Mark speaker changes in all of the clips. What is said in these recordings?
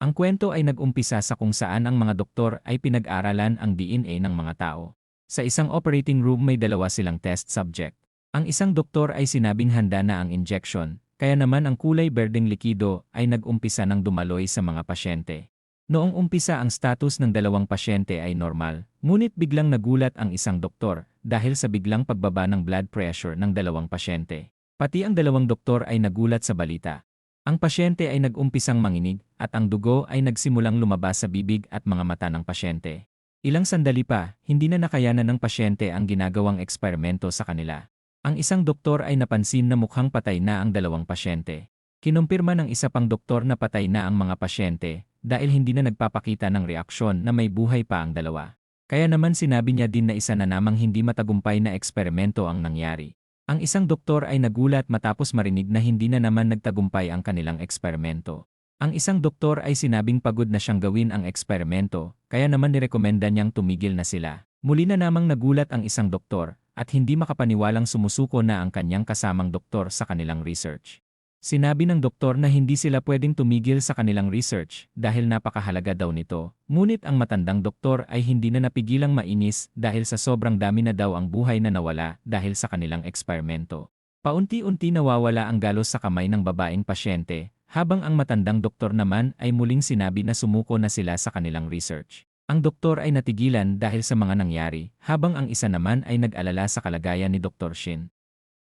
Speaker 1: Ang kwento ay nag-umpisa sa kung saan ang mga doktor ay pinag-aralan ang DNA ng mga tao. Sa isang operating room may dalawa silang test subject. Ang isang doktor ay sinabing handa na ang injection, kaya naman ang kulay berdeng likido ay nag-umpisa ng dumaloy sa mga pasyente. Noong umpisa ang status ng dalawang pasyente ay normal, ngunit biglang nagulat ang isang doktor dahil sa biglang pagbaba ng blood pressure ng dalawang pasyente. Pati ang dalawang doktor ay nagulat sa balita. Ang pasyente ay nag-umpisang manginig at ang dugo ay nagsimulang lumabas sa bibig at mga mata ng pasyente. Ilang sandali pa, hindi na nakayanan ng pasyente ang ginagawang eksperimento sa kanila. Ang isang doktor ay napansin na mukhang patay na ang dalawang pasyente. Kinumpirma ng isa pang doktor na patay na ang mga pasyente dahil hindi na nagpapakita ng reaksyon na may buhay pa ang dalawa. Kaya naman sinabi niya din na isa na namang hindi matagumpay na eksperimento ang nangyari. Ang isang doktor ay nagulat matapos marinig na hindi na naman nagtagumpay ang kanilang eksperimento. Ang isang doktor ay sinabing pagod na siyang gawin ang eksperimento, kaya naman nirekomenda niyang tumigil na sila. Muli na namang nagulat ang isang doktor at hindi makapaniwalang sumusuko na ang kanyang kasamang doktor sa kanilang research. Sinabi ng doktor na hindi sila pwedeng tumigil sa kanilang research dahil napakahalaga daw nito. Ngunit ang matandang doktor ay hindi na napigilang mainis dahil sa sobrang dami na daw ang buhay na nawala dahil sa kanilang eksperimento. Paunti-unti nawawala ang galos sa kamay ng babaeng pasyente, habang ang matandang doktor naman ay muling sinabi na sumuko na sila sa kanilang research. Ang doktor ay natigilan dahil sa mga nangyari, habang ang isa naman ay nag-alala sa kalagayan ni Dr. Shin.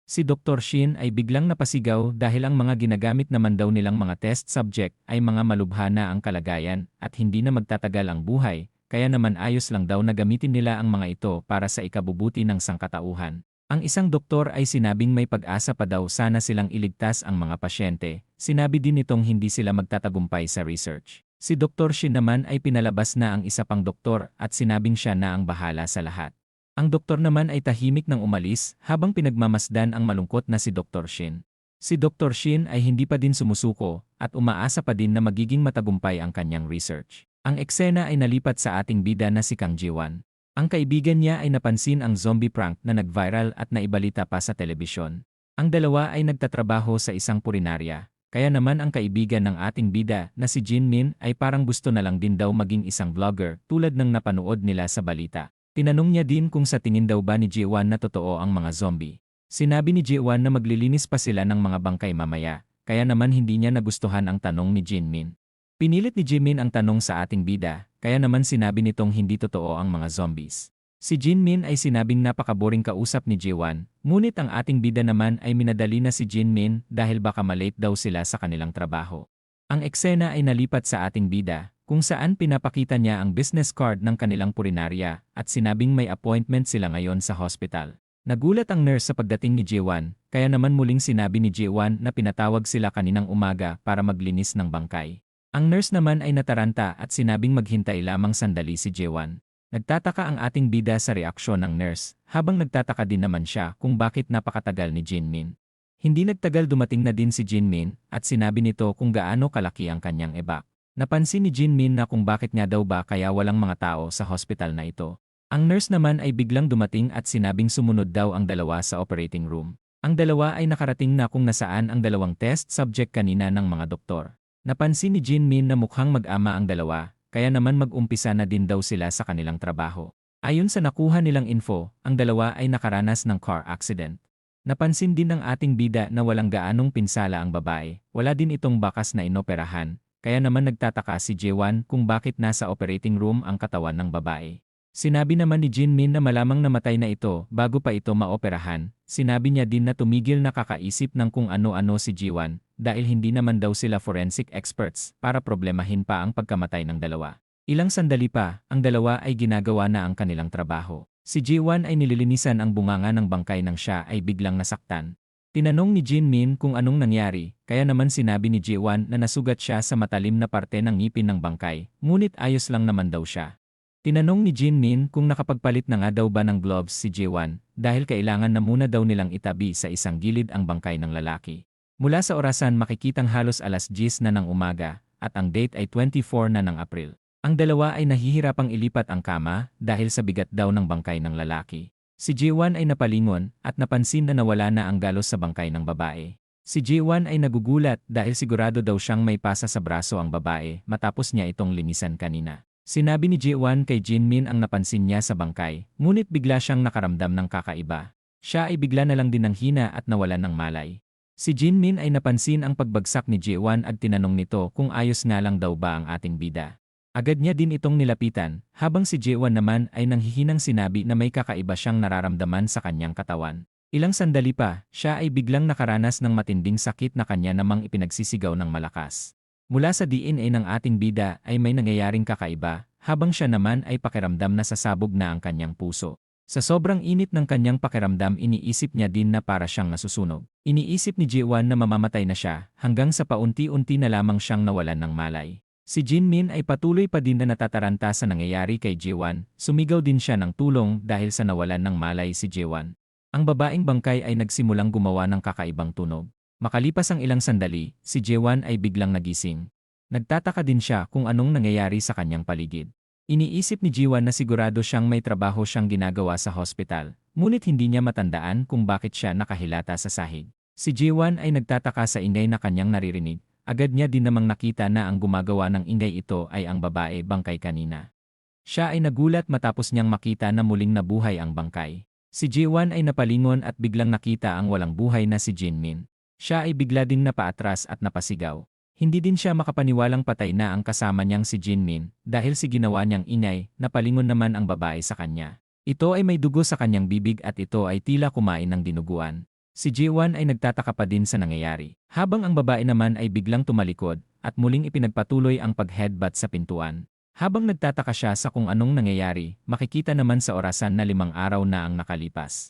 Speaker 1: Si Dr. Shin ay biglang napasigaw dahil ang mga ginagamit naman daw nilang mga test subject ay mga malubha na ang kalagayan at hindi na magtatagal ang buhay, kaya naman ayos lang daw na gamitin nila ang mga ito para sa ikabubuti ng sangkatauhan. Ang isang doktor ay sinabing may pag-asa pa daw sana silang iligtas ang mga pasyente, sinabi din nitong hindi sila magtatagumpay sa research. Si Dr. Shin naman ay pinalabas na ang isa pang doktor at sinabing siya na ang bahala sa lahat. Ang doktor naman ay tahimik nang umalis habang pinagmamasdan ang malungkot na si Dr. Shin. Si Dr. Shin ay hindi pa din sumusuko at umaasa pa din na magiging matagumpay ang kanyang research. Ang eksena ay nalipat sa ating bida na si Kang Ji-won. Ang kaibigan niya ay napansin ang zombie prank na nag-viral at naibalita pa sa telebisyon. Ang dalawa ay nagtatrabaho sa isang purinarya, kaya naman ang kaibigan ng ating bida na si Jin Min ay parang gusto na lang din daw maging isang vlogger tulad ng napanood nila sa balita. Tinanong niya din kung sa tingin daw ba ni Ji-won na totoo ang mga zombie. Sinabi ni Ji-won na maglilinis pa sila ng mga bangkay mamaya, kaya naman hindi niya nagustuhan ang tanong ni Jin Min. Pinilit ni Jin Min ang tanong sa ating bida, kaya naman sinabi nitong hindi totoo ang mga zombies. Si Jin Min ay sinabing napakaboring kausap ni Ji-won, ngunit ang ating bida naman ay minadali na si Jin Min dahil baka malate daw sila sa kanilang trabaho. Ang eksena ay nalipat sa ating bida, kung saan pinapakita niya ang business card ng kanilang purinarya at sinabing may appointment sila ngayon sa hospital. Nagulat ang nurse sa pagdating ni Ji-won, kaya naman muling sinabi ni Ji-won na pinatawag sila kaninang umaga para maglinis ng bangkay. Ang nurse naman ay nataranta at sinabing maghintay lamang sandali si Ji-won. Nagtataka ang ating bida sa reaksyon ng nurse, habang nagtataka din naman siya kung bakit napakatagal ni Jin Min. Hindi nagtagal dumating na din si Jin Min at sinabi nito kung gaano kalaki ang kanyang ebak. Napansin ni Jin Min na kung bakit nga daw ba kaya walang mga tao sa hospital na ito. Ang nurse naman ay biglang dumating at sinabing sumunod daw ang dalawa sa operating room. Ang dalawa ay nakarating na kung nasaan ang dalawang test subject kanina ng mga doktor. Napansin ni Jin Min na mukhang mag-ama ang dalawa, kaya naman mag-umpisa na din daw sila sa kanilang trabaho. Ayon sa nakuha nilang info, ang dalawa ay nakaranas ng car accident. Napansin din ng ating bida na walang gaanong pinsala ang babae, wala din itong bakas na inoperahan. Kaya naman nagtataka si Ji-won kung bakit nasa operating room ang katawan ng babae. Sinabi naman ni Jin Min na malamang namatay na ito bago pa ito maoperahan. Sinabi niya din na tumigil na kakaisip ng kung ano-ano si Ji-won dahil hindi naman daw sila forensic experts para problemahin pa ang pagkamatay ng dalawa. Ilang sandali pa, ang dalawa ay ginagawa na ang kanilang trabaho. Si Ji-won ay nililinisan ang bunganga ng bangkay nang siya ay biglang nasaktan. Tinanong ni Jin Min kung anong nangyari, kaya naman sinabi ni Ji-won na nasugat siya sa matalim na parte ng ngipin ng bangkay, ngunit ayos lang naman daw siya. Tinanong ni Jin Min kung nakapagpalit na nga daw ba ng gloves si Ji-won, dahil kailangan na muna daw nilang itabi sa isang gilid ang bangkay ng lalaki. Mula sa orasan makikitang halos alas 10 na ng umaga, at ang date ay 24 na ng April. Ang dalawa ay nahihirapang ilipat ang kama dahil sa bigat daw ng bangkay ng lalaki. Si Ji-won ay napalingon at napansin na nawala na ang galos sa bangkay ng babae. Si Jiwan ay nagugulat dahil sigurado daw siyang may pasa sa braso ang babae matapos niya itong linisan kanina. Sinabi ni Jiwan kay Jinmin ang napansin niya sa bangkay, ngunit bigla siyang nakaramdam ng kakaiba. Siya ay bigla na lang din ng hina at nawalan ng malay. Si Jinmin ay napansin ang pagbagsak ni Jiwan at tinanong nito kung ayos nga lang daw ba ang ating bida. Agad niya din itong nilapitan, habang si Jiwan naman ay nanghihinang sinabi na may kakaiba siyang nararamdaman sa kanyang katawan. Ilang sandali pa, siya ay biglang nakaranas ng matinding sakit na kanya namang ipinagsisigaw ng malakas. Mula sa DNA ng ating bida ay may nangyayaring kakaiba, habang siya naman ay pakiramdam na sasabog na ang kanyang puso. Sa sobrang init ng kanyang pakiramdam iniisip niya din na para siyang nasusunog. Iniisip ni Jiwan na mamamatay na siya, hanggang sa paunti-unti na lamang siyang nawalan ng malay. Si Jinmin ay patuloy pa din na natataranta sa nangyayari kay Jiwan, sumigaw din siya ng tulong dahil sa nawalan ng malay si Jiwan. Ang babaeng bangkay ay nagsimulang gumawa ng kakaibang tunog. Makalipas ang ilang sandali, si Jiwan ay biglang nagising. Nagtataka din siya kung anong nangyayari sa kanyang paligid. Iniisip ni Jiwan na sigurado siyang may trabaho siyang ginagawa sa hospital, ngunit hindi niya matandaan kung bakit siya nakahilata sa sahig. Si Jiwan ay nagtataka sa ingay na kanyang naririnig. Agad niya din namang nakita na ang gumagawa ng ingay ito ay ang babae bangkay kanina. Siya ay nagulat matapos niyang makita na muling nabuhay ang bangkay. Si Jiwan ay napalingon at biglang nakita ang walang buhay na si Jinmin. Siya ay bigla ding napaatras at napasigaw. Hindi din siya makapaniwalang patay na ang kasama niyang si Jinmin dahil si ginawa niyang ingay, napalingon naman ang babae sa kanya. Ito ay may dugo sa kanyang bibig at ito ay tila kumain ng dinuguan. Si Jiwan ay nagtataka pa din sa nangyayari, habang ang babae naman ay biglang tumalikod at muling ipinagpatuloy ang pag-headbutt sa pintuan. Habang nagtataka siya sa kung anong nangyayari, makikita naman sa orasan na 5 araw na ang nakalipas.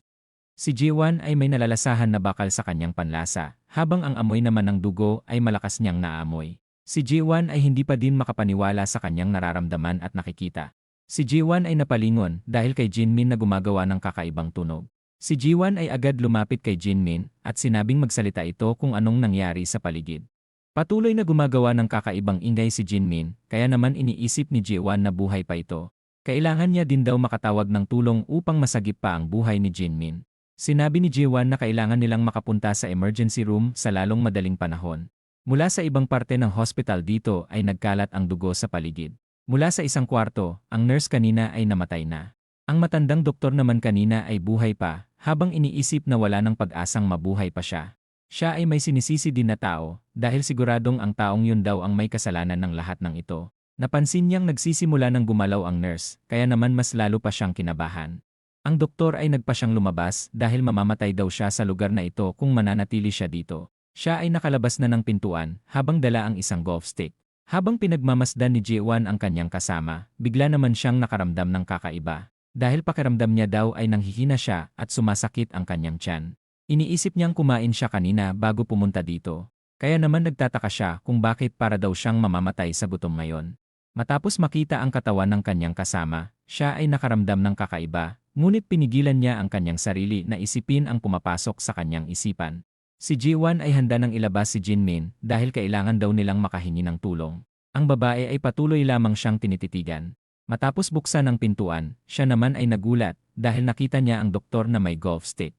Speaker 1: Si Jiwan ay may nalalasahan na bakal sa kanyang panlasa, habang ang amoy naman ng dugo ay malakas niyang naamoy. Si Jiwan ay hindi pa din makapaniwala sa kanyang nararamdaman at nakikita. Si Jiwan ay napalingon dahil kay Jinmin na gumagawa ng kakaibang tunog. Si Jiwan ay agad lumapit kay Jinmin at sinabing magsalita ito kung anong nangyari sa paligid. Patuloy na gumagawa ng kakaibang ingay si Jinmin, kaya naman iniisip ni Jiwan na buhay pa ito. Kailangan niya din daw makatawag ng tulong upang masagip pa ang buhay ni Jinmin. Sinabi ni Jiwan na kailangan nilang makapunta sa emergency room sa lalong madaling panahon. Mula sa ibang parte ng hospital dito ay nagkalat ang dugo sa paligid. Mula sa isang kwarto, ang nurse kanina ay namatay na. Ang matandang doktor naman kanina ay buhay pa, habang iniisip na wala ng pag-asang mabuhay pa siya. Siya ay may sinisisi din na tao, dahil siguradong ang taong yun daw ang may kasalanan ng lahat ng ito. Napansin niyang nagsisimula ng gumalaw ang nurse, kaya naman mas lalo pa siyang kinabahan. Ang doktor ay nagpa siyang lumabas dahil mamamatay daw siya sa lugar na ito kung mananatili siya dito. Siya ay nakalabas na ng pintuan, habang dala ang isang golf stick. Habang pinagmamasdan ni Jiwan ang kanyang kasama, bigla naman siyang nakaramdam ng kakaiba. Dahil pakiramdam niya daw ay nanghihina siya at sumasakit ang kanyang tiyan. Iniisip niyang kumain siya kanina bago pumunta dito. Kaya naman nagtataka siya kung bakit para daw siyang mamamatay sa gutom ngayon. Matapos makita ang katawan ng kanyang kasama, siya ay nakaramdam ng kakaiba, ngunit pinigilan niya ang kanyang sarili na isipin ang pumapasok sa kanyang isipan. Si Jiwan ay handa nang ilabas si Jinmin dahil kailangan daw nilang makahingi ng tulong. Ang babae ay patuloy lamang siyang tinititigan. Matapos buksan ang pintuan, siya naman ay nagulat dahil nakita niya ang doktor na may golf stick.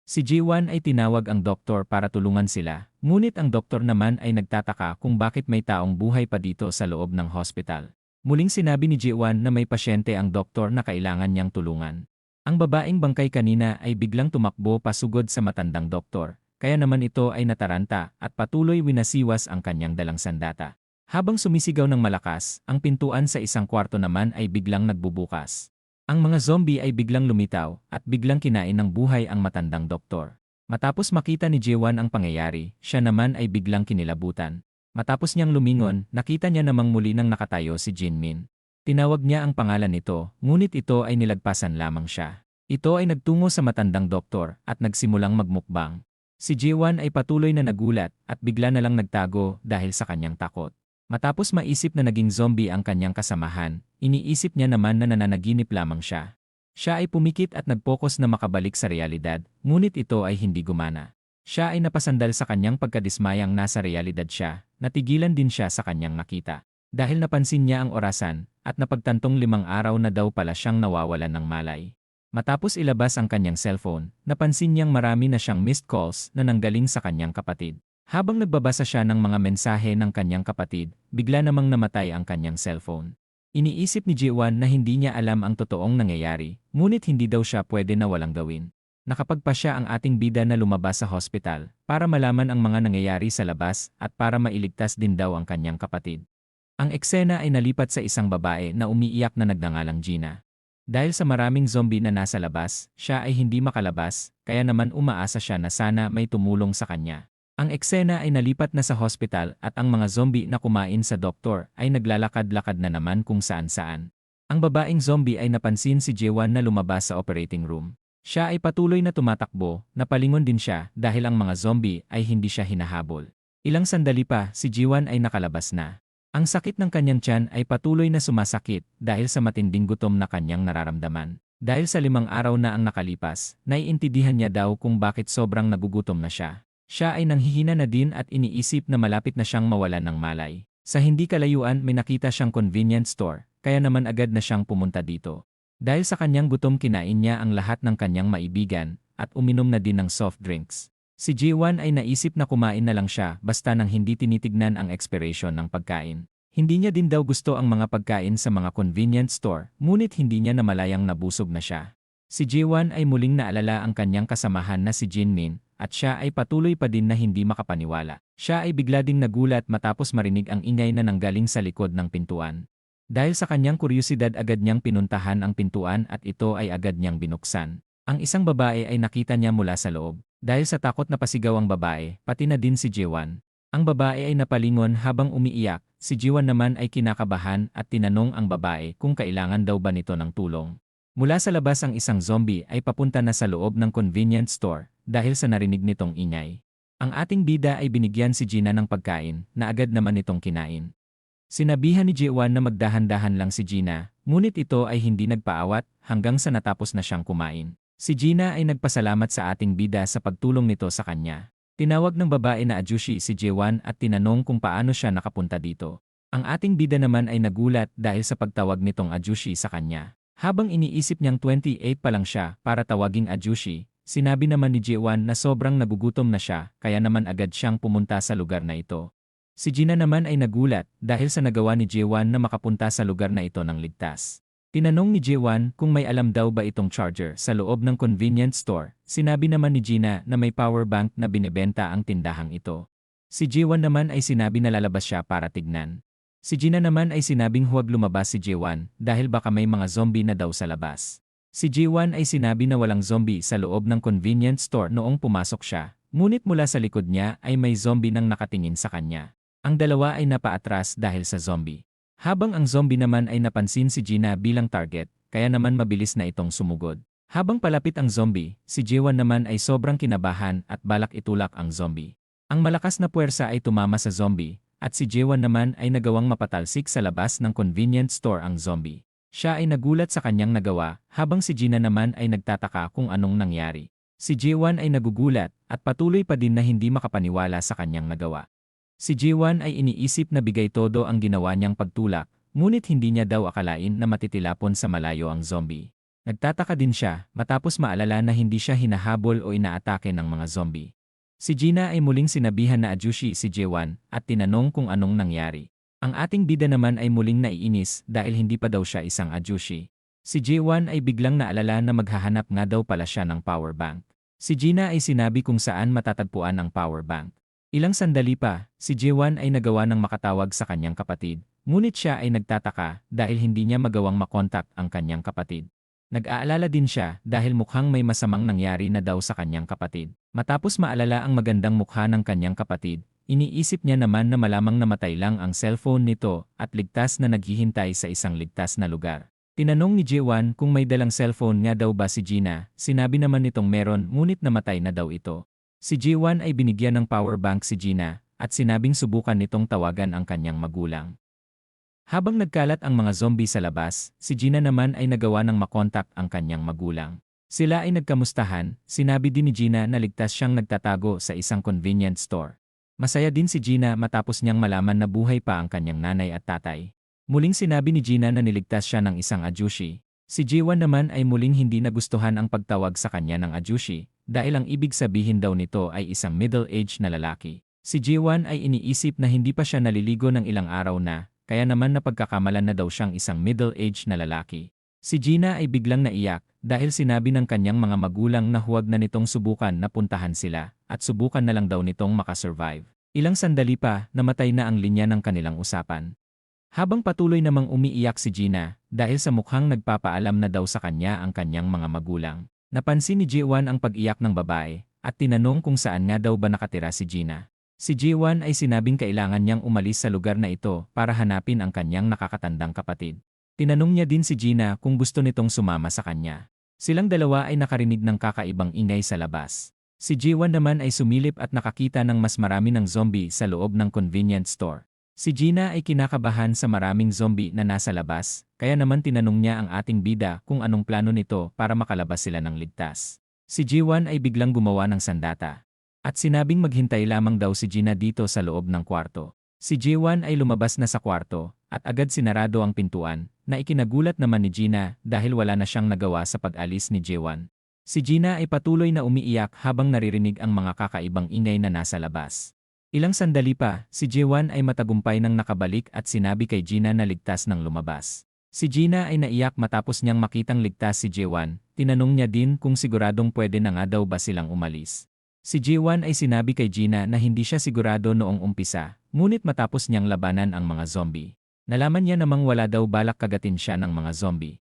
Speaker 1: Si Jiwan ay tinawag ang doktor para tulungan sila, ngunit ang doktor naman ay nagtataka kung bakit may taong buhay pa dito sa loob ng hospital. Muling sinabi ni Jiwan na may pasyente ang doktor na kailangan niyang tulungan. Ang babaeng bangkay kanina ay biglang tumakbo pasugod sa matandang doktor, kaya naman ito ay nataranta at patuloy winasiwas ang kanyang dalang sandata. Habang sumisigaw ng malakas, ang pintuan sa isang kwarto naman ay biglang nagbubukas. Ang mga zombie ay biglang lumitaw at biglang kinain ng buhay ang matandang doktor. Matapos makita ni Jiwan ang pangyayari, siya naman ay biglang kinilabutan. Matapos niyang lumingon, nakita niya namang muli nang nakatayo si Jinmin. Tinawag niya ang pangalan nito, ngunit ito ay nilagpasan lamang siya. Ito ay nagtungo sa matandang doktor at nagsimulang magmukbang. Si Jiwan ay patuloy na nagulat at bigla na lang nagtago dahil sa kanyang takot. Matapos maisip na naging zombie ang kanyang kasamahan, iniisip niya naman na nananaginip lamang siya. Siya ay pumikit at nagpokus na makabalik sa realidad, ngunit ito ay hindi gumana. Siya ay napasandal sa kanyang pagkadismayang nasa realidad siya, natigilan din siya sa kanyang nakita. Dahil napansin niya ang orasan, at napagtantong 5 araw na daw pala siyang nawawalan ng malay. Matapos ilabas ang kanyang cellphone, napansin niyang marami na siyang missed calls na nanggaling sa kanyang kapatid. Habang nagbabasa siya ng mga mensahe ng kanyang kapatid, bigla namang namatay ang kanyang cellphone. Iniisip ni Jiwan na hindi niya alam ang totoong nangyayari, ngunit hindi daw siya pwede na walang gawin. Nakapagpa siya ang ating bida na lumabas sa hospital para malaman ang mga nangyayari sa labas at para mailigtas din daw ang kanyang kapatid. Ang eksena ay nalipat sa isang babae na umiiyak na nagngangalang Gina. Dahil sa maraming zombie na nasa labas, siya ay hindi makalabas, kaya naman umaasa siya na sana may tumulong sa kanya. Ang eksena ay nalipat na sa hospital at ang mga zombie na kumain sa doktor ay naglalakad-lakad na naman kung saan-saan. Ang babaeng zombie ay napansin si Jiwan na lumabas sa operating room. Siya ay patuloy na tumatakbo, napalingon din siya dahil ang mga zombie ay hindi siya hinahabol. Ilang sandali pa, si Jiwan ay nakalabas na. Ang sakit ng kanyang tiyan ay patuloy na sumasakit dahil sa matinding gutom na kanyang nararamdaman. Dahil sa 5 araw na ang nakalipas, naiintindihan niya daw kung bakit sobrang nagugutom na siya. Siya ay nanghihina na din at iniisip na malapit na siyang mawalan ng malay. Sa hindi kalayuan may nakita siyang convenience store, kaya naman agad na siyang pumunta dito. Dahil sa kanyang gutom kinain niya ang lahat ng kanyang maibigan at uminom na din ng soft drinks. Si Jiwan ay naisip na kumain na lang siya basta nang hindi tinitignan ang expiration ng pagkain. Hindi niya din daw gusto ang mga pagkain sa mga convenience store, ngunit hindi niya namalayang nabusog na siya. Si Jiwan ay muling naalala ang kanyang kasamahan na si Jinmin at siya ay patuloy pa din na hindi makapaniwala. Siya ay bigla ding nagulat matapos marinig ang ingay na nanggaling sa likod ng pintuan. Dahil sa kanyang kuryosidad agad niyang pinuntahan ang pintuan at ito ay agad niyang binuksan. Ang isang babae ay nakita niya mula sa loob. Dahil sa takot na pasigaw ang babae, pati na din si Jiwan. Ang babae ay napalingon habang umiiyak, si Jiwan naman ay kinakabahan at tinanong ang babae kung kailangan daw ba nito ng tulong. Mula sa labas ang isang zombie ay papunta na sa loob ng convenience store dahil sa narinig nitong ingay. Ang ating bida ay binigyan si Gina ng pagkain na agad naman itong kinain. Sinabihan ni Jiwan na magdahan-dahan lang si Gina, ngunit ito ay hindi nagpaawat hanggang sa natapos na siyang kumain. Si Gina ay nagpasalamat sa ating bida sa pagtulong nito sa kanya. Tinawag ng babae na Ajushi si Jiwan at tinanong kung paano siya nakapunta dito. Ang ating bida naman ay nagulat dahil sa pagtawag nitong Ajushi sa kanya. Habang iniisip niyang 28 pa lang siya para tawaging Ajushi, sinabi naman ni Jiwan na sobrang nagugutom na siya kaya naman agad siyang pumunta sa lugar na ito. Si Gina naman ay nagulat dahil sa nagawa ni Jiwan na makapunta sa lugar na ito ng ligtas. Tinanong ni Jiwan kung may alam daw ba itong charger sa loob ng convenience store. Sinabi naman ni Gina na may power bank na binebenta ang tindahang ito. Si Jiwan naman ay sinabi na lalabas siya para tignan. Si Gina naman ay sinabing huwag lumabas si Jiwan dahil baka may mga zombie na daw sa labas. Si Jiwan ay sinabi na walang zombie sa loob ng convenience store noong pumasok siya, ngunit mula sa likod niya ay may zombie nang nakatingin sa kanya. Ang dalawa ay napaatras dahil sa zombie. Habang ang zombie naman ay napansin si Gina bilang target, kaya naman mabilis na itong sumugod. Habang palapit ang zombie, si Jiwan naman ay sobrang kinabahan at balak itulak ang zombie. Ang malakas na puwersa ay tumama sa zombie, at si Jiwan naman ay nagawang mapatalsik sa labas ng convenience store ang zombie. Siya ay nagulat sa kanyang nagawa, habang si Gina naman ay nagtataka kung anong nangyari. Si Jiwan ay nagugulat at patuloy pa din na hindi makapaniwala sa kanyang nagawa. Si Jiwan ay iniisip na bigay todo ang ginawa niyang pagtulak, ngunit hindi niya daw akalain na matitilapon sa malayo ang zombie. Nagtataka din siya matapos maalala na hindi siya hinahabol o inaatake ng mga zombie. Si Gina ay muling sinabihan na Ajushi si Jiwan at tinanong kung anong nangyari. Ang ating bida naman ay muling naiinis dahil hindi pa daw siya isang Ajushi. Si Jiwan ay biglang naalala na maghahanap nga daw pala siya ng power bank. Si Gina ay sinabi kung saan matatagpuan ang power bank. Ilang sandali pa, si Jiwan ay nagawa ng makatawag sa kanyang kapatid, ngunit siya ay nagtataka dahil hindi niya magawang makontak ang kanyang kapatid. Nag-aalala din siya dahil mukhang may masamang nangyari na daw sa kanyang kapatid. Matapos maalala ang magandang mukha ng kanyang kapatid, iniisip niya naman na malamang namatay lang ang cellphone nito at ligtas na naghihintay sa isang ligtas na lugar. Tinanong ni Jiwan kung may dalang cellphone nga daw ba si Gina, sinabi naman nitong meron ngunit namatay na daw ito. Si Jiwan ay binigyan ng power bank si Gina at sinabing subukan nitong tawagan ang kanyang magulang. Habang nagkalat ang mga zombie sa labas, si Gina naman ay nagawa ng makontak ang kanyang magulang. Sila ay nagkamustahan, sinabi din ni Gina na ligtas siyang nagtatago sa isang convenience store. Masaya din si Gina matapos niyang malaman na buhay pa ang kanyang nanay at tatay. Muling sinabi ni Gina na niligtas siya ng isang Ajushi. Si Jiwon naman ay muling hindi nagustuhan ang pagtawag sa kanya ng Ajushi, dahil ang ibig sabihin daw nito ay isang middle-aged na lalaki. Si Jiwon ay iniisip na hindi pa siya naliligo ng ilang araw na, kaya naman napagkakamalan na daw siyang isang middle-aged na lalaki. Si Gina ay biglang naiyak dahil sinabi ng kanyang mga magulang na huwag na nitong subukan na puntahan sila at subukan na lang daw nitong makasurvive. Ilang sandali pa, namatay na ang linya ng kanilang usapan. Habang patuloy namang umiiyak si Gina dahil sa mukhang nagpapaalam na daw sa kanya ang kanyang mga magulang. Napansin ni Jiwon ang pag-iyak ng babae at tinanong kung saan nga daw ba nakatira si Gina. Si Jiwon ay sinabing kailangan niyang umalis sa lugar na ito para hanapin ang kanyang nakakatandang kapatid. Tinanong niya din si Gina kung gusto nitong sumama sa kanya. Silang dalawa ay nakarinig ng kakaibang ingay sa labas. Si Jiwon naman ay sumilip at nakakita ng mas marami ng zombie sa loob ng convenience store. Si Gina ay kinakabahan sa maraming zombie na nasa labas, kaya naman tinanong niya ang ating bida kung anong plano nito para makalabas sila ng ligtas. Si Jiwon ay biglang gumawa ng sandata. At sinabing maghintay lamang daw si Gina dito sa loob ng kwarto. Si Jiwon ay lumabas na sa kwarto, at agad sinarado ang pintuan, na ikinagulat naman ni Gina dahil wala na siyang nagawa sa pag-alis ni Jiwon. Si Gina ay patuloy na umiiyak habang naririnig ang mga kakaibang ingay na nasa labas. Ilang sandali pa, si Jiwon ay matagumpay nang nakabalik at sinabi kay Gina na ligtas nang lumabas. Si Gina ay naiyak matapos niyang makitang ligtas si Jiwon, tinanong niya din kung siguradong pwede na nga daw ba silang umalis. Si Jiwon ay sinabi kay Gina na hindi siya sigurado noong umpisa, ngunit matapos niyang labanan ang mga zombie. Nalaman niya namang wala daw balak kagatin siya ng mga zombie.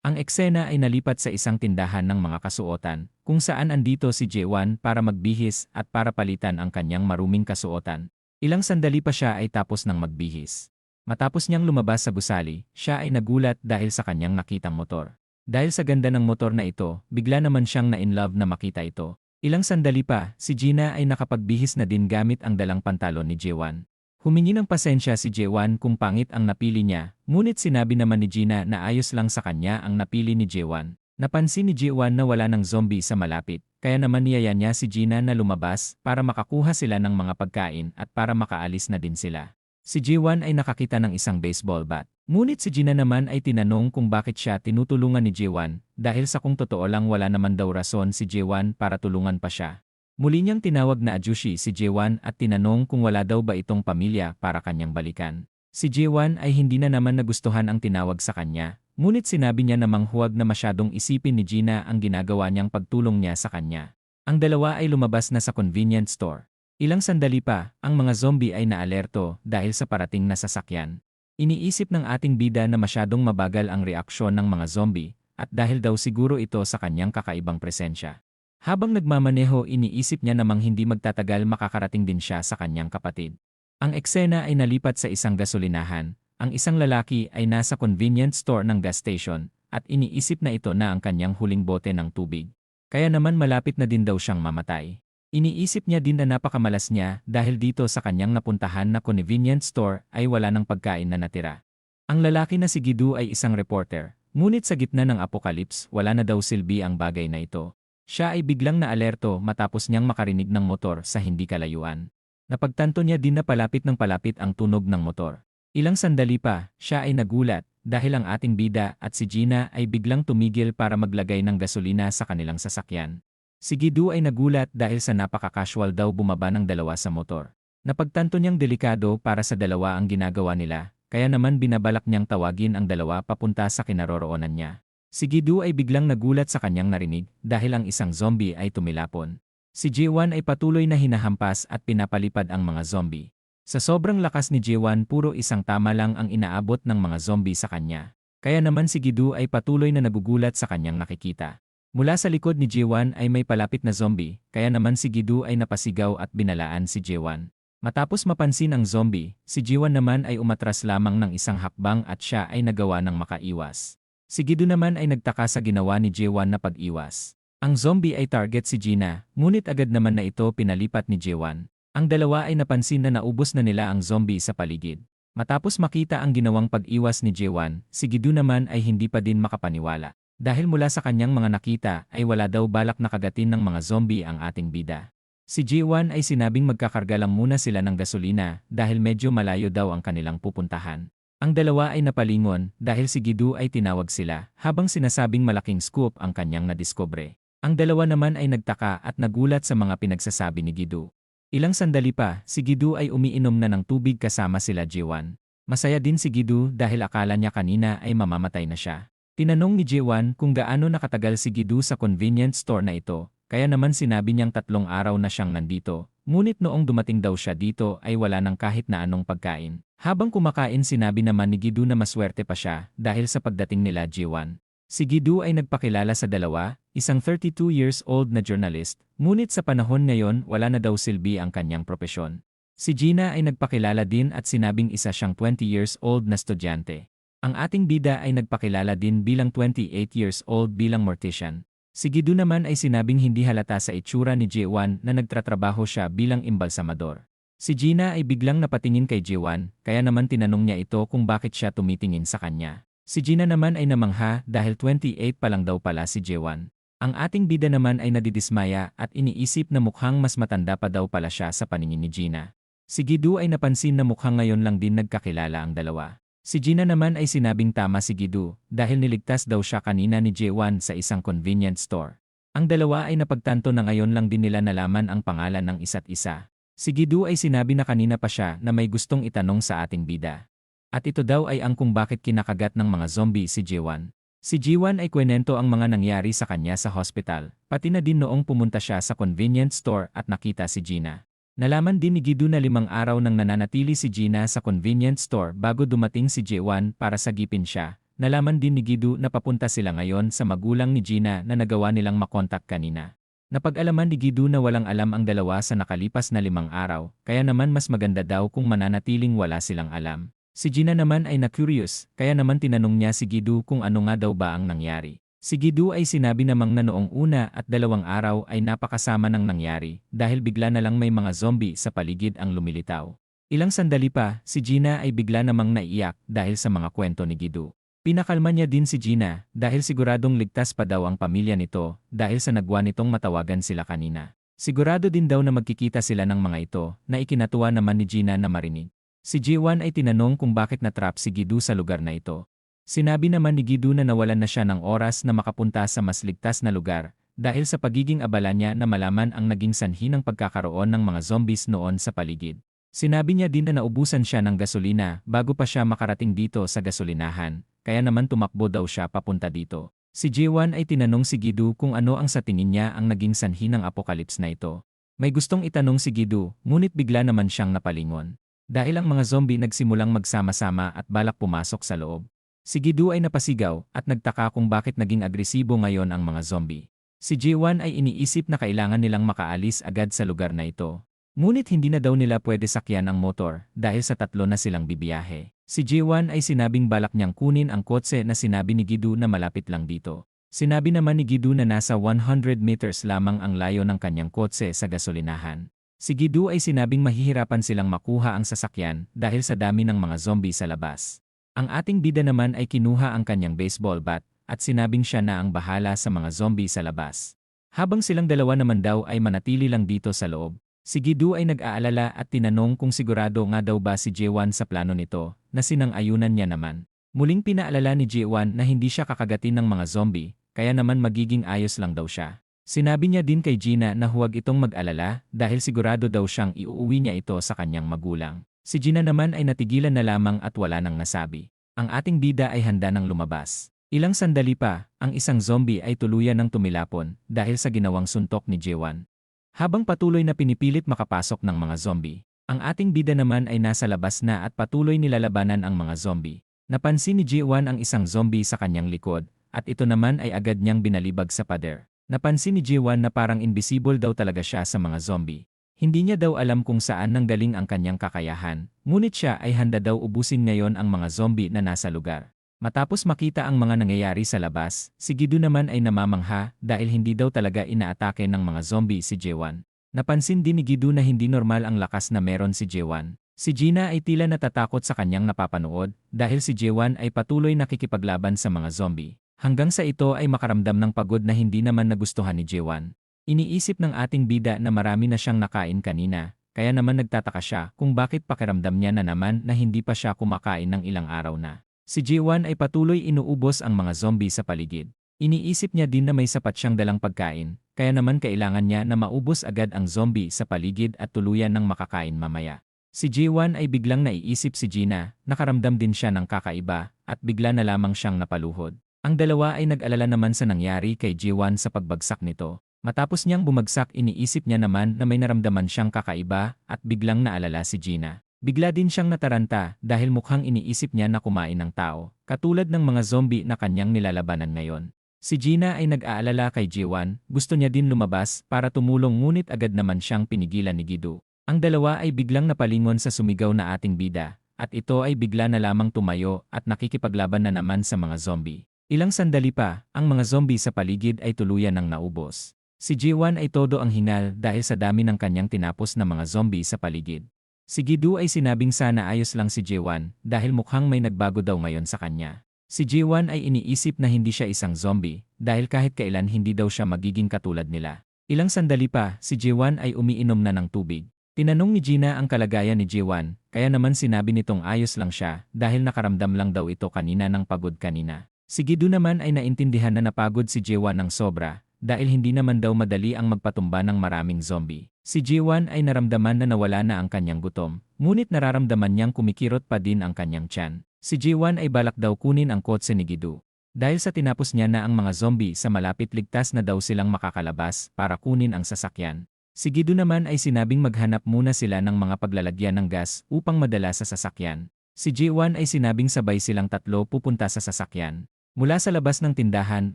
Speaker 1: Ang eksena ay nalipat sa isang tindahan ng mga kasuotan, kung saan andito si Jiwon para magbihis at para palitan ang kanyang maruming kasuotan. Ilang sandali pa siya ay tapos ng magbihis. Matapos niyang lumabas sa gusali, siya ay nagulat dahil sa kanyang nakitang motor. Dahil sa ganda ng motor na ito, bigla naman siyang na-inlove na makita ito. Ilang sandali pa, si Gina ay nakapagbihis na din gamit ang dalang pantalon ni Jiwon. Humingi ng pasensya si Jiwon kung pangit ang napili niya, ngunit sinabi naman ni Gina na ayos lang sa kanya ang napili ni Jiwon. Napansin ni Jiwon na wala ng zombie sa malapit, kaya naman niyaya niya si Gina na lumabas para makakuha sila ng mga pagkain at para makaalis na din sila. Si Jiwon ay nakakita ng isang baseball bat. Ngunit si Gina naman ay tinanong kung bakit siya tinutulungan ni Jiwon dahil sa kung totoo lang wala naman daw rason si Jiwon para tulungan pa siya. Muli niyang tinawag na Ajushi si Jiwon at tinanong kung wala daw ba itong pamilya para kanyang balikan. Si Jiwon ay hindi na naman nagustuhan ang tinawag sa kanya, ngunit sinabi niya namang huwag na masyadong isipin ni Gina ang ginagawa niyang pagtulong niya sa kanya. Ang dalawa ay lumabas na sa convenience store. Ilang sandali pa, ang mga zombie ay naalerto dahil sa parating na sasakyan. Iniisip ng ating bida na masyadong mabagal ang reaksyon ng mga zombie, at dahil daw siguro ito sa kanyang kakaibang presensya. Habang nagmamaneho, iniisip niya namang hindi magtatagal makakarating din siya sa kanyang kapatid. Ang eksena ay nalipat sa isang gasolinahan. Ang isang lalaki ay nasa convenience store ng gas station, at iniisip na ito na ang kanyang huling bote ng tubig. Kaya naman malapit na din daw siyang mamatay. Iniisip niya din na napakamalas niya dahil dito sa kanyang napuntahan na convenience store ay wala ng pagkain na natira. Ang lalaki na si Gidu ay isang reporter, ngunit sa gitna ng apokalips wala na daw silbi ang bagay na ito. Siya ay biglang naalerto matapos niyang makarinig ng motor sa hindi kalayuan. Napagtanto niya din na palapit ng palapit ang tunog ng motor. Ilang sandali pa, siya ay nagulat dahil ang ating bida at si Gina ay biglang tumigil para maglagay ng gasolina sa kanilang sasakyan. Si Gidu ay nagulat dahil sa napaka-casual daw bumaba ng dalawa sa motor. Napagtanto niyang delikado para sa dalawa ang ginagawa nila, kaya naman binabalak niyang tawagin ang dalawa papunta sa kinaroroonan niya. Si Gidu ay biglang nagulat sa kanyang narinig dahil ang isang zombie ay tumilapon. Si Jiwon ay patuloy na hinahampas at pinapalipad ang mga zombie. Sa sobrang lakas ni Jiwon, puro isang tama lang ang inaabot ng mga zombie sa kanya. Kaya naman si Gidu ay patuloy na nagugulat sa kanyang nakikita. Mula sa likod ni Jiwon ay may palapit na zombie, kaya naman si Gidu ay napasigaw at binalaan si Jiwon. Matapos mapansin ang zombie, si Jiwon naman ay umatras lamang ng isang hakbang at siya ay nagawa ng makaiwas. Si Gidu naman ay nagtaka sa ginawa ni Jiwon na pag-iwas. Ang zombie ay target si Gina, ngunit agad naman na ito pinalipat ni Jiwon. Ang dalawa ay napansin na naubos na nila ang zombie sa paligid. Matapos makita ang ginawang pag-iwas ni Jiwon, si Gidu naman ay hindi pa din makapaniwala. Dahil mula sa kanyang mga nakita ay wala daw balak na kagatin ng mga zombie ang ating bida. Si Jiwon ay sinabing magkakarga lang muna sila ng gasolina dahil medyo malayo daw ang kanilang pupuntahan. Ang dalawa ay napalingon dahil si Gidu ay tinawag sila habang sinasabing malaking scoop ang kanyang nadiskubre. Ang dalawa naman ay nagtaka at nagulat sa mga pinagsasabi ni Gidu. Ilang sandali pa, si Gidu ay umiinom na ng tubig kasama sila Jiwan. Masaya din si Gidu dahil akala niya kanina ay mamamatay na siya. Tinanong ni Jiwan kung gaano nakatagal si Gidu sa convenience store na ito, kaya naman sinabi niyang 3 araw na siyang nandito. Ngunit noong dumating daw siya dito ay wala nang kahit na anong pagkain. Habang kumakain sinabi naman ni Gidu na maswerte pa siya dahil sa pagdating nila Jiwan. Si Gidu ay nagpakilala sa dalawa, isang 32 years old na journalist, ngunit sa panahon ngayon wala na daw silbi ang kanyang propesyon. Si Gina ay nagpakilala din at sinabing isa siyang 20 years old na estudyante. Ang ating bida ay nagpakilala din bilang 28 years old bilang mortician. Si Gidu naman ay sinabing hindi halata sa itsura ni Jiwan na nagtatrabaho siya bilang imbalsamador. Si Gina ay biglang napatingin kay Jiwan, kaya naman tinanong niya ito kung bakit siya tumitingin sa kanya. Si Gina naman ay namangha dahil 28 pa lang daw pala si Jiwan. Ang ating bida naman ay nadidismaya at iniisip na mukhang mas matanda pa daw pala siya sa paningin ni Gina. Si Gidu ay napansin na mukhang ngayon lang din nagkakilala ang dalawa. Si Gina naman ay sinabing tama si Gidu dahil niligtas daw siya kanina ni Jiwan sa isang convenience store. Ang dalawa ay napagtanto na ngayon lang din nila nalaman ang pangalan ng isa't isa. Si Gidu ay sinabi na kanina pa siya na may gustong itanong sa ating bida. At ito daw ay ang kung bakit kinakagat ng mga zombie si Jiwan. Si Jiwan ay kwento ang mga nangyari sa kanya sa hospital, pati na din noong pumunta siya sa convenience store at nakita si Gina. Nalaman din ni Gidu na 5 araw nang nananatili si Gina sa convenience store bago dumating si Jiwan para sagipin siya. Nalaman din ni Gidu na papunta sila ngayon sa magulang ni Gina na nagawa nilang makontak kanina. Napag-alaman ni Gidu na walang alam ang dalawa sa nakalipas na 5 araw, kaya naman mas maganda daw kung mananatiling wala silang alam. Si Gina naman ay na-curious, kaya naman tinanong niya si Gidu kung ano nga daw ba ang nangyari. Si Gidu ay sinabi namang na noong 1 at 2 araw ay napakasama ng nangyari dahil bigla na lang may mga zombie sa paligid ang lumilitaw. Ilang sandali pa, si Gina ay bigla namang naiyak dahil sa mga kwento ni Gidu. Pinakalma niya din si Gina dahil siguradong ligtas pa daw ang pamilya nito dahil sa nagwa nitong matawagan sila kanina. Sigurado din daw na magkikita sila ng mga ito na ikinatuwa naman ni Gina na marinig. Si Jiwan ay tinanong kung bakit natrap si Gidu sa lugar na ito. Sinabi naman ni Gidu na nawalan na siya ng oras na makapunta sa mas ligtas na lugar dahil sa pagiging abala niya na malaman ang naging sanhi ng pagkakaroon ng mga zombies noon sa paligid. Sinabi niya din na naubusan siya ng gasolina bago pa siya makarating dito sa gasolinahan, kaya naman tumakbo daw siya papunta dito. Si Jiwan ay tinanong si Gidu kung ano ang sa tingin niya ang naging sanhi ng apocalypse na ito. May gustong itanong si Gidu, ngunit bigla naman siyang napalingon. Dahil ang mga zombie nagsimulang magsama-sama at balak pumasok sa loob. Si Gidu ay napasigaw at nagtaka kung bakit naging agresibo ngayon ang mga zombie. Si Jiwan ay iniisip na kailangan nilang makaalis agad sa lugar na ito. Ngunit hindi na daw nila pwede sakyan ang motor dahil sa 3 na silang bibiyahe. Si Jiwan ay sinabing balak niyang kunin ang kotse na sinabi ni Gidu na malapit lang dito. Sinabi naman ni Gidu na nasa 100 meters lamang ang layo ng kanyang kotse sa gasolinahan. Si Gidu ay sinabing mahihirapan silang makuha ang sasakyan dahil sa dami ng mga zombie sa labas. Ang ating bida naman ay kinuha ang kanyang baseball bat at sinabing siya na ang bahala sa mga zombie sa labas. Habang silang dalawa naman daw ay manatili lang dito sa loob, si Gidu ay nag-aalala at tinanong kung sigurado nga daw ba si Jiwan sa plano nito na sinang-ayunan niya naman. Muling pinaalala ni Jiwan na hindi siya kakagatin ng mga zombie, kaya naman magiging ayos lang daw siya. Sinabi niya din kay Gina na huwag itong mag-alala dahil sigurado daw siyang iuuwi niya ito sa kanyang magulang. Si Gina naman ay natigilan na lamang at wala nang nasabi. Ang ating bida ay handa nang lumabas. Ilang sandali pa, ang isang zombie ay tuluyan ng tumilapon dahil sa ginawang suntok ni Jiwan. Habang patuloy na pinipilit makapasok ng mga zombie, ang ating bida naman ay nasa labas na at patuloy nilalabanan ang mga zombie. Napansin ni Jiwan ang isang zombie sa kanyang likod at ito naman ay agad niyang binalibag sa pader. Napansin ni Jiwan na parang invisible daw talaga siya sa mga zombie. Hindi niya daw alam kung saan nanggaling ang kanyang kakayahan, ngunit siya ay handa daw ubusin ngayon ang mga zombie na nasa lugar. Matapos makita ang mga nangyayari sa labas, si Gidu naman ay namamangha dahil hindi daw talaga inaatake ng mga zombie si Jiwan. Napansin din ni Gidu na hindi normal ang lakas na meron si Jiwan. Si Gina ay tila natatakot sa kanyang napapanood dahil si Jiwan ay patuloy nakikipaglaban sa mga zombie. Hanggang sa ito ay makaramdam ng pagod na hindi naman nagustuhan ni Jiwan. Iniisip ng ating bida na marami na siyang nakain kanina, kaya naman nagtataka siya kung bakit pakiramdam niya na naman na hindi pa siya kumakain ng ilang araw na. Si Jiwan ay patuloy inuubos ang mga zombie sa paligid. Iniisip niya din na may sapat siyang dalang pagkain, kaya naman kailangan niya na maubos agad ang zombie sa paligid at tuluyan ng makakain mamaya. Si Jiwan ay biglang naiisip si Gina, nakaramdam din siya ng kakaiba, at bigla na lamang siyang napaluhod. Ang dalawa ay nag-alala naman sa nangyari kay Jiwan sa pagbagsak nito. Matapos niyang bumagsak, iniisip niya naman na may naramdaman siyang kakaiba at biglang naalala si Gina. Bigla din siyang nataranta dahil mukhang iniisip niya na kumain ng tao, katulad ng mga zombie na kanyang nilalabanan ngayon. Si Gina ay nag-aalala kay Jiwan, gusto niya din lumabas para tumulong ngunit agad naman siyang pinigilan ni Gidu. Ang dalawa ay biglang napalingon sa sumigaw na ating bida, at ito ay bigla na lamang tumayo at nakikipaglaban na naman sa mga zombie. Ilang sandali pa, ang mga zombie sa paligid ay tuluyan ng naubos. Si Jiwan ay todo ang hingal dahil sa dami ng kanyang tinapos na mga zombie sa paligid. Si Gidu ay sinabing sana ayos lang si Jiwan dahil mukhang may nagbago daw ngayon sa kanya. Si Jiwan ay iniisip na hindi siya isang zombie dahil kahit kailan hindi daw siya magiging katulad nila. Ilang sandali pa, si Jiwan ay umiinom na ng tubig. Tinanong ni Gina ang kalagayan ni Jiwan, kaya naman sinabi nitong ayos lang siya dahil nakaramdam lang daw ito kanina ng pagod kanina. Si Gidu naman ay naintindihan na napagod si Jiwan ng sobra dahil hindi naman daw madali ang magpatumba ng maraming zombie. Si Jiwan ay naramdaman na nawala na ang kanyang gutom, ngunit nararamdaman niyang kumikirot pa din ang kanyang tiyan. Si Jiwan ay balak daw kunin ang kotse ni Gidu. Dahil sa tinapos niya na ang mga zombie sa malapit, ligtas na daw silang makakalabas para kunin ang sasakyan. Si Gidu naman ay sinabing maghanap muna sila ng mga paglalagyan ng gas upang madala sa sasakyan. Si Jiwan ay sinabing sabay silang tatlo pupunta sa sasakyan. Mula sa labas ng tindahan,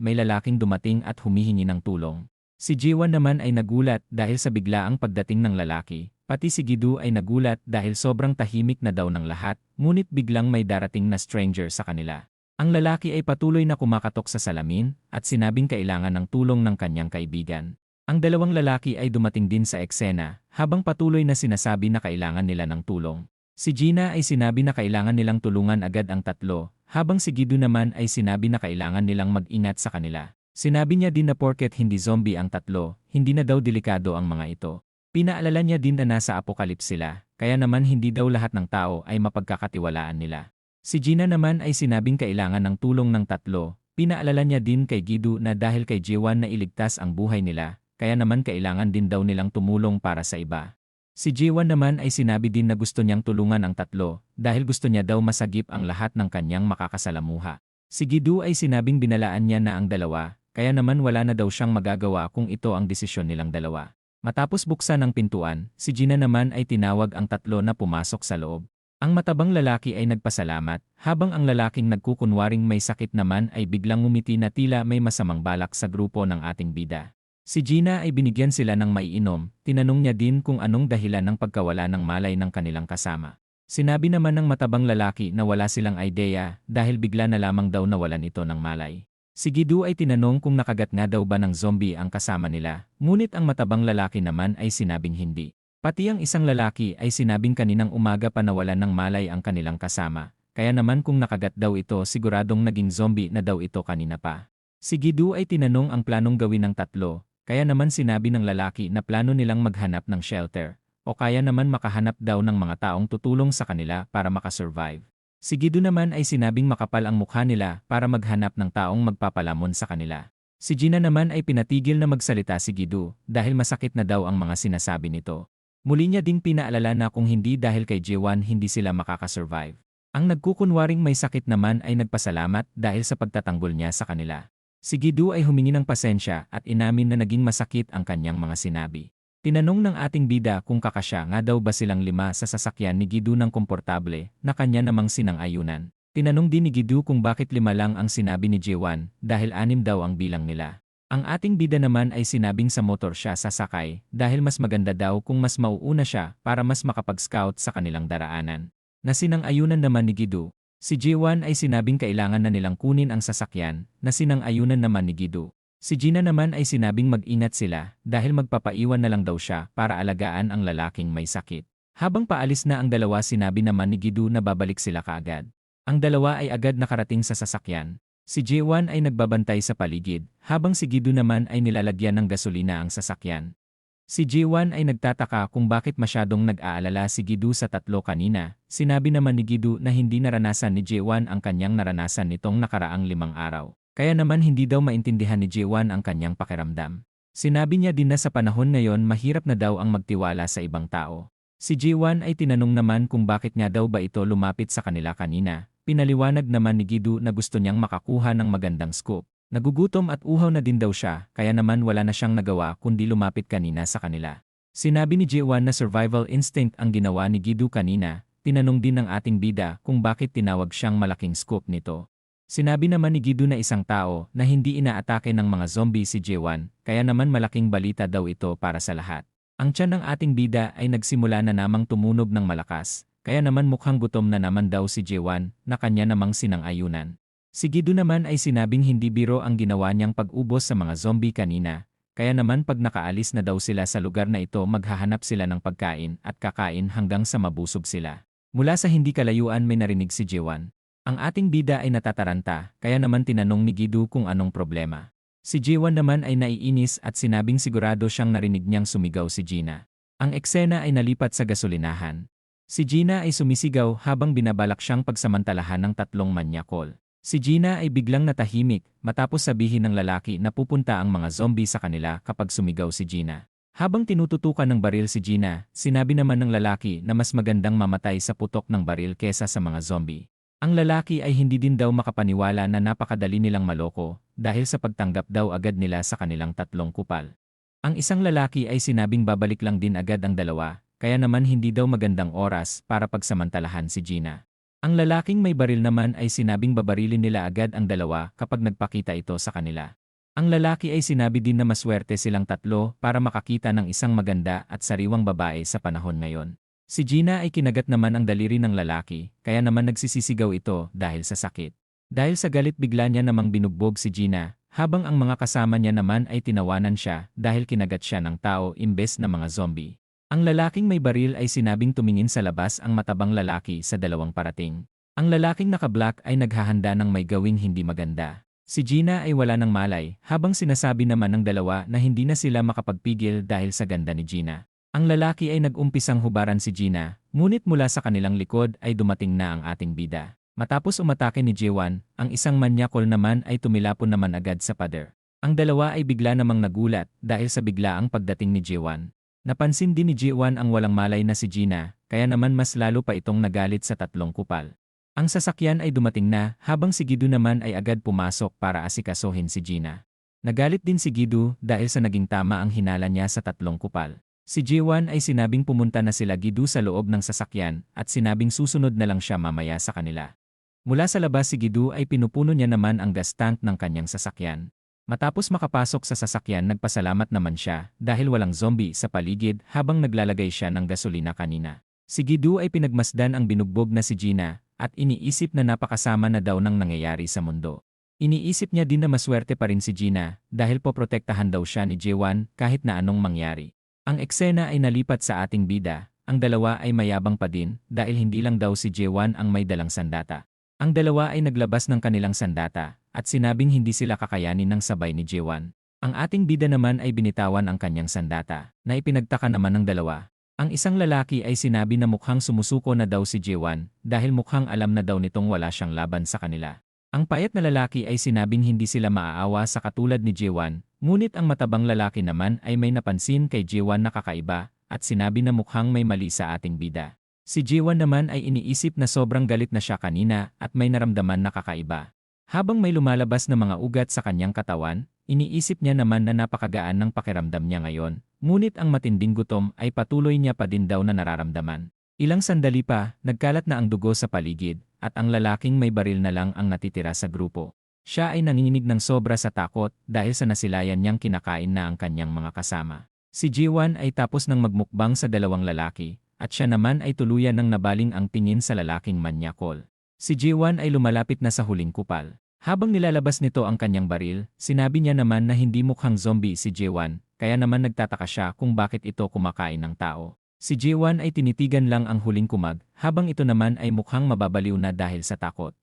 Speaker 1: may lalaking dumating at humihingi ng tulong. Si Jiwan naman ay nagulat dahil sa biglaang pagdating ng lalaki, pati si Gidu ay nagulat dahil sobrang tahimik na daw ng lahat, ngunit biglang may darating na stranger sa kanila. Ang lalaki ay patuloy na kumakatok sa salamin at sinabing kailangan ng tulong ng kanyang kaibigan. Ang dalawang lalaki ay dumating din sa eksena habang patuloy na sinasabi na kailangan nila ng tulong. Si Gina ay sinabi na kailangan nilang tulungan agad ang tatlo, habang si Gidu naman ay sinabi na kailangan nilang mag-ingat sa kanila. Sinabi niya din na porket hindi zombie ang tatlo, hindi na daw delikado ang mga ito. Pinaalala niya din na nasa apokalips sila, kaya naman hindi daw lahat ng tao ay mapagkakatiwalaan nila. Si Gina naman ay sinabing kailangan ng tulong ng tatlo. Pinaalala niya din kay Gidu na dahil kay Jiwan na iligtas ang buhay nila, kaya naman kailangan din daw nilang tumulong para sa iba. Si Jiwan naman ay sinabi din na gusto niyang tulungan ang tatlo dahil gusto niya daw masagip ang lahat ng kanyang makakasalamuha. Si Gidu ay sinabing binalaan niya na ang dalawa, kaya naman wala na daw siyang magagawa kung ito ang desisyon nilang dalawa. Matapos buksan ang pintuan, si Gina naman ay tinawag ang tatlo na pumasok sa loob. Ang matabang lalaki ay nagpasalamat, habang ang lalaking nagkukunwaring may sakit naman ay biglang ngumiti na tila may masamang balak sa grupo ng ating bida. Si Gina ay binigyan sila ng maiinom, tinanong niya din kung anong dahilan ng pagkawala ng malay ng kanilang kasama. Sinabi naman ng matabang lalaki na wala silang idea dahil bigla na lamang daw nawalan ito ng malay. Si Gidu ay tinanong kung nakagat nga daw ba ng zombie ang kasama nila, ngunit ang matabang lalaki naman ay sinabing hindi. Pati ang isang lalaki ay sinabing kaninang umaga pa nawalan ng malay ang kanilang kasama, kaya naman kung nakagat daw ito siguradong naging zombie na daw ito kanina pa. Si Gidu ay tinanong ang planong gawin ng tatlo. Kaya naman sinabi ng lalaki na plano nilang maghanap ng shelter, o kaya naman makahanap daw ng mga taong tutulong sa kanila para makasurvive. Si Gidu naman ay sinabing makapal ang mukha nila para maghanap ng taong magpapalamon sa kanila. Si Gina naman ay pinatigil na magsalita si Gidu dahil masakit na daw ang mga sinasabi nito. Muli niya ding pinaalala na kung hindi dahil kay Jiwan hindi sila makakasurvive. Ang nagkukunwaring may sakit naman ay nagpasalamat dahil sa pagtatanggol niya sa kanila. Si Gidu ay humingi ng pasensya at inamin na naging masakit ang kanyang mga sinabi. Tinanong ng ating bida kung kakasya nga daw ba silang 5 sa sasakyan ni Gidu ng komportable na kanya namang sinang-ayunan. Tinanong din ni Gidu kung bakit 5 lang ang sinabi ni Jiwan dahil 6 daw ang bilang nila. Ang ating bida naman ay sinabing sa motor siya sasakay dahil mas maganda daw kung mas mauuna siya para mas makapag-scout sa kanilang daraanan. Na sinang-ayunan naman ni Gidu. Si Jiwan ay sinabing kailangan na nilang kunin ang sasakyan, na sinang-ayunan naman ni Gidu. Si Gina naman ay sinabing mag-ingat sila dahil magpapaiwan na lang daw siya para alagaan ang lalaking may sakit. Habang paalis na ang dalawa sinabi naman ni Gidu na babalik sila kaagad. Ang dalawa ay agad nakarating sa sasakyan. Si Jiwan ay nagbabantay sa paligid, habang si Gidu naman ay nilalagyan ng gasolina ang sasakyan. Si Jiwan ay nagtataka kung bakit masyadong nag-aalala si Gidu sa tatlo kanina. Sinabi naman ni Gidu na hindi naranasan ni Jiwan ang kanyang naranasan nitong nakaraang 5 araw. Kaya naman hindi daw maintindihan ni Jiwan ang kanyang pakiramdam. Sinabi niya din na sa panahon ngayon mahirap na daw ang magtiwala sa ibang tao. Si Jiwan ay tinanong naman kung bakit nga daw ba ito lumapit sa kanila kanina. Pinaliwanag naman ni Gidu na gusto niyang makakuha ng magandang scoop. Nagugutom at uhaw na din daw siya, kaya naman wala na siyang nagawa kundi lumapit kanina sa kanila. Sinabi ni Jiwan na survival instinct ang ginawa ni Gidu kanina. Tinanong din ng ating bida kung bakit tinawag siyang malaking scoop nito. Sinabi naman ni Gidu na isang tao na hindi inaatake ng mga zombie si Jiwan, kaya naman malaking balita daw ito para sa lahat. Ang tiyan ng ating bida ay nagsimula na namang tumunog ng malakas, kaya naman mukhang gutom na naman daw si Jiwan na kanya namang sinang-ayunan. Si Gidu naman ay sinabing hindi biro ang ginawa niyang pag-ubos sa mga zombie kanina, kaya naman pag nakaalis na daw sila sa lugar na ito maghahanap sila ng pagkain at kakain hanggang sa mabusog sila. Mula sa hindi kalayuan may narinig si Jiwan. Ang ating bida ay natataranta, kaya naman tinanong ni Gidu kung anong problema. Si Jiwan naman ay naiinis at sinabing sigurado siyang narinig niyang sumigaw si Gina. Ang eksena ay nalipat sa gasolinahan. Si Gina ay sumisigaw habang binabalak siyang pagsamantalahan ng tatlong manyakol. Si Gina ay biglang natahimik matapos sabihin ng lalaki na pupunta ang mga zombie sa kanila kapag sumigaw si Gina. Habang tinututukan ng baril si Gina, sinabi naman ng lalaki na mas magandang mamatay sa putok ng baril kesa sa mga zombie. Ang lalaki ay hindi din daw makapaniwala na napakadali nilang maloko dahil sa pagtanggap daw agad nila sa kanilang tatlong kupal. Ang isang lalaki ay sinabing babalik lang din agad ang dalawa, kaya naman hindi daw magandang oras para pagsamantalahan si Gina. Ang lalaking may baril naman ay sinabing babarilin nila agad ang dalawa kapag nagpakita ito sa kanila. Ang lalaki ay sinabi din na maswerte silang tatlo para makakita ng isang maganda at sariwang babae sa panahon ngayon. Si Gina ay kinagat naman ang daliri ng lalaki, kaya naman nagsisisigaw ito dahil sa sakit. Dahil sa galit bigla niya namang binugbog si Gina, habang ang mga kasama niya naman ay tinawanan siya dahil kinagat siya ng tao imbes na mga zombie. Ang lalaking may baril ay sinabing tumingin sa labas ang matabang lalaki sa dalawang parating. Ang lalaking naka-black ay naghahanda ng may gawing hindi maganda. Si Gina ay wala ng malay habang sinasabi naman ng dalawa na hindi na sila makapagpigil dahil sa ganda ni Gina. Ang lalaki ay nag-umpisang hubaran si Gina, ngunit mula sa kanilang likod ay dumating na ang ating bida. Matapos umatake ni Jiwan, ang isang manyakol naman ay tumilapon naman agad sa pader. Ang dalawa ay bigla namang nagulat dahil sa biglaang pagdating ni Jiwan. Napansin din ni Jiwan ang walang malay na si Gina, kaya naman mas lalo pa itong nagalit sa tatlong kupal. Ang sasakyan ay dumating na habang si Gidu naman ay agad pumasok para asikasuhin si Gina. Nagalit din si Gidu dahil sa naging tama ang hinala niya sa tatlong kupal. Si Jiwan ay sinabing pumunta na sila Gidu sa loob ng sasakyan at sinabing susunod na lang siya mamaya sa kanila. Mula sa labas si Gidu ay pinupuno niya naman ang gas tank ng kanyang sasakyan. Matapos makapasok sa sasakyan nagpasalamat naman siya dahil walang zombie sa paligid habang naglalagay siya ng gasolina kanina. Si Gidu ay pinagmasdan ang binugbog na si Gina at iniisip na napakasama na daw ng nangyayari sa mundo. Iniisip niya din na maswerte pa rin si Gina dahil poprotektahan daw siya ni Jiwan kahit na anong mangyari. Ang eksena ay nalipat sa ating bida, ang dalawa ay mayabang pa din dahil hindi lang daw si Jiwan ang may dalang sandata. Ang dalawa ay naglabas ng kanilang sandata at sinabing hindi sila kakayanin ng sabay ni Jiwan. Ang ating bida naman ay binitawan ang kanyang sandata, na ipinagtaka naman ng dalawa. Ang isang lalaki ay sinabi na mukhang sumusuko na daw si Jiwan dahil mukhang alam na daw nitong wala siyang laban sa kanila. Ang payat na lalaki ay sinabing hindi sila maaawa sa katulad ni Jiwan, ngunit ang matabang lalaki naman ay may napansin kay Jiwan na kakaiba at sinabi na mukhang may mali sa ating bida. Si Jiwan naman ay iniisip na sobrang galit na siya kanina at may naramdaman na kakaiba. Habang may lumalabas na mga ugat sa kanyang katawan, iniisip niya naman na napakagaan ng pakiramdam niya ngayon, ngunit ang matinding gutom ay patuloy niya pa din daw na nararamdaman. Ilang sandali pa, nagkalat na ang dugo sa paligid at ang lalaking may baril na lang ang natitira sa grupo. Siya ay nanginginig ng sobra sa takot dahil sa nasilayan niyang kinakain na ang kanyang mga kasama. Si Jiwan ay tapos ng magmukbang sa dalawang lalaki at siya naman ay tuluyan ng nabaling ang tingin sa lalaking manyakol. Si Jiwan ay lumalapit na sa huling kupal. Habang nilalabas nito ang kanyang baril, sinabi niya naman na hindi mukhang zombie si Jiwan, kaya naman nagtataka siya kung bakit ito kumakain ng tao. Si Jiwan ay tinitigan lang ang huling kumag, habang ito naman ay mukhang mababaliw na dahil sa takot.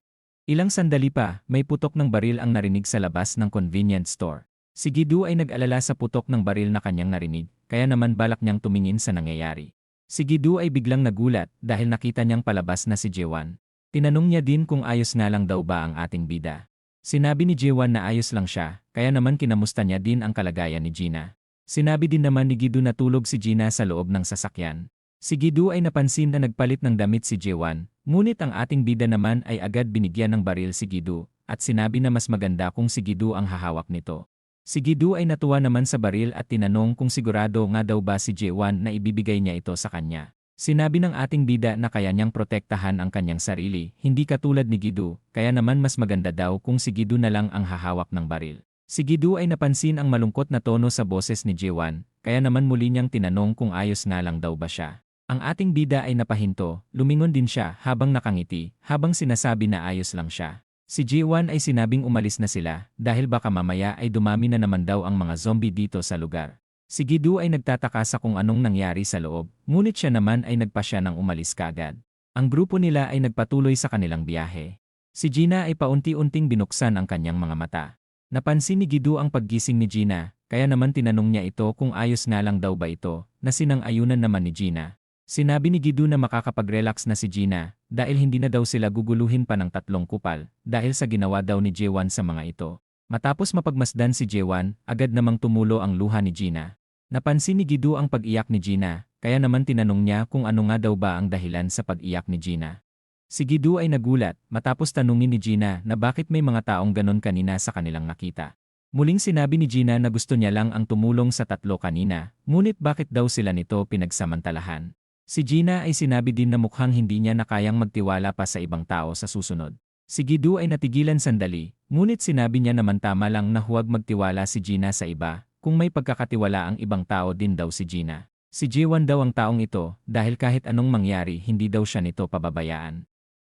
Speaker 1: Ilang sandali pa, may putok ng baril ang narinig sa labas ng convenience store. Si Gidu ay nag-alala sa putok ng baril na kanyang narinig, kaya naman balak niyang tumingin sa nangyayari. Si Gidu ay biglang nagulat dahil nakita niyang palabas na si Jewan. Tinanong niya din kung ayos nga lang daw ba ang ating bida. Sinabi ni Jewan na ayos lang siya, kaya naman kinamusta niya din ang kalagayan ni Gina. Sinabi din naman ni Gidu na tulog si Gina sa loob ng sasakyan. Si Gidu ay napansin na nagpalit ng damit si Jewan, ngunit ang ating bida naman ay agad binigyan ng baril si Gidu, at sinabi na mas maganda kung si Gidu ang hahawak nito. Si Gidu ay natuwa naman sa baril at tinanong kung sigurado nga daw ba si Jewan na ibibigay niya ito sa kanya. Sinabi ng ating bida na kaya niyang protektahan ang kanyang sarili, hindi katulad ni Gidu, kaya naman mas maganda daw kung si Gidu na lang ang hahawak ng baril. Si Gidu ay napansin ang malungkot na tono sa boses ni Jewan, kaya naman muli niyang tinanong kung ayos nga lang daw ba siya. Ang ating bida ay napahinto, lumingon din siya habang nakangiti, habang sinasabi na ayos lang siya. Si Jewan ay sinabing umalis na sila dahil baka mamaya ay dumami na naman daw ang mga zombie dito sa lugar. Si Gidu ay nagtataka sa kung anong nangyari sa loob, ngunit siya naman ay nagpasya ng umalis kaagad. Ang grupo nila ay nagpatuloy sa kanilang biyahe. Si Gina ay paunti-unting binuksan ang kanyang mga mata. Napansin ni Gidu ang paggising ni Gina, kaya naman tinanong niya ito kung ayos nga lang daw ba ito, na sinang-ayunan naman ni Gina. Sinabi ni Gidu na makakapag-relax na si Gina dahil hindi na daw sila guguluhin pa ng 3 kupal dahil sa ginawa daw ni Jewan sa mga ito. Matapos mapagmasdan si Jewan, agad namang tumulo ang luha ni Gina. Napansin ni Gidu ang pag-iyak ni Gina, kaya naman tinanong niya kung ano nga daw ba ang dahilan sa pag-iyak ni Gina. Si Gidu ay nagulat matapos tanungin ni Gina na bakit may mga taong ganon kanina sa kanilang nakita. Muling sinabi ni Gina na gusto niya lang ang tumulong sa 3 kanina, ngunit bakit daw sila nito pinagsamantalahan. Si Gina ay sinabi din na mukhang hindi niya na kayang magtiwala pa sa ibang tao sa susunod. Si Gidu ay natigilan sandali, ngunit sinabi niya naman tama lang na huwag magtiwala si Gina sa iba, kung may pagkakatiwala ang ibang tao din daw si Gina. Si Jewan daw ang taong ito dahil kahit anong mangyari hindi daw siya nito pababayaan.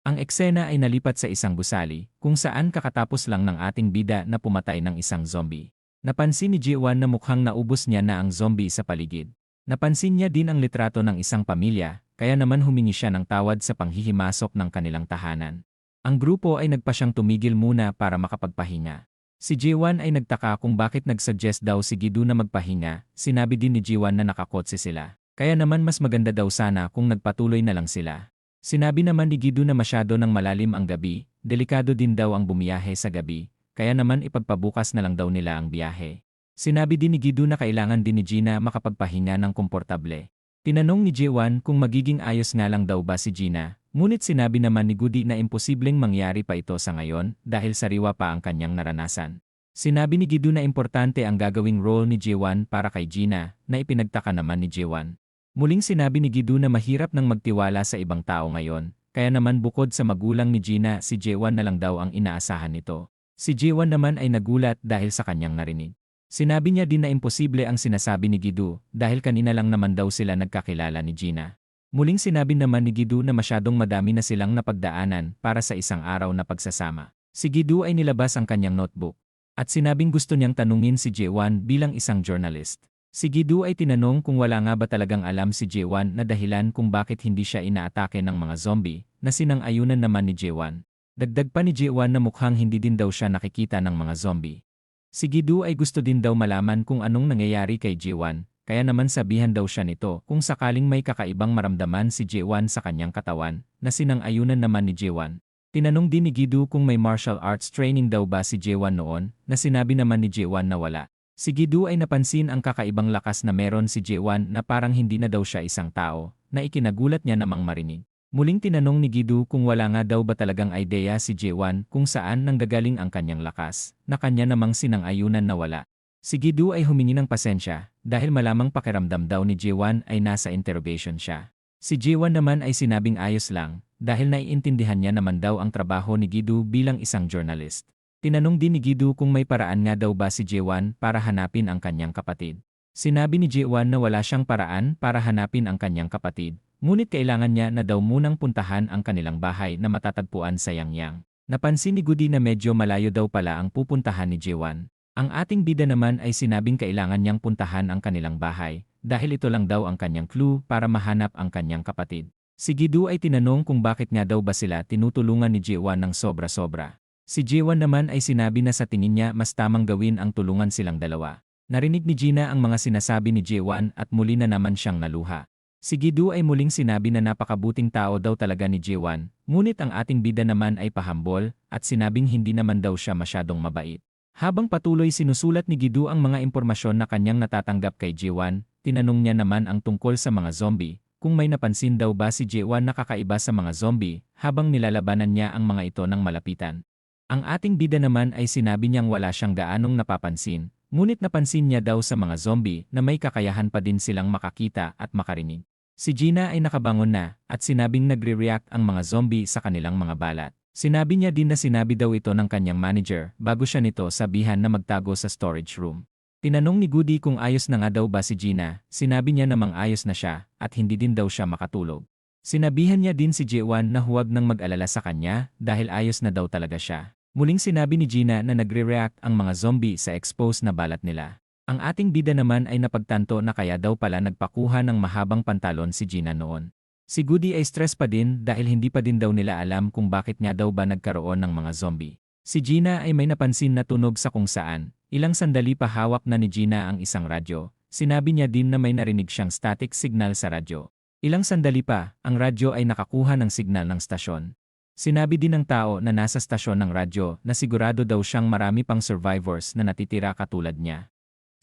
Speaker 1: Ang eksena ay nalipat sa isang gusali, kung saan kakatapos lang ng ating bida na pumatay ng isang zombie. Napansin ni Jewan na mukhang naubos niya na ang zombie sa paligid. Napansin niya din ang litrato ng isang pamilya, kaya naman humingi siya ng tawad sa panghihimasok ng kanilang tahanan. Ang grupo ay nagpasyang tumigil muna para makapagpahinga. Si Jewan ay nagtaka kung bakit nagsuggest daw si Gidu na magpahinga, sinabi din ni Jewan na nakakotse sila. Kaya naman mas maganda daw sana kung nagpatuloy na lang sila. Sinabi naman ni Gidu na masyado ng malalim ang gabi, delikado din daw ang bumiyahe sa gabi, kaya naman ipagpabukas na lang daw nila ang biyahe. Sinabi din ni Gidu na kailangan din ni Gina makapagpahinga ng komportable. Tinanong ni Jewan kung magiging ayos nga lang daw ba si Gina, ngunit sinabi naman ni Gudi na imposibleng mangyari pa ito sa ngayon dahil sariwa pa ang kanyang naranasan. Sinabi ni Gidu na importante ang gagawing role ni Jewan para kay Gina, na ipinagtaka naman ni Jewan. Muling sinabi ni Gidu na mahirap nang magtiwala sa ibang tao ngayon, kaya naman bukod sa magulang ni Gina si Jewan na lang daw ang inaasahan nito. Si Jewan naman ay nagulat dahil sa kanyang narinig. Sinabi niya din na imposible ang sinasabi ni Gidu dahil kanina lang naman daw sila nagkakilala ni Gina. Muling sinabi naman ni Gidu na masyadong madami na silang napagdaanan para sa isang araw na pagsasama. Si Gidu ay nilabas ang kanyang notebook at sinabing gusto niyang tanungin si Jewan bilang isang journalist. Si Gidu ay tinanong kung wala nga ba talagang alam si Jewan na dahilan kung bakit hindi siya inaatake ng mga zombie na sinang-ayunan naman ni Jewan. Dagdag pa ni Jewan na mukhang hindi din daw siya nakikita ng mga zombie. Si Gidu ay gusto din daw malaman kung anong nangyayari kay Jewan, kaya naman sabihan daw siya nito kung sakaling may kakaibang maramdaman si Jewan sa kanyang katawan, na sinang-ayunan naman ni Jewan. Tinanong din ni Gidu kung may martial arts training daw ba si Jewan noon, na sinabi naman ni Jewan na wala. Si Gidu ay napansin ang kakaibang lakas na meron si Jewan na parang hindi na daw siya isang tao, na ikinagulat niya namang marinig. Muling tinanong ni Gidu kung wala nga daw ba talagang idea si Jewan kung saan nanggagaling ang kanyang lakas, na kanya namang sinang-ayunan na wala. Si Gidu ay humingi ng pasensya dahil malamang pakiramdam daw ni Jewan ay nasa interrogation siya. Si Jewan naman ay sinabing ayos lang dahil naiintindihan niya naman daw ang trabaho ni Gidu bilang isang journalist. Tinanong din ni Gidu kung may paraan nga daw ba si Jewan para hanapin ang kanyang kapatid. Sinabi ni Jewan na wala siyang paraan para hanapin ang kanyang kapatid. Ngunit kailangan niya na daw munang puntahan ang kanilang bahay na matatagpuan sa Yangyang. Napansin ni Gudi na medyo malayo daw pala ang pupuntahan ni Jewan. Ang ating bida naman ay sinabing kailangan niyang puntahan ang kanilang bahay dahil ito lang daw ang kanyang clue para mahanap ang kanyang kapatid. Si Gidu ay tinanong kung bakit nga daw ba sila tinutulungan ni Jewan ng sobra-sobra. Si Jiwan naman ay sinabi na sa tingin niya mas tamang gawin ang tulungan silang dalawa. Narinig ni Gina ang mga sinasabi ni Jiwan at muli na naman siyang naluha. Si Gidu ay muling sinabi na napakabuting tao daw talaga ni Jiwan, ngunit ang ating bida naman ay pahambol at sinabing hindi naman daw siya masyadong mabait. Habang patuloy sinusulat ni Gidu ang mga impormasyon na kanyang natatanggap kay Jiwan, tinanong niya naman ang tungkol sa mga zombie, kung may napansin daw ba si Jiwan na kakaiba sa mga zombie habang nilalabanan niya ang mga ito ng malapitan. Ang ating bida naman ay sinabi niyang wala siyang gaanong napapansin, ngunit napansin niya daw sa mga zombie na may kakayahan pa din silang makakita at makarinig. Si Gina ay nakabangon na at sinabing nagre-react ang mga zombie sa kanilang mga balat. Sinabi niya din na sinabi daw ito ng kanyang manager bago siya nito sabihan na magtago sa storage room. Tinanong ni Goody kung ayos na nga daw ba si Gina, sinabi niya namang ayos na siya at hindi din daw siya makatulog. Sinabihan niya din si Jiwan na huwag nang mag-alala sa kanya dahil ayos na daw talaga siya. Muling sinabi ni Gina na nagre-react ang mga zombie sa exposed na balat nila. Ang ating bida naman ay napagtanto na kaya daw pala nagpakuha ng mahabang pantalon si Gina noon. Si Goody ay stress pa din dahil hindi pa din daw nila alam kung bakit nga daw ba nagkaroon ng mga zombie. Si Gina ay may napansin na tunog sa kung saan, ilang sandali pa hawak na ni Gina ang isang radyo. Sinabi niya din na may narinig siyang static signal sa radyo. Ilang sandali pa, ang radyo ay nakakuha ng signal ng stasyon. Sinabi din ng tao na nasa stasyon ng radyo na sigurado daw siyang marami pang survivors na natitira katulad niya.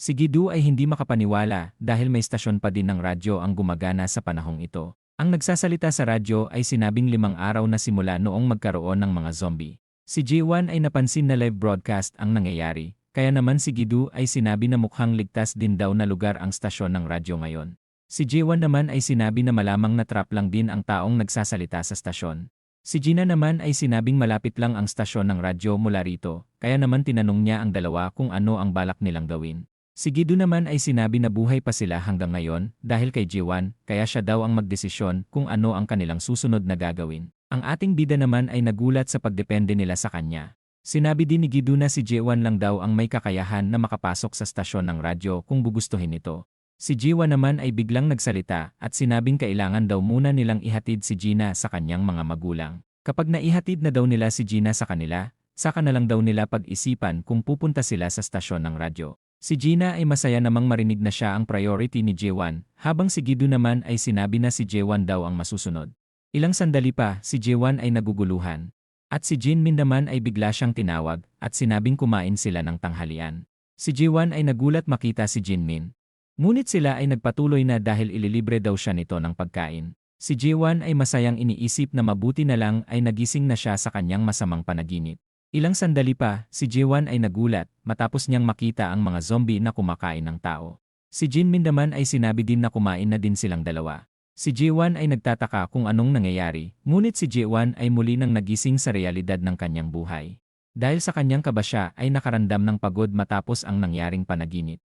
Speaker 1: Si Gidu ay hindi makapaniwala dahil may stasyon pa din ng radyo ang gumagana sa panahong ito. Ang nagsasalita sa radyo ay sinabing 5 araw na simula noong magkaroon ng mga zombie. Si Jiwan ay napansin na live broadcast ang nangyayari, kaya naman si Gidu ay sinabi na mukhang ligtas din daw na lugar ang stasyon ng radyo ngayon. Si Jiwan naman ay sinabi na malamang na trap lang din ang taong nagsasalita sa stasyon. Si Gina naman ay sinabing malapit lang ang stasyon ng radyo mula rito, kaya naman tinanong niya ang dalawa kung ano ang balak nilang gawin. Si Gidu naman ay sinabi na buhay pa sila hanggang ngayon dahil kay Jiwan, kaya siya daw ang magdesisyon kung ano ang kanilang susunod na gagawin. Ang ating bida naman ay nagulat sa pagdepende nila sa kanya. Sinabi din ni Gidu na si Jiwan lang daw ang may kakayahan na makapasok sa stasyon ng radyo kung gugustuhin ito. Si Jiwan naman ay biglang nagsalita at sinabing kailangan daw muna nilang ihatid si Gina sa kanyang mga magulang. Kapag naihatid na daw nila si Gina sa kanila, saka na lang daw nila pag-isipan kung pupunta sila sa stasyon ng radyo. Si Gina ay masaya namang marinig na siya ang priority ni Jiwan, habang si Gidu naman ay sinabi na si Jiwan daw ang masusunod. Ilang sandali pa, si Jiwan ay naguguluhan. At si Jinmin naman ay bigla siyang tinawag at sinabing kumain sila ng tanghalian. Si Jiwan ay nagulat makita si Jinmin. Ngunit sila ay nagpatuloy na dahil ililibre daw siya nito ng pagkain. Si Jiwan ay masayang iniisip na mabuti na lang ay nagising na siya sa kanyang masamang panaginip. Ilang sandali pa, si Jiwan ay nagulat matapos niyang makita ang mga zombie na kumakain ng tao. Si Jinmin naman ay sinabi din na kumain na din silang dalawa. Si Jiwan ay nagtataka kung anong nangyayari, ngunit si Jiwan ay muli nang nagising sa realidad ng kanyang buhay. Dahil sa kanyang kaba siya ay nakarandam ng pagod matapos ang nangyaring panaginip.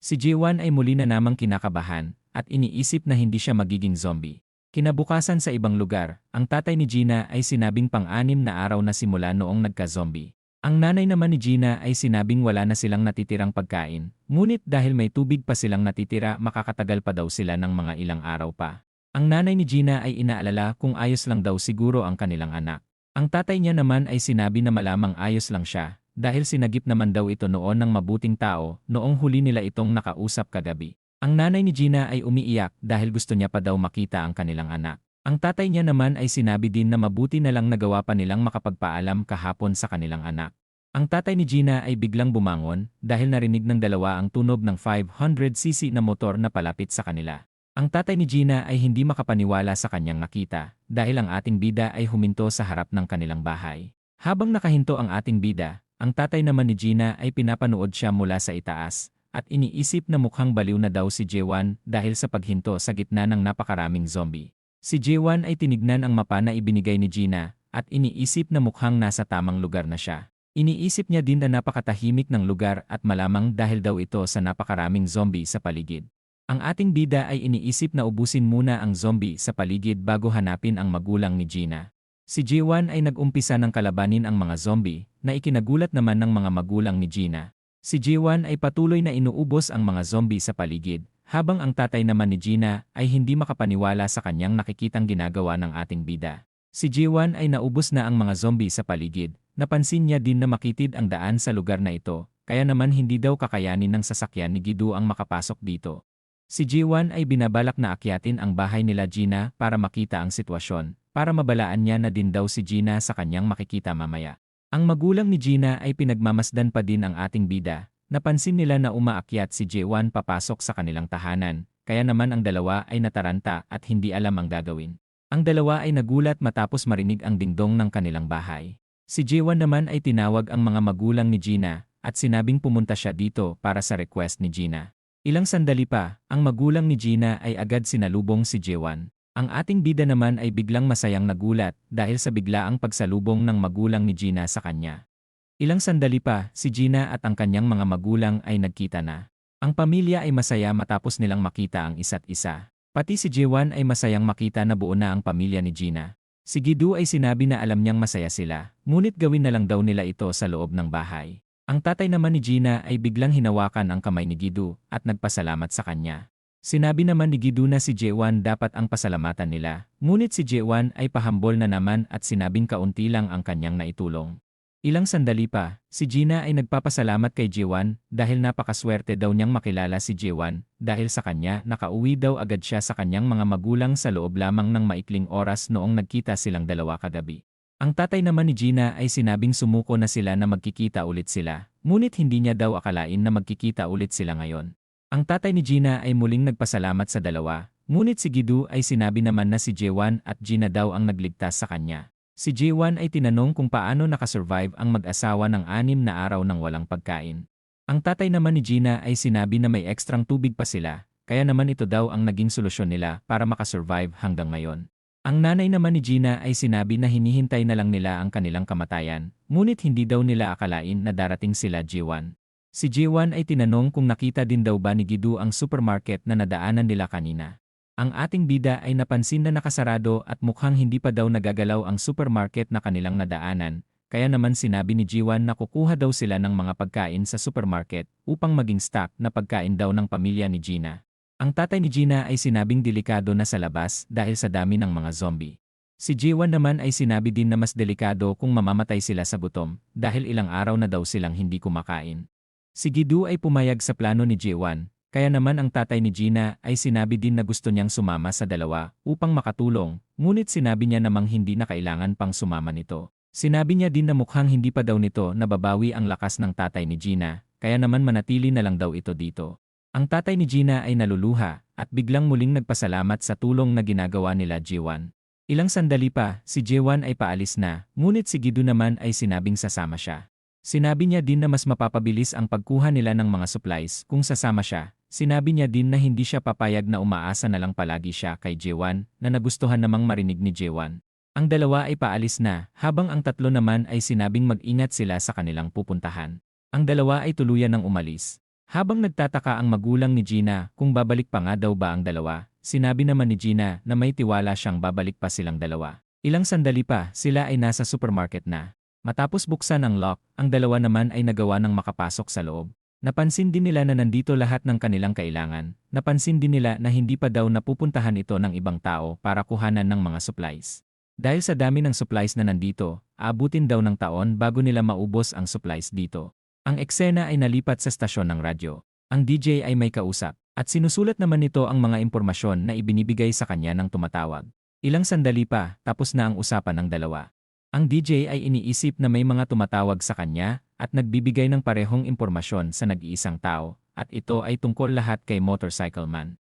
Speaker 1: Si Jiwan ay muli na namang kinakabahan at iniisip na hindi siya magiging zombie. Kinabukasan sa ibang lugar, ang tatay ni Gina ay sinabing pang-6 na araw na simula noong nagka-zombie. Ang nanay naman ni Gina ay sinabing wala na silang natitirang pagkain, ngunit dahil may tubig pa silang natitira makakatagal pa daw sila ng mga ilang araw pa. Ang nanay ni Gina ay inaalala kung ayos lang daw siguro ang kanilang anak. Ang tatay niya naman ay sinabi na malamang ayos lang siya. Dahil sinagip naman daw ito noon ng mabuting tao noong huli nila itong nakausap kagabi. Ang nanay ni Gina ay umiiyak dahil gusto niya pa daw makita ang kanilang anak. Ang tatay niya naman ay sinabi din na mabuti na lang nagawa pa nilang makapagpaalam kahapon sa kanilang anak. Ang tatay ni Gina ay biglang bumangon dahil narinig ng dalawa ang tunog ng 500cc na motor na palapit sa kanila. Ang tatay ni Gina ay hindi makapaniwala sa kanyang nakita dahil ang ating bida ay huminto sa harap ng kanilang bahay. Habang nakahinto ang ating bida, ang tatay naman ni Gina ay pinapanood siya mula sa itaas at iniisip na mukhang baliw na daw si Jiwan dahil sa paghinto sa gitna ng napakaraming zombie. Si Jiwan ay tinignan ang mapa na ibinigay ni Gina at iniisip na mukhang nasa tamang lugar na siya. Iniisip niya din na napakatahimik ng lugar at malamang dahil daw ito sa napakaraming zombie sa paligid. Ang ating bida ay iniisip na ubusin muna ang zombie sa paligid bago hanapin ang magulang ni Gina. Si Jiwan ay nag-umpisa ng kalabanin ang mga zombie na ikinagulat naman ng mga magulang ni Gina. Si Jiwan ay patuloy na inuubos ang mga zombie sa paligid, habang ang tatay naman ni Gina ay hindi makapaniwala sa kanyang nakikitang ginagawa ng ating bida. Si Jiwan ay naubos na ang mga zombie sa paligid, Napansin niya din na makitid ang daan sa lugar na ito, kaya naman hindi daw kakayanin ng sasakyan ni Gidu ang makapasok dito. Si Jiwan ay binabalak na akyatin ang bahay nila Gina para makita ang sitwasyon, para mabalaan niya na din daw si Gina sa kanyang makikita mamaya. Ang magulang ni Gina ay pinagmamasdan pa din ang ating bida. Napansin nila na umaakyat si Jiwan papasok sa kanilang tahanan, kaya naman ang dalawa ay nataranta at hindi alam ang gagawin. Ang dalawa ay nagulat matapos marinig ang dingdong ng kanilang bahay. Si Jiwan naman ay tinawag ang mga magulang ni Gina at sinabing pumunta siya dito para sa request ni Gina. Ilang sandali pa, ang magulang ni Gina ay agad sinalubong si Jiwan. Ang ating bida naman ay biglang masayang nagulat dahil sa biglaang pagsalubong ng magulang ni Gina sa kanya. Ilang sandali pa, si Gina at ang kanyang mga magulang ay nagkita na. Ang pamilya ay masaya matapos nilang makita ang isa't isa. Pati si Jiwan ay masayang makita na buo na ang pamilya ni Gina. Si Gidu ay sinabi na alam niyang masaya sila, ngunit gawin na lang daw nila ito sa loob ng bahay. Ang tatay naman ni Gina ay biglang hinawakan ang kamay ni Gidu at nagpasalamat sa kanya. Sinabi naman ni Gidu na si Jiwan dapat ang pasalamatan nila, ngunit si Jiwan ay pahambol na naman at sinabing kaunti lang ang kanyang naitulong. Ilang sandali pa, si Gina ay nagpapasalamat kay Jiwan dahil napakaswerte daw niyang makilala si Jiwan dahil sa kanya nakauwi daw agad siya sa kanyang mga magulang sa loob lamang ng maikling oras noong nagkita silang dalawa kagabi. Ang tatay naman ni Gina ay sinabing sumuko na sila na magkikita ulit sila, ngunit hindi niya daw akalain na magkikita ulit sila ngayon. Ang tatay ni Gina ay muling nagpasalamat sa dalawa, ngunit si Gidu ay sinabi naman na si Jiwan at Gina daw ang nagligtas sa kanya. Si Jiwan ay tinanong kung paano nakasurvive ang mag-asawa ng 6 na araw ng walang pagkain. Ang tatay naman ni Gina ay sinabi na may ekstrang tubig pa sila, kaya naman ito daw ang naging solusyon nila para makasurvive hanggang ngayon. Ang nanay naman ni Gina ay sinabi na hinihintay na lang nila ang kanilang kamatayan, ngunit hindi daw nila akalain na darating sila Jiwan. Si Jiwan ay tinanong kung nakita din daw ba ni Gidu ang supermarket na nadaanan nila kanina. Ang ating bida ay napansin na nakasarado at mukhang hindi pa daw nagagalaw ang supermarket na kanilang nadaanan, kaya naman sinabi ni Jiwan na kukuha daw sila ng mga pagkain sa supermarket upang maging stock na pagkain daw ng pamilya ni Gina. Ang tatay ni Gina ay sinabing delikado na sa labas dahil sa dami ng mga zombie. Si Jiwan naman ay sinabi din na mas delikado kung mamamatay sila sa gutom dahil ilang araw na daw silang hindi kumakain. Si Gidu ay pumayag sa plano ni Jiwan. Kaya naman ang tatay ni Gina ay sinabi din na gusto niyang sumama sa dalawa upang makatulong, ngunit sinabi niya namang hindi na kailangan pang sumama nito. Sinabi niya din na mukhang hindi pa daw nito nababawi ang lakas ng tatay ni Gina, kaya naman manatili na lang daw ito dito. Ang tatay ni Gina ay naluluha at biglang muling nagpasalamat sa tulong na ginagawa nila Jiwan. Ilang sandali pa, si Jiwan ay paalis na, ngunit si Gidu naman ay sinabing sasama siya. Sinabi niya din na mas mapapabilis ang pagkuha nila ng mga supplies kung sasama siya. Sinabi niya din na hindi siya papayag na umaasa na lang palagi siya kay Jiwan na nagustuhan namang marinig ni Jiwan. Ang dalawa ay paalis na, habang ang tatlo naman ay sinabing mag-ingat sila sa kanilang pupuntahan. Ang dalawa ay tuluyan ng umalis. Habang nagtataka ang magulang ni Gina kung babalik pa nga daw ba ang dalawa, sinabi naman ni Gina na may tiwala siyang babalik pa silang dalawa. Ilang sandali pa, sila ay nasa supermarket na. Matapos buksan ang lock, ang dalawa naman ay nagawa ng makapasok sa loob. Napansin din nila na nandito lahat ng kanilang kailangan. Napansin din nila na hindi pa daw napupuntahan ito ng ibang tao para kuhanan ng mga supplies. Dahil sa dami ng supplies na nandito, aabutin daw ng taon bago nila maubos ang supplies dito. Ang eksena ay nalipat sa stasyon ng radyo. Ang DJ ay may kausap, at sinusulat naman nito ang mga impormasyon na ibinibigay sa kanya ng tumatawag. Ilang sandali pa, tapos na ang usapan ng dalawa. Ang DJ ay iniisip na may mga tumatawag sa kanya at nagbibigay ng parehong impormasyon sa nag-iisang tao, at ito ay tungkol lahat kay Motorcycle Man.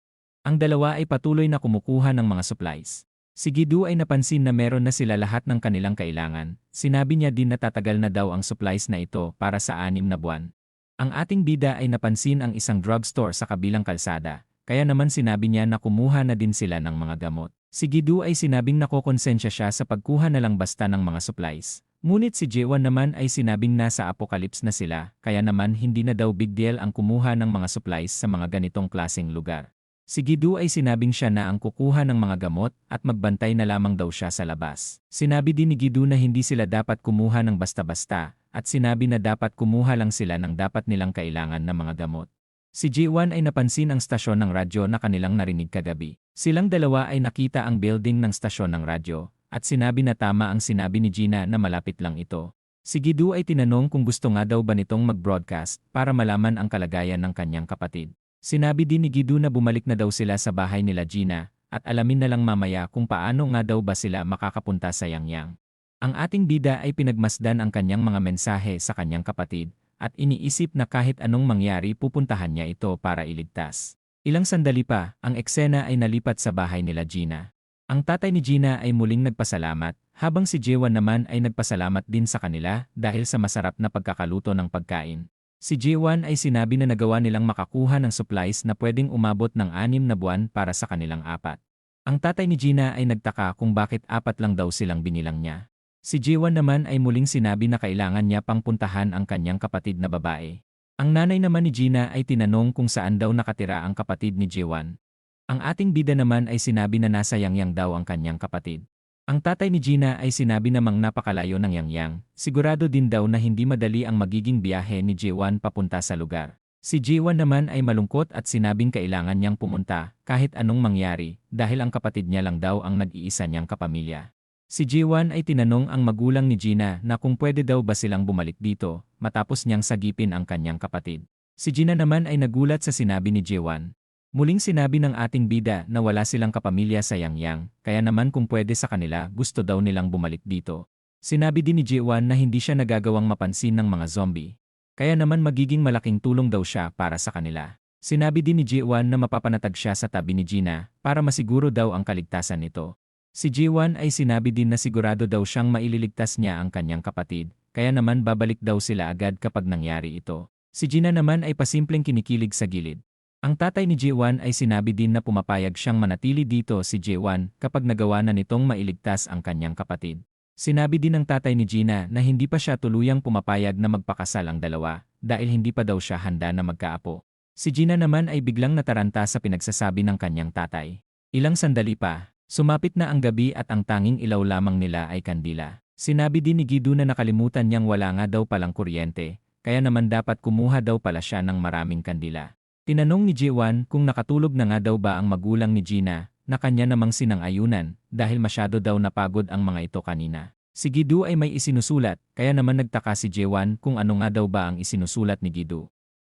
Speaker 1: Ang dalawa ay patuloy na kumukuha ng mga supplies. Si Gidu ay napansin na meron na sila lahat ng kanilang kailangan. Sinabi niya din na tatagal na daw ang supplies na ito para sa 6 na buwan. Ang ating bida ay napansin ang isang drugstore sa kabilang kalsada, kaya naman sinabi niya na kumuha na din sila ng mga gamot. Si Gidu ay sinabing nakokonsensya siya sa pagkuha na lang basta ng mga supplies. Ngunit si Jiwan naman ay sinabing nasa apocalypse na sila, kaya naman hindi na daw big deal ang kumuha ng mga supplies sa mga ganitong klaseng lugar. Si Gidu ay sinabing siya na ang kukuha ng mga gamot at magbantay na lamang daw siya sa labas. Sinabi din ni Gidu na hindi sila dapat kumuha ng basta-basta at sinabi na dapat kumuha lang sila ng dapat nilang kailangan na mga gamot. Si Jiwan ay napansin ang stasyon ng radyo na kanilang narinig kagabi. Silang dalawa ay nakita ang building ng stasyon ng radyo at sinabi na tama ang sinabi ni Gina na malapit lang ito. Si Gidu ay tinanong kung gusto nga daw ba nitong mag-broadcast para malaman ang kalagayan ng kanyang kapatid. Sinabi din ni Gidu na bumalik na daw sila sa bahay nila Gina at alamin na lang mamaya kung paano nga daw ba sila makakapunta sa Yangyang. Ang ating bida ay pinagmasdan ang kanyang mga mensahe sa kanyang kapatid at iniisip na kahit anong mangyari pupuntahan niya ito para iligtas. Ilang sandali pa, ang eksena ay nalipat sa bahay nila Gina. Ang tatay ni Gina ay muling nagpasalamat, habang si Jewan naman ay nagpasalamat din sa kanila dahil sa masarap na pagkakaluto ng pagkain. Si Jewan ay sinabi na nagawa nilang makakuha ng supplies na pwedeng umabot ng 6 na buwan para sa kanilang 4. Ang tatay ni Gina ay nagtaka kung bakit 4 lang daw silang binilang niya. Si Jewan naman ay muling sinabi na kailangan niya pang puntahan ang kanyang kapatid na babae. Ang nanay naman ni Gina ay tinanong kung saan daw nakatira ang kapatid ni Jewan. Ang ating bida naman ay sinabi na nasa Yangyang daw ang kanyang kapatid. Ang tatay ni Gina ay sinabi namang napakalayo ng Yangyang, sigurado din daw na hindi madali ang magiging biyahe ni Jewan papunta sa lugar. Si Jewan naman ay malungkot at sinabing kailangan niyang pumunta kahit anong mangyari dahil ang kapatid niya lang daw ang nag-iisa niyang kapamilya. Si Jewan ay tinanong ang magulang ni Gina na kung pwede daw ba silang bumalik dito matapos niyang sagipin ang kanyang kapatid. Si Gina naman ay nagulat sa sinabi ni Jewan. Muling sinabi ng ating bida na wala silang kapamilya sa Yangyang, kaya naman kung pwede sa kanila gusto daw nilang bumalik dito. Sinabi din ni Jewan na hindi siya nagagawang mapansin ng mga zombie, kaya naman magiging malaking tulong daw siya para sa kanila. Sinabi din ni Jewan na mapapanatag siya sa tabi ni Gina para masiguro daw ang kaligtasan nito. Si Jewan ay sinabi din na sigurado daw siyang maililigtas niya ang kanyang kapatid, kaya naman babalik daw sila agad kapag nangyari ito. Si Gina naman ay pasimpleng kinikilig sa gilid. Ang tatay ni Jewan ay sinabi din na pumapayag siyang manatili dito si Jewan kapag nagawa na nitong mailigtas ang kanyang kapatid. Sinabi din ng tatay ni Gina na hindi pa siya tuluyang pumapayag na magpakasal ang dalawa dahil hindi pa daw siya handa na magkaapo. Si Gina naman ay biglang nataranta sa pinagsasabi ng kanyang tatay. Ilang sandali pa, sumapit na ang gabi at ang tanging ilaw lamang nila ay kandila. Sinabi din ni Gidu na nakalimutan niyang wala nga daw palang kuryente, kaya naman dapat kumuha daw pala siya ng maraming kandila. Tinanong ni Jewan kung nakatulog na nga daw ba ang magulang ni Gina na kanya namang sinang-ayunan dahil masyado daw napagod ang mga ito kanina. Si Gidu ay may isinusulat kaya naman nagtaka si Jewan kung ano nga daw ba ang isinusulat ni Gidu.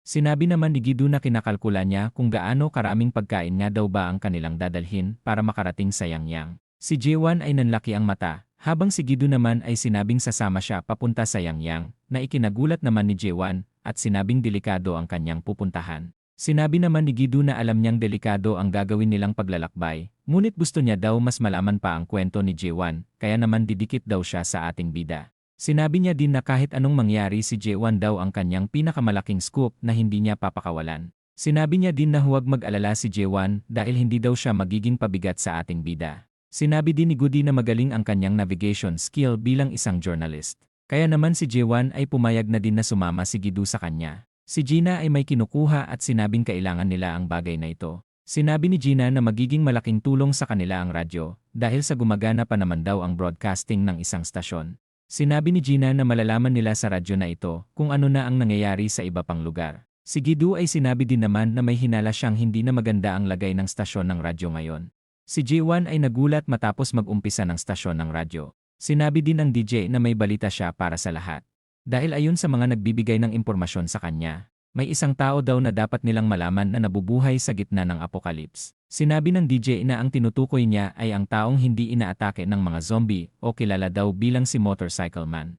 Speaker 1: Sinabi naman ni Gidu na kinakalkula niya kung gaano karaming pagkain nga daw ba ang kanilang dadalhin para makarating sa Yangyang. Si Jewan ay nanlaki ang mata habang si Gidu naman ay sinabing sasama siya papunta sa Yangyang na ikinagulat naman ni Jewan at sinabing delikado ang kanyang pupuntahan. Sinabi naman ni Gidu na alam niyang delikado ang gagawin nilang paglalakbay, ngunit gusto niya daw mas malaman pa ang kwento ni Jewan, kaya naman didikit daw siya sa ating bida. Sinabi niya din na kahit anong mangyari si Jewan daw ang kanyang pinakamalaking scoop na hindi niya papakawalan. Sinabi niya din na huwag mag-alala si Jewan dahil hindi daw siya magiging pabigat sa ating bida. Sinabi din ni Goody na magaling ang kanyang navigation skill bilang isang journalist. Kaya naman si Jewan ay pumayag na din na sumama si Gidu sa kanya. Si Gina ay may kinukuha at sinabing kailangan nila ang bagay na ito. Sinabi ni Gina na magiging malaking tulong sa kanila ang radyo dahil sa gumagana pa naman daw ang broadcasting ng isang stasyon. Sinabi ni Gina na malalaman nila sa radyo na ito kung ano na ang nangyayari sa iba pang lugar. Si Gidu ay sinabi din naman na may hinala siyang hindi na maganda ang lagay ng stasyon ng radyo ngayon. Si J1 ay nagulat matapos mag-umpisa ng stasyon ng radyo. Sinabi din ng DJ na may balita siya para sa lahat. Dahil ayon sa mga nagbibigay ng impormasyon sa kanya, may isang tao daw na dapat nilang malaman na nabubuhay sa gitna ng apokalips. Sinabi ng DJ na ang tinutukoy niya ay ang taong hindi inaatake ng mga zombie o kilala daw bilang si Motorcycle Man.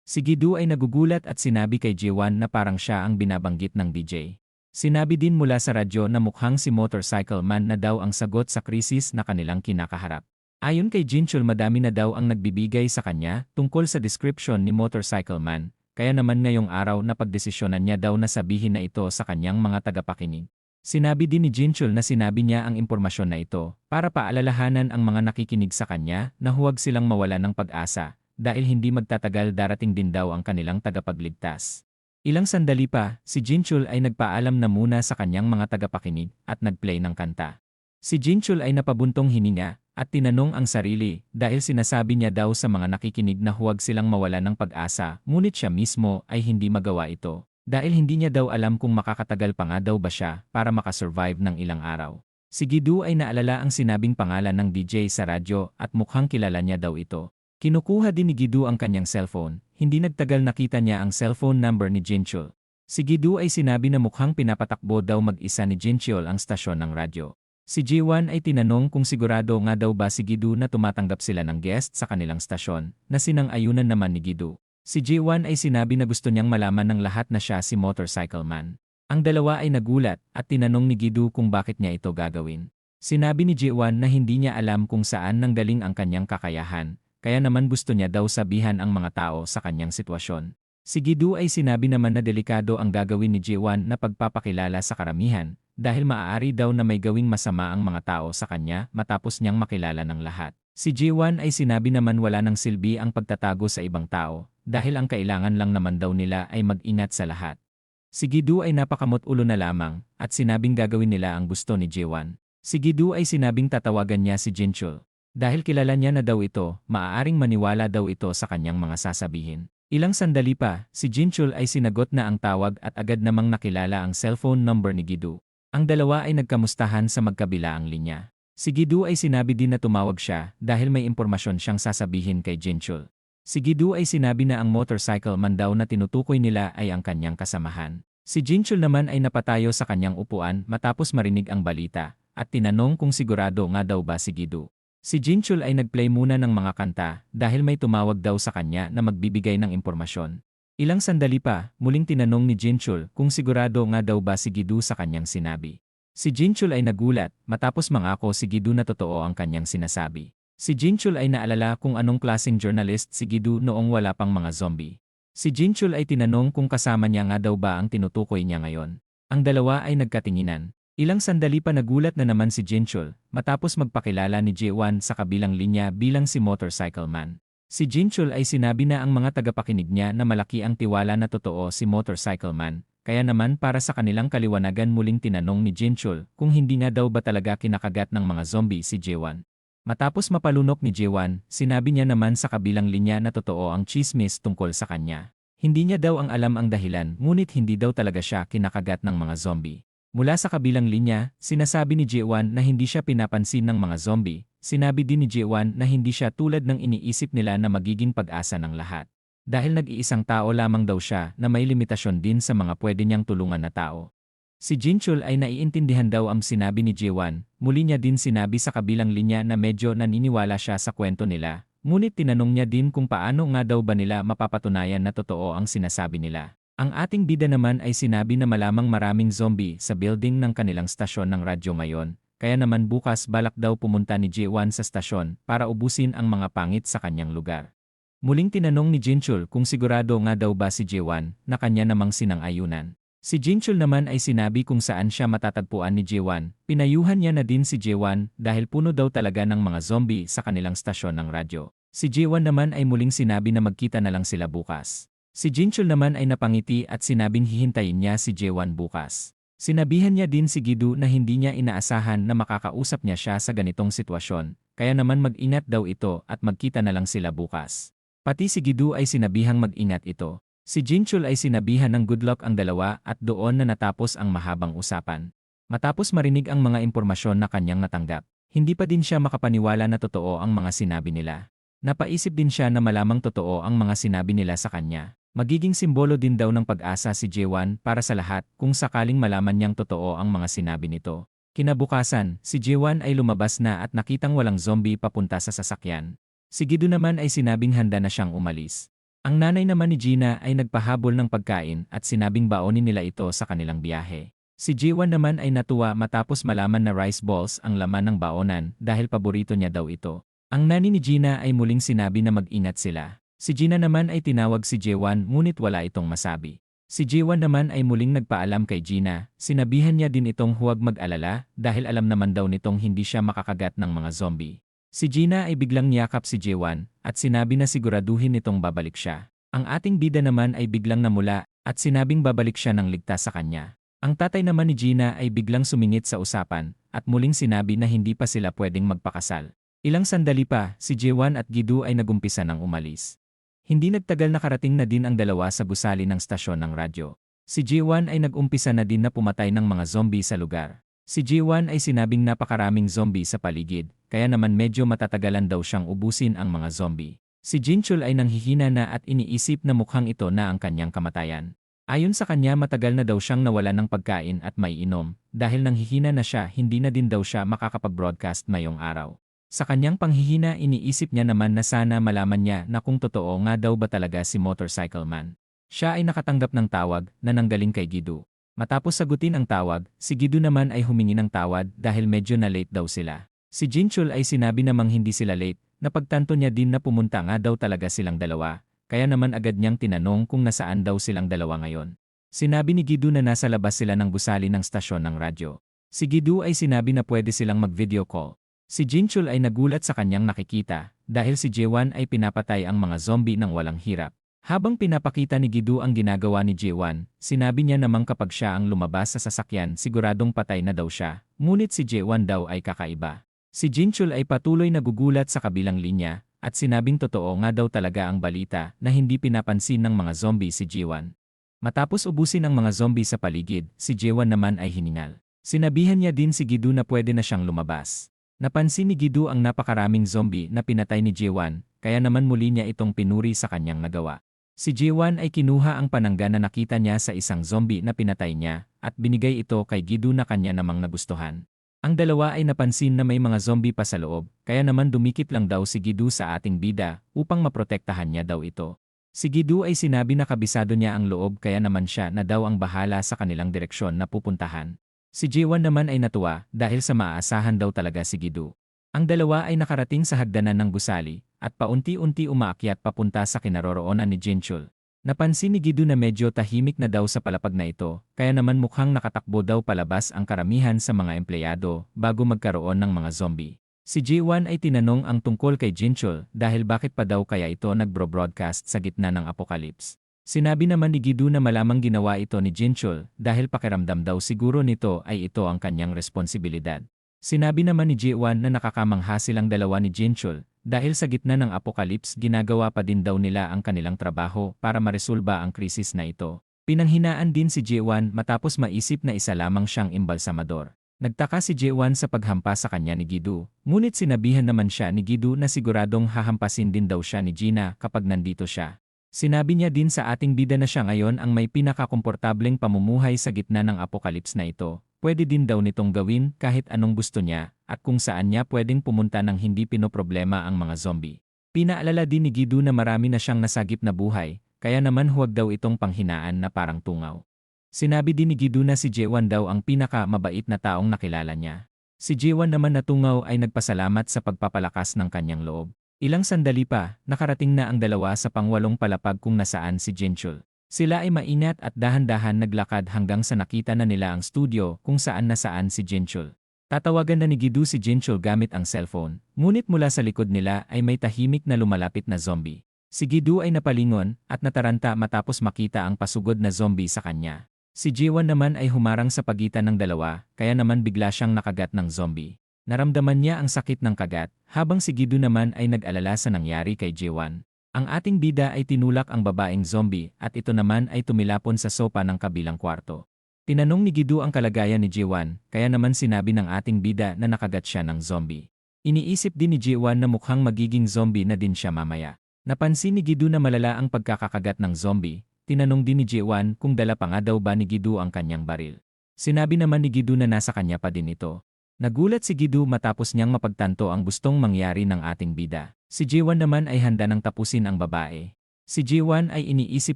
Speaker 1: Si Gidu ay nagugulat at sinabi kay J1 na parang siya ang binabanggit ng DJ. Sinabi din mula sa radyo na mukhang si Motorcycle Man na daw ang sagot sa krisis na kanilang kinakaharap. Ayon kay Jinchul, madami na daw ang nagbibigay sa kanya tungkol sa description ni Motorcycle Man, kaya naman ngayong araw na pagdesisyonan niya daw na sabihin na ito sa kanyang mga tagapakinig. Sinabi din ni Jinchul na sinabi niya ang impormasyon na ito para paalalahanan ang mga nakikinig sa kanya na huwag silang mawala ng pag-asa dahil hindi magtatagal darating din daw ang kanilang tagapagligtas. Ilang sandali pa, si Jinchul ay nagpaalam na muna sa kanyang mga tagapakinig at nagplay ng kanta. Si Jinchul ay napabuntong hininga at tinanong ang sarili dahil sinasabi niya daw sa mga nakikinig na huwag silang mawala ng pag-asa, ngunit siya mismo ay hindi magawa ito dahil hindi niya daw alam kung makakatagal pa nga daw ba siya para makasurvive ng ilang araw. Si Gidu ay naalala ang sinabing pangalan ng DJ sa radyo at mukhang kilala niya daw ito. Kinukuha din ni Gidu ang kanyang cellphone, hindi nagtagal nakita niya ang cellphone number ni Jinchul. Si Gidu ay sinabi na mukhang pinapatakbo daw mag-isa ni Jinchul ang stasyon ng radyo. Si Jiwan ay tinanong kung sigurado nga daw ba si Gidu na tumatanggap sila ng guest sa kanilang stasyon, na sinang-ayunan naman ni Gidu. Si Jiwan ay sinabi na gusto niyang malaman ng lahat na siya si Motorcycle Man. Ang dalawa ay nagulat at tinanong ni Gidu kung bakit niya ito gagawin. Sinabi ni Jiwan na hindi niya alam kung saan nanggaling ang kanyang kakayahan, kaya naman gusto niya daw sabihan ang mga tao sa kanyang sitwasyon. Si Gidu ay sinabi naman na delikado ang gagawin ni Jiwan na pagpapakilala sa karamihan, dahil maaari daw na may gawing masama ang mga tao sa kanya matapos niyang makilala ng lahat. Si Jiwan ay sinabi naman wala ng silbi ang pagtatago sa ibang tao, dahil ang kailangan lang naman daw nila ay mag-ingat sa lahat. Si Gidu ay napakamot-ulo na lamang, at sinabing gagawin nila ang gusto ni Jiwan. Si Gidu ay sinabing tatawagan niya si Jinchul. Dahil kilala niya na daw ito, maaaring maniwala daw ito sa kanyang mga sasabihin. Ilang sandali pa, si Jinchul ay sinagot na ang tawag at agad namang nakilala ang cellphone number ni Gidu. Ang dalawa ay nagkamustahan sa magkabilaang linya. Si Gidu ay sinabi din na tumawag siya dahil may impormasyon siyang sasabihin kay Jinchul. Si Gidu ay sinabi na ang motorcycle man daw na tinutukoy nila ay ang kanyang kasamahan. Si Jinchul naman ay napatayo sa kanyang upuan matapos marinig ang balita at tinanong kung sigurado nga daw ba si Gidu. Si Jinchul ay nagplay muna ng mga kanta dahil may tumawag daw sa kanya na magbibigay ng impormasyon. Ilang sandali pa, muling tinanong ni Jinchul kung sigurado nga daw ba si Gidu sa kanyang sinabi. Si Jinchul ay nagulat matapos mangako si Gidu na totoo ang kanyang sinasabi. Si Jinchul ay naalala kung anong klaseng journalist si Gidu noong wala pang mga zombie. Si Jinchul ay tinanong kung kasama niya nga daw ba ang tinutukoy niya ngayon. Ang dalawa ay nagkatinginan. Ilang sandali pa nagulat na naman si Jinchul matapos magpakilala ni Jiwan sa kabilang linya bilang si Motorcycle Man. Si Jinchul ay sinabi na ang mga tagapakinig niya na malaki ang tiwala na totoo si Motorcycle Man, kaya naman para sa kanilang kaliwanagan muling tinanong ni Jinchul kung hindi nga daw ba talaga kinakagat ng mga zombie si Jiwan. Matapos mapalunok ni Jiwan, sinabi niya naman sa kabilang linya na totoo ang chismis tungkol sa kanya. Hindi niya daw ang alam ang dahilan ngunit hindi daw talaga siya kinakagat ng mga zombie. Mula sa kabilang linya, sinasabi ni Jiwan na hindi siya pinapansin ng mga zombie. Sinabi din ni Jiwan na hindi siya tulad ng iniisip nila na magiging pag-asa ng lahat. Dahil nag-iisang tao lamang daw siya na may limitasyon din sa mga pwede niyang tulungan na tao. Si Jinchul ay naiintindihan daw ang sinabi ni Jiwan. Muli niya din sinabi sa kabilang linya na medyo naniniwala siya sa kwento nila. Ngunit tinanong niya din kung paano nga daw ba nila mapapatunayan na totoo ang sinasabi nila. Ang ating bida naman ay sinabi na malamang maraming zombie sa building ng kanilang stasyon ng radyo ngayon, kaya naman bukas balak daw pumunta ni Jiwan sa stasyon para ubusin ang mga pangit sa kanyang lugar. Muling tinanong ni Jinchul kung sigurado nga daw ba si Jiwan na kanya namang sinang-ayunan. Si Jinchul naman ay sinabi kung saan siya matatagpuan ni Jiwan. Pinayuhan niya na din si Jiwan dahil puno daw talaga ng mga zombie sa kanilang stasyon ng radyo. Si Jiwan naman ay muling sinabi na magkita na lang sila bukas. Si Jinchul naman ay napangiti at sinabing hihintayin niya si Jiwan bukas. Sinabihan niya din si Gidu na hindi niya inaasahan na makakausap niya siya sa ganitong sitwasyon, kaya naman mag-ingat daw ito at magkita na lang sila bukas. Pati si Gidu ay sinabihang mag-ingat ito. Si Jinchul ay sinabihan ng good luck ang dalawa at doon na natapos ang mahabang usapan. Matapos marinig ang mga impormasyon na kanyang natanggap, hindi pa din siya makapaniwala na totoo ang mga sinabi nila. Napaisip din siya na malamang totoo ang mga sinabi nila sa kanya. Magiging simbolo din daw ng pag-asa si Jiwan para sa lahat kung sakaling malaman niyang totoo ang mga sinabi nito. Kinabukasan, si Jiwan ay lumabas na at nakitang walang zombie papunta sa sasakyan. Si Gidu naman ay sinabing handa na siyang umalis. Ang nanay naman ni Gina ay nagpahabol ng pagkain at sinabing baonin nila ito sa kanilang biyahe. Si Jiwan naman ay natuwa matapos malaman na rice balls ang laman ng baonan dahil paborito niya daw ito. Ang nani ni Gina ay muling sinabi na mag-ingat sila. Si Gina naman ay tinawag si Jiwan ngunit wala itong masabi. Si Jiwan naman ay muling nagpaalam kay Gina, sinabihan niya din itong huwag mag-alala dahil alam naman daw nitong hindi siya makakagat ng mga zombie. Si Gina ay biglang niyakap si Jiwan at sinabi na siguraduhin nitong babalik siya. Ang ating bida naman ay biglang namula at sinabing babalik siya ng ligtas sa kanya. Ang tatay naman ni Gina ay biglang sumingit sa usapan at muling sinabi na hindi pa sila pwedeng magpakasal. Ilang sandali pa, si Jiwan at Gidu ay nagumpisa ng umalis. Hindi nagtagal nakarating na din ang dalawa sa gusali ng stasyon ng radyo. Si Jiwan ay nag-umpisa na din na pumatay ng mga zombie sa lugar. Si Jiwan ay sinabing napakaraming zombie sa paligid, kaya naman medyo matatagalan daw siyang ubusin ang mga zombie. Si Jinchul ay nanghihina na at iniisip na mukhang ito na ang kanyang kamatayan. Ayon sa kanya matagal na daw siyang nawala ng pagkain at may inom, dahil nanghihina na siya hindi na din daw siya makakapag-broadcast ngayong araw. Sa kanyang panghihina iniisip niya naman na sana malaman niya na kung totoo nga daw ba talaga si Motorcycle Man. Siya ay nakatanggap ng tawag na nanggaling kay Gidu. Matapos sagutin ang tawag, si Gidu naman ay humingi ng tawad dahil medyo na late daw sila. Si Jinchul ay sinabi namang hindi sila late, napagtanto niya din na pumunta nga daw talaga silang dalawa. Kaya naman agad niyang tinanong kung nasaan daw silang dalawa ngayon. Sinabi ni Gidu na nasa labas sila ng gusali ng stasyon ng radyo. Si Gidu ay sinabi na pwede silang mag-video call. Si Jinchul ay nagulat sa kanyang nakikita dahil si Jaewon ay pinapatay ang mga zombie ng walang hirap. Habang pinapakita ni Gidu ang ginagawa ni Jaewon, sinabi niya namang kapag siya ang lumabas sa sasakyan siguradong patay na daw siya, ngunit si Jaewon daw ay kakaiba. Si Jinchul ay patuloy na gugulat sa kabilang linya, at sinabing totoo nga daw talaga ang balita na hindi pinapansin ng mga zombie si Jaewon. Matapos ubusin ang mga zombie sa paligid, si Jaewon naman ay hiningal. Sinabihan niya din si Gidu na pwede na siyang lumabas. Napansin ni Gidu ang napakaraming zombie na pinatay ni Jaewon, kaya naman muli niya itong pinuri sa kanyang nagawa. Si Jaewon ay kinuha ang panangga na nakita niya sa isang zombie na pinatay niya, at binigay ito kay Gidu na kanya namang nagustuhan. Ang dalawa ay napansin na may mga zombie pa sa loob, kaya naman dumikit lang daw si Gidu sa ating bida upang maprotektahan niya daw ito. Si Gidu ay sinabi na kabisado niya ang loob kaya naman siya na daw ang bahala sa kanilang direksyon na pupuntahan. Si Jaewon naman ay natuwa dahil sa maaasahan daw talaga si Gidu. Ang dalawa ay nakarating sa hagdanan ng gusali at paunti-unti umaakyat papunta sa kinaroroonan ni Jinchul. Napansin ni Gidu na medyo tahimik na daw sa palapag na ito, kaya naman mukhang nakatakbo daw palabas ang karamihan sa mga empleyado bago magkaroon ng mga zombie. Si Jaewon ay tinanong ang tungkol kay Jinchul dahil bakit pa daw kaya ito nagbo-broadcast sa gitna ng apocalypse. Sinabi naman ni Gidu na malamang ginawa ito ni Jinchul dahil pakiramdam daw siguro nito ay ito ang kanyang responsibilidad. Sinabi naman ni Jaewon na nakakamangha silang dalawa ni Jinchul dahil sa gitna ng apocalypse ginagawa pa din daw nila ang kanilang trabaho para maresolba ang krisis na ito. Pinanghinaan din si Jaewon matapos maisip na isa lamang siyang imbalsamador. Nagtaka si Jaewon sa paghampas sa kanya ni Gidu, ngunit sinabihan naman siya ni Gidu na siguradong hahampasin din daw siya ni Gina kapag nandito siya. Sinabi niya din sa ating bida na siya ngayon ang may pinakakomportableng pamumuhay sa gitna ng apocalypse na ito. Pwede din daw nitong gawin kahit anong gusto niya at kung saan niya pwedeng pumunta nang hindi pinoproblema ang mga zombie. Pinaalala din ni Gidu na marami na siyang nasagip na buhay, kaya naman huwag daw itong panghinaan na parang tungaw. Sinabi din ni Gidu na si Jaewon daw ang pinaka-mabait na taong nakilala niya. Si Jaewon naman na tungaw ay nagpasalamat sa pagpapalakas ng kanyang loob. Ilang sandali pa, nakarating na ang dalawa sa pangwalong palapag kung nasaan si Jinchul. Sila ay maingat at dahan-dahan naglakad hanggang sa nakita na nila ang studio kung saan nasaan si Jinchul. Tatawagan na ni Gidu si Jinchul gamit ang cellphone, ngunit mula sa likod nila ay may tahimik na lumalapit na zombie. Si Gidu ay napalingon at nataranta matapos makita ang pasugod na zombie sa kanya. Si Jaewon naman ay humarang sa pagitan ng dalawa, kaya naman bigla siyang nakagat ng zombie. Naramdaman niya ang sakit ng kagat, habang si Gidu naman ay nag-alala sa nangyari kay Jaewon. Ang ating bida ay tinulak ang babaeng zombie at ito naman ay tumilapon sa sopa ng kabilang kwarto. Tinanong ni Gidu ang kalagayan ni Jaewon, kaya naman sinabi ng ating bida na nakagat siya ng zombie. Iniisip din ni Jaewon na mukhang magiging zombie na din siya mamaya. Napansin ni Gidu na malala ang pagkakakagat ng zombie. Tinanong din ni Jaewon kung dala pa nga daw ba ni Gidu ang kanyang baril. Sinabi naman ni Gidu na nasa kanya pa din ito. Nagulat si Gidu matapos niyang mapagtanto ang gustong mangyari ng ating bida. Si Jaewon naman ay handa nang tapusin ang babae. Si Jaewon ay iniisip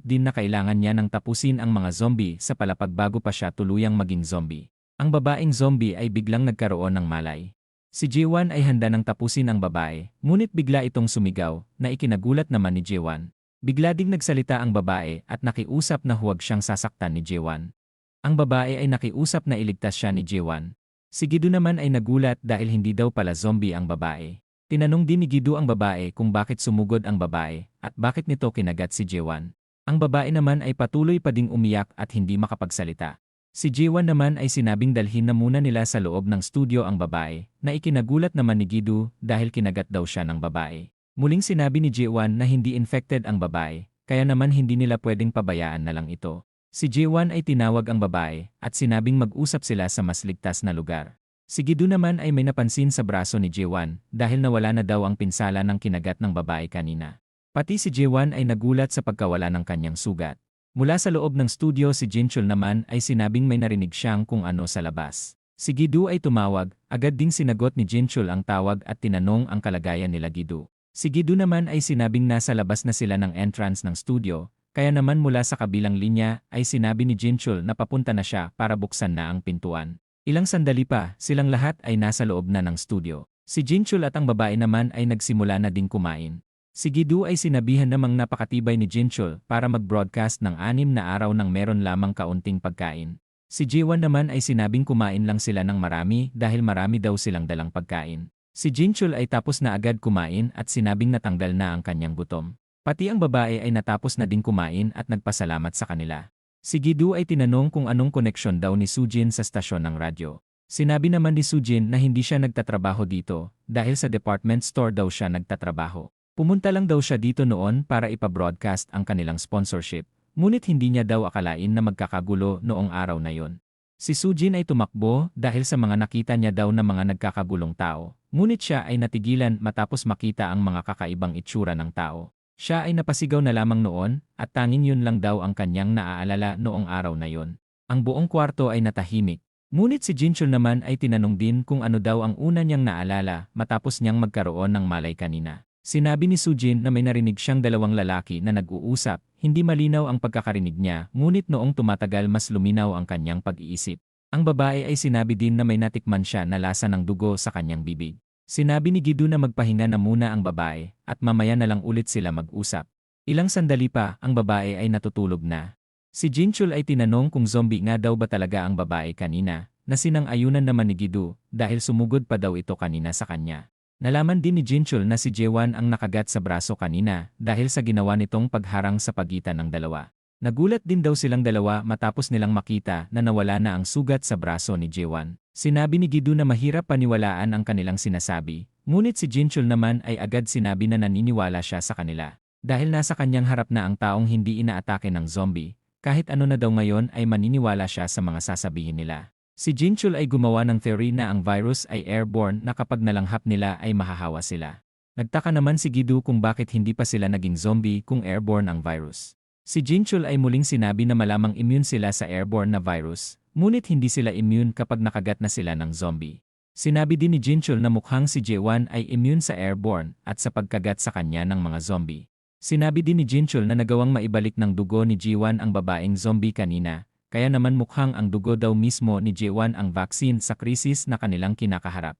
Speaker 1: din na kailangan niya nang tapusin ang mga zombie sa palapag bago pa siya tuluyang maging zombie. Ang babaeng zombie ay biglang nagkaroon ng malay. Si Jaewon ay handa nang tapusin ang babae, ngunit bigla itong sumigaw na ikinagulat naman ni Jaewon. Bigla ding nagsalita ang babae at nakiusap na huwag siyang sasaktan ni Jaewon. Ang babae ay nakiusap na iligtas siya ni Jaewon. Si Gidu naman ay nagulat dahil hindi daw pala zombie ang babae. Tinanong din ni Gidu ang babae kung bakit sumugod ang babae at bakit nito kinagat si Jaewon. Ang babae naman ay patuloy pa ding umiyak at hindi makapagsalita. Si Jaewon naman ay sinabing dalhin na muna nila sa loob ng studio ang babae na ikinagulat naman ni Gidu dahil kinagat daw siya ng babae. Muling sinabi ni Jaewon na hindi infected ang babae, kaya naman hindi nila pwedeng pabayaan na lang ito. Si Jaewon ay tinawag ang babae at sinabing mag-usap sila sa mas ligtas na lugar. Si Gidu naman ay may napansin sa braso ni Jaewon dahil nawala na daw ang pinsala ng kinagat ng babae kanina. Pati si Jaewon ay nagulat sa pagkawala ng kanyang sugat. Mula sa loob ng studio si Jinchul naman ay sinabing may narinig siyang kung ano sa labas. Si Gidu ay tumawag, agad ding sinagot ni Jinchul ang tawag at tinanong ang kalagayan nila Gidu. Si Gidu naman ay sinabing nasa labas na sila ng entrance ng studio, kaya naman mula sa kabilang linya ay sinabi ni Jinchul na papunta na siya para buksan na ang pintuan. Ilang sandali pa, silang lahat ay nasa loob na ng studio. Si Jinchul at ang babae naman ay nagsimula na ding kumain. Si Gidu ay sinabihan namang napakatibay ni Jinchul para mag-broadcast ng 6 na araw nang meron lamang kaunting pagkain. Si Jiwon naman ay sinabing kumain lang sila ng marami dahil marami daw silang dalang pagkain. Si Jinchul ay tapos na agad kumain at sinabing natanggal na ang kanyang gutom. Pati ang babae ay natapos na din kumain at nagpasalamat sa kanila. Si Gidu ay tinanong kung anong koneksyon daw ni Sujin sa stasyon ng radyo. Sinabi naman ni Sujin na hindi siya nagtatrabaho dito dahil sa department store daw siya nagtatrabaho. Pumunta lang daw siya dito noon para ipa-broadcast ang kanilang sponsorship, ngunit hindi niya daw akalain na magkakagulo noong araw na yon. Si Sujin ay tumakbo dahil sa mga nakita niya daw na mga nagkakagulong tao, ngunit siya ay natigilan matapos makita ang mga kakaibang itsura ng tao. Siya ay napasigaw na lamang noon at tanging yun lang daw ang kanyang naaalala noong araw na yon. Ang buong kwarto ay natahimik. Ngunit si Jinchul naman ay tinanong din kung ano daw ang una niyang naalala matapos niyang magkaroon ng malay kanina. Sinabi ni Sujin na may narinig siyang dalawang lalaki na nag-uusap, hindi malinaw ang pagkakarinig niya, ngunit noong tumatagal mas luminaw ang kanyang pag-iisip. Ang babae ay sinabi din na may natikman siya na lasa ng dugo sa kanyang bibig. Sinabi ni Gidu na magpahinga na muna ang babae at mamaya na lang ulit sila mag-usap. Ilang sandali pa, ang babae ay natutulog na. Si Jinchul ay tinanong kung zombie nga daw ba talaga ang babae kanina, na sinang-ayunan naman ni Gidu dahil sumugod pa daw ito kanina sa kanya. Nalaman din ni Jinchul na si Jaewon ang nakagat sa braso kanina dahil sa ginawa nitong pagharang sa pagitan ng dalawa. Nagulat din daw silang dalawa matapos nilang makita na nawala na ang sugat sa braso ni Jaewon. Sinabi ni Gidu na mahirap paniwalaan ang kanilang sinasabi, ngunit si Jinchul naman ay agad sinabi na naniniwala siya sa kanila. Dahil nasa kanyang harap na ang taong hindi inaatake ng zombie, kahit ano na daw ngayon ay maniniwala siya sa mga sasabihin nila. Si Jinchul ay gumawa ng theory na ang virus ay airborne na kapag nalanghap nila ay mahahawa sila. Nagtaka naman si Gidu kung bakit hindi pa sila naging zombie kung airborne ang virus. Si Jinchul ay muling sinabi na malamang immune sila sa airborne na virus, ngunit hindi sila immune kapag nakagat na sila ng zombie. Sinabi din ni Jinchul na mukhang si Jaewon ay immune sa airborne at sa pagkagat sa kanya ng mga zombie. Sinabi din ni Jinchul na nagawang maibalik ng dugo ni Jaewon ang babaeng zombie kanina, kaya naman mukhang ang dugo daw mismo ni Jaewon ang vaccine sa krisis na kanilang kinakaharap.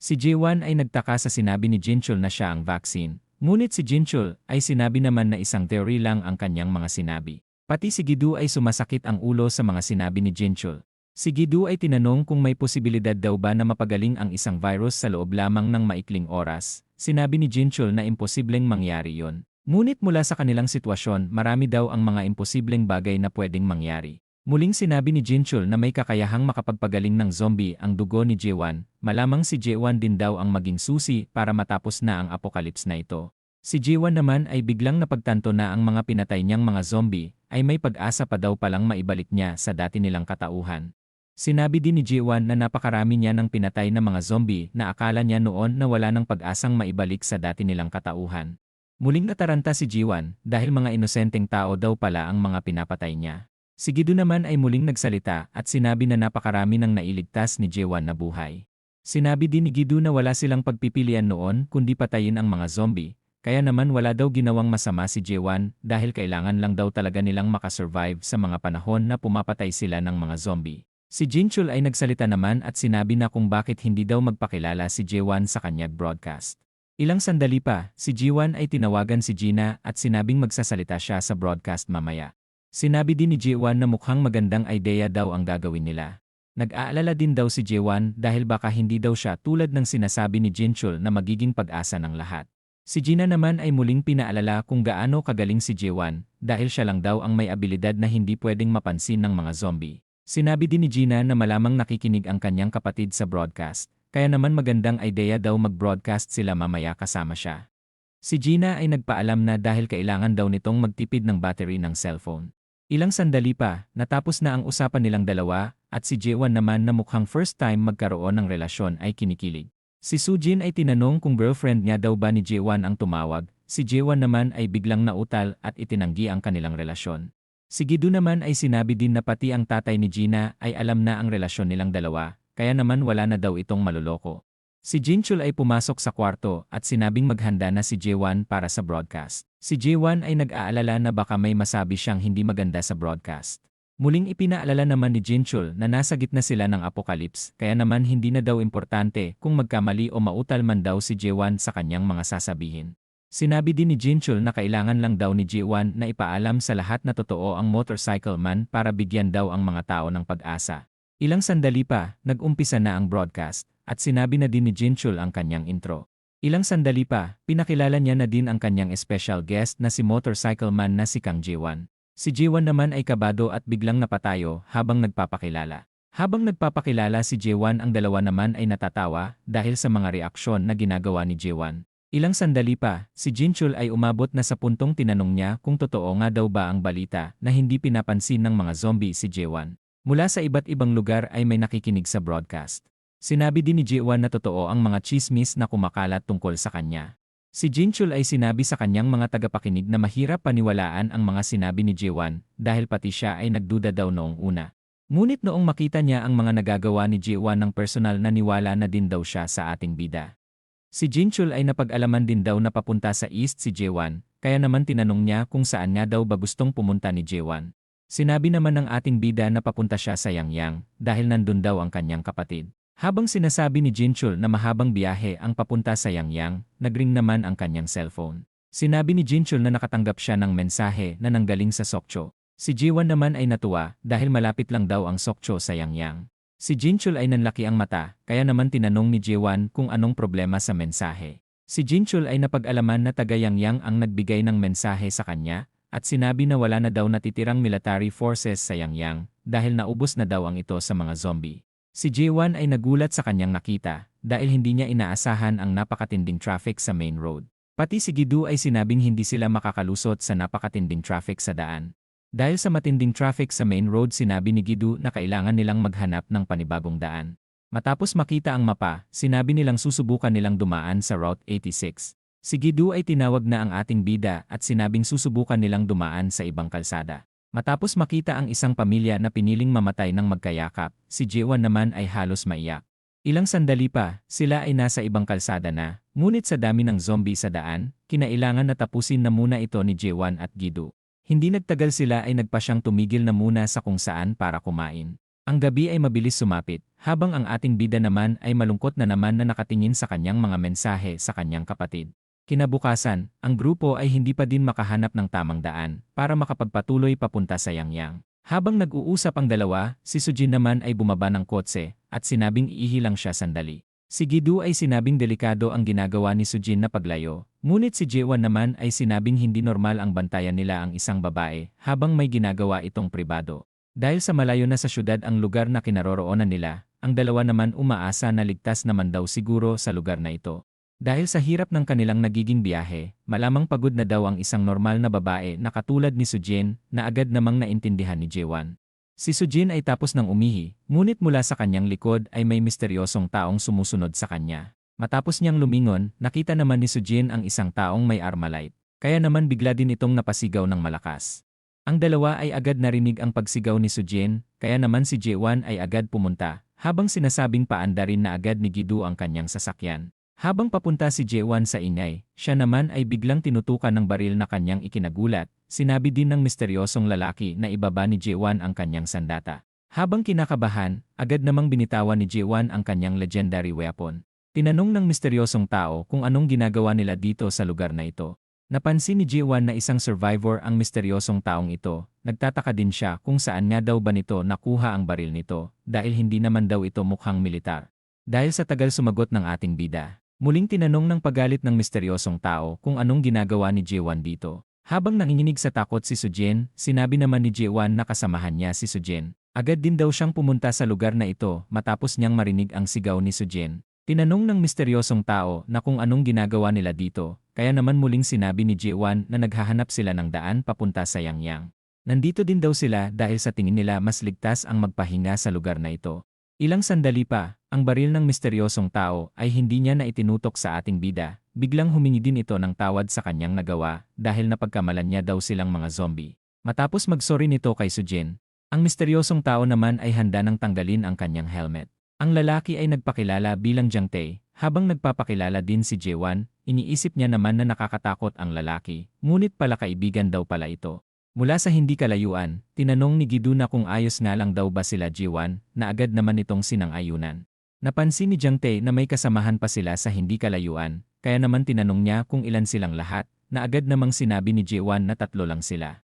Speaker 1: Si Jaewon ay nagtaka sa sinabi ni Jinchul na siya ang vaccine, ngunit si Jinchul ay sinabi naman na isang theory lang ang kanyang mga sinabi. Pati si Gidu ay sumasakit ang ulo sa mga sinabi ni Jinchul. Si Gidu ay tinanong kung may posibilidad daw ba na mapagaling ang isang virus sa loob lamang ng maikling oras. Sinabi ni Jinchul na imposibleng mangyari yon. Ngunit mula sa kanilang sitwasyon, marami daw ang mga imposibleng bagay na pwedeng mangyari. Muling sinabi ni Jinchul na may kakayahang makapagpagaling ng zombie ang dugo ni Jaewon, malamang si Jaewon din daw ang maging susi para matapos na ang apocalypse na ito. Si Jaewon naman ay biglang napagtanto na ang mga pinatay niyang mga zombie ay may pag-asa pa daw palang maibalik niya sa dati nilang katauhan. Sinabi din ni Jaewon na napakarami niya ng pinatay na mga zombie na akala niya noon na wala ng pag-asang maibalik sa dati nilang katauhan. Muling nataranta si Jaewon dahil mga inosenteng tao daw pala ang mga pinapatay niya. Si Gidu naman ay muling nagsalita at sinabi na napakarami ng nailigtas ni Jaewon na buhay. Sinabi din ni Gidu na wala silang pagpipilian noon kundi patayin ang mga zombie, kaya naman wala daw ginawang masama si Jaewon dahil kailangan lang daw talaga nilang makasurvive sa mga panahon na pumapatay sila ng mga zombie. Si Jinchul ay nagsalita naman at sinabi na kung bakit hindi daw magpakilala si Jaewon sa kanyang broadcast. Ilang sandali pa, si Jaewon ay tinawagan si Gina at sinabing magsasalita siya sa broadcast mamaya. Sinabi din ni Jaewon na mukhang magandang idea daw ang gagawin nila. Nag-aalala din daw si Jaewon dahil baka hindi daw siya tulad ng sinasabi ni Jinchul na magiging pag-asa ng lahat. Si Gina naman ay muling pinaalala kung gaano kagaling si Jaewon dahil siya lang daw ang may abilidad na hindi pwedeng mapansin ng mga zombie. Sinabi din ni Gina na malamang nakikinig ang kanyang kapatid sa broadcast, kaya naman magandang idea daw mag-broadcast sila mamaya kasama siya. Si Gina ay nagpaalam na dahil kailangan daw nitong magtipid ng battery ng cellphone. Ilang sandali pa, natapos na ang usapan nilang dalawa, at si Jaewon naman na mukhang first time magkaroon ng relasyon ay kinikilig. Si Sujin ay tinanong kung girlfriend niya daw ba ni Jaewon ang tumawag, si Jaewon naman ay biglang nautal at itinanggi ang kanilang relasyon. Si Gidu naman ay sinabi din na pati ang tatay ni Gina ay alam na ang relasyon nilang dalawa, kaya naman wala na daw itong maluloko. Si Jinchul ay pumasok sa kwarto at sinabing maghanda na si Jaewon para sa broadcast. Si Jaewon ay nag-aalala na baka may masabi siyang hindi maganda sa broadcast. Muling ipinaalala naman ni Jinchul na nasa gitna sila ng apocalypse, kaya naman hindi na daw importante kung magkamali o mautal man daw si Jaewon sa kanyang mga sasabihin. Sinabi din ni Jinchul na kailangan lang daw ni Jaewon na ipaalam sa lahat na totoo ang motorcycle man para bigyan daw ang mga tao ng pag-asa. Ilang sandali pa, nag-umpisa na ang broadcast, at sinabi na din ni Jinchul ang kanyang intro. Ilang sandali pa, pinakilala niya na din ang kanyang special guest na si motorcycle man na si Kang Jaewon. Si Jaewon naman ay kabado at biglang napatayo habang nagpapakilala. Habang nagpapakilala si Jaewon, ang dalawa naman ay natatawa dahil sa mga reaksyon na ginagawa ni Jaewon. Ilang sandali pa, si Jinchul ay umabot na sa puntong tinanong niya kung totoo nga daw ba ang balita na hindi pinapansin ng mga zombie si Jaewon. Mula sa iba't ibang lugar ay may nakikinig sa broadcast. Sinabi din ni Jaewon na totoo ang mga chismis na kumakalat tungkol sa kanya. Si Jinchul ay sinabi sa kanyang mga tagapakinig na mahirap paniwalaan ang mga sinabi ni Jaewon dahil pati siya ay nagduda daw noong una. Ngunit noong makita niya ang mga nagagawa ni Jaewon ng personal, naniwala na din daw siya sa ating bida. Si Jinchul ay napag-alaman din daw na papunta sa East si Jaewon, kaya naman tinanong niya kung saan nga daw ba gustong pumunta ni Jaewon. Sinabi naman ng ating bida na papunta siya sa Yangyang dahil nandun daw ang kanyang kapatid. Habang sinasabi ni Jinchul na mahabang biyahe ang papunta sa Yangyang, nagring naman ang kanyang cellphone. Sinabi ni Jinchul na nakatanggap siya ng mensahe na nanggaling sa Sokcho. Si Jaewon naman ay natuwa dahil malapit lang daw ang Sokcho sa Yangyang. Si Jinchul ay nanlaki ang mata, kaya naman tinanong ni Jaewon kung anong problema sa mensahe. Si Jinchul ay napag-alaman na taga Yangyang ang nagbigay ng mensahe sa kanya, at sinabi na wala na daw natitirang military forces sa Yangyang dahil naubos na daw ang ito sa mga zombie. Si Jaewon ay nagulat sa kanyang nakita dahil hindi niya inaasahan ang napakatinding traffic sa main road. Pati si Gidu ay sinabing hindi sila makakalusot sa napakatinding traffic sa daan. Dahil sa matinding traffic sa main road, sinabi ni Gidu na kailangan nilang maghanap ng panibagong daan. Matapos makita ang mapa, sinabi nilang susubukan nilang dumaan sa Route 86. Si Gidu ay tinawag na ang ating bida at sinabing susubukan nilang dumaan sa ibang kalsada. Matapos makita ang isang pamilya na piniling mamatay ng magkayakap, si Jaewon naman ay halos maiyak. Ilang sandali pa, sila ay nasa ibang kalsada na, ngunit sa dami ng zombie sa daan, kinailangan na tapusin na muna ito ni Jaewon at Gidu. Hindi nagtagal, sila ay nagpa siyang tumigil na muna sa kung saan para kumain. Ang gabi ay mabilis sumapit, habang ang ating bida naman ay malungkot na naman na nakatingin sa kanyang mga mensahe sa kanyang kapatid. Kinabukasan, ang grupo ay hindi pa din makahanap ng tamang daan para makapagpatuloy papunta sa Yangyang. Habang nag-uusap ang dalawa, si Sujin naman ay bumaba ng kotse at sinabing iihilang siya sandali. Si Gidu ay sinabing delikado ang ginagawa ni Sujin na paglayo, ngunit si Jaewon naman ay sinabing hindi normal ang bantayan nila ang isang babae habang may ginagawa itong pribado. Dahil sa malayo na sa syudad ang lugar na kinaroroonan nila, ang dalawa naman umaasa na ligtas naman daw siguro sa lugar na ito. Dahil sa hirap ng kanilang nagiging biyahe, malamang pagod na daw ang isang normal na babae na katulad ni Sujin na agad namang naintindihan ni Jaewon. Si Sujin ay tapos ng umihi, ngunit mula sa kanyang likod ay may misteryosong taong sumusunod sa kanya. Matapos niyang lumingon, nakita naman ni Sujin ang isang taong may armalite. Kaya naman bigla din itong napasigaw ng malakas. Ang dalawa ay agad narinig ang pagsigaw ni Sujin, kaya naman si Jaewon ay agad pumunta, habang sinasabing paandarin na agad ni Gidu ang kanyang sasakyan. Habang papunta si Jaewon sa ingay, siya naman ay biglang tinutukan ng baril na kanyang ikinagulat. Sinabi din ng misteryosong lalaki na ibaba ni Jaewon ang kanyang sandata. Habang kinakabahan, agad namang binitawan ni Jaewon ang kanyang legendary weapon. Tinanong ng misteryosong tao kung anong ginagawa nila dito sa lugar na ito. Napansin ni Jaewon na isang survivor ang misteryosong taong ito. Nagtataka din siya kung saan nga daw ba nito nakuha ang baril nito dahil hindi naman daw ito mukhang militar. Dahil sa tagal sumagot ng ating bida, muling tinanong ng pagalit ng misteryosong tao kung anong ginagawa ni Jaewon dito. Habang nanginginig sa takot si Sujin, sinabi naman ni Jaewon na kasamahan niya si Sujin. Agad din daw siyang pumunta sa lugar na ito matapos niyang marinig ang sigaw ni Sujin. Tinanong ng misteryosong tao na kung anong ginagawa nila dito, kaya naman muling sinabi ni Jaewon na naghahanap sila ng daan papunta sa Yangyang. Nandito din daw sila dahil sa tingin nila mas ligtas ang magpahinga sa lugar na ito. Ilang sandali pa, ang baril ng misteryosong tao ay hindi niya na itinutok sa ating bida, biglang humingi din ito ng tawad sa kanyang nagawa dahil napagkamalan niya daw silang mga zombie. Matapos magsorry nito kay Sujin, ang misteryosong tao naman ay handa nang tanggalin ang kanyang helmet. Ang lalaki ay nagpakilala bilang Jiang Tae, habang nagpapakilala din si Jaewon, iniisip niya naman na nakakatakot ang lalaki, ngunit pala kaibigan daw pala ito. Mula sa hindi kalayuan, tinanong ni Gidu na kung ayos nga lang daw ba sila Jaewon, na agad naman itong sinang-ayunan. Napansin ni Jiang Tae na may kasamahan pa sila sa hindi kalayuan, kaya naman tinanong niya kung ilan silang lahat, na agad namang sinabi ni Jaewon na 3 lang sila.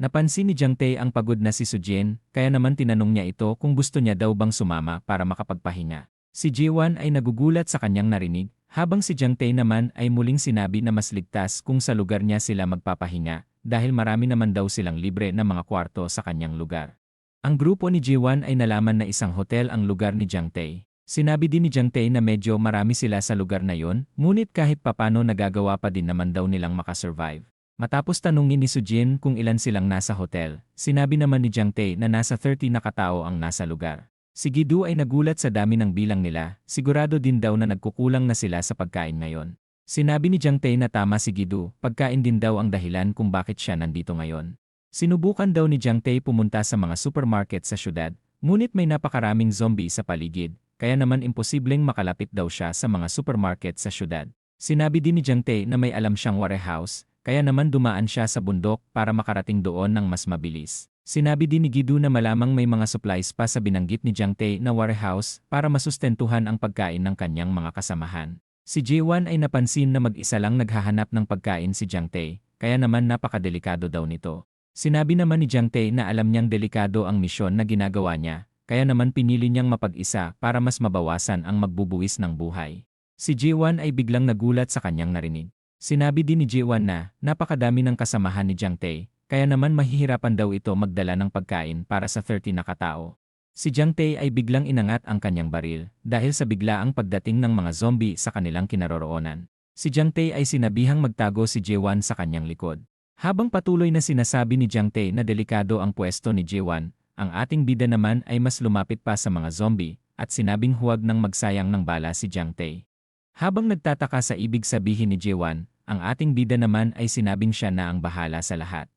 Speaker 1: Napansin ni Jiang Tae ang pagod na si Sujin, kaya naman tinanong niya ito kung gusto niya daw bang sumama para makapagpahinga. Si Jaewon ay nagugulat sa kanyang narinig, habang si Jiang Tae naman ay muling sinabi na mas ligtas kung sa lugar niya sila magpapahinga, dahil marami naman daw silang libre na mga kwarto sa kanyang lugar. Ang grupo ni Jaewon ay nalaman na isang hotel ang lugar ni Jiang Tae. Sinabi din ni Jiang Tae na medyo marami sila sa lugar na yon, ngunit kahit papano nagagawa pa din naman daw nilang makasurvive. Matapos tanungin ni Sujin kung ilan silang nasa hotel, sinabi naman ni Jiang Tae na nasa 30 na katao ang nasa lugar. Si Gidu ay nagulat sa dami ng bilang nila, sigurado din daw na nagkukulang na sila sa pagkain ngayon. Sinabi ni Jiang Tae na tama si Gidu, pagkain din daw ang dahilan kung bakit siya nandito ngayon. Sinubukan daw ni Jiang Tae pumunta sa mga supermarket sa syudad, ngunit may napakaraming zombie sa paligid, kaya naman imposibleng makalapit daw siya sa mga supermarket sa syudad. Sinabi din ni Jiang Tae na may alam siyang warehouse, kaya naman dumaan siya sa bundok para makarating doon ng mas mabilis. Sinabi din ni Gidu na malamang may mga supplies pa sa binanggit ni Jiang Tae na warehouse para masustentuhan ang pagkain ng kanyang mga kasamahan. Si Jaewon ay napansin na mag-isa lang naghahanap ng pagkain si Jiang Tae, kaya naman napakadelikado daw nito. Sinabi naman ni Jiang Tae na alam niyang delikado ang misyon na ginagawa niya, kaya naman pinili niyang mapag-isa para mas mabawasan ang magbubuwis ng buhay. Si Jaewon ay biglang nagulat sa kanyang narinig. Sinabi din ni Jaewon na napakadami ng kasamahan ni Jiang Tae, kaya naman mahihirapan daw ito magdala ng pagkain para sa 30 na katao. Si Jiang Tae ay biglang inangat ang kanyang baril dahil sa biglaang pagdating ng mga zombie sa kanilang kinaroroonan. Si Jiang Tae ay sinabihang magtago si Jaewon sa kanyang likod. Habang patuloy na sinasabi ni Jiang Tae na delikado ang pwesto ni Jaewon, ang ating bida naman ay mas lumapit pa sa mga zombie at sinabing huwag nang magsayang ng bala si Jiang Tae. Habang nagtataka sa ibig sabihin ni Jaewon, ang ating bida naman ay sinabing siya na ang bahala sa lahat.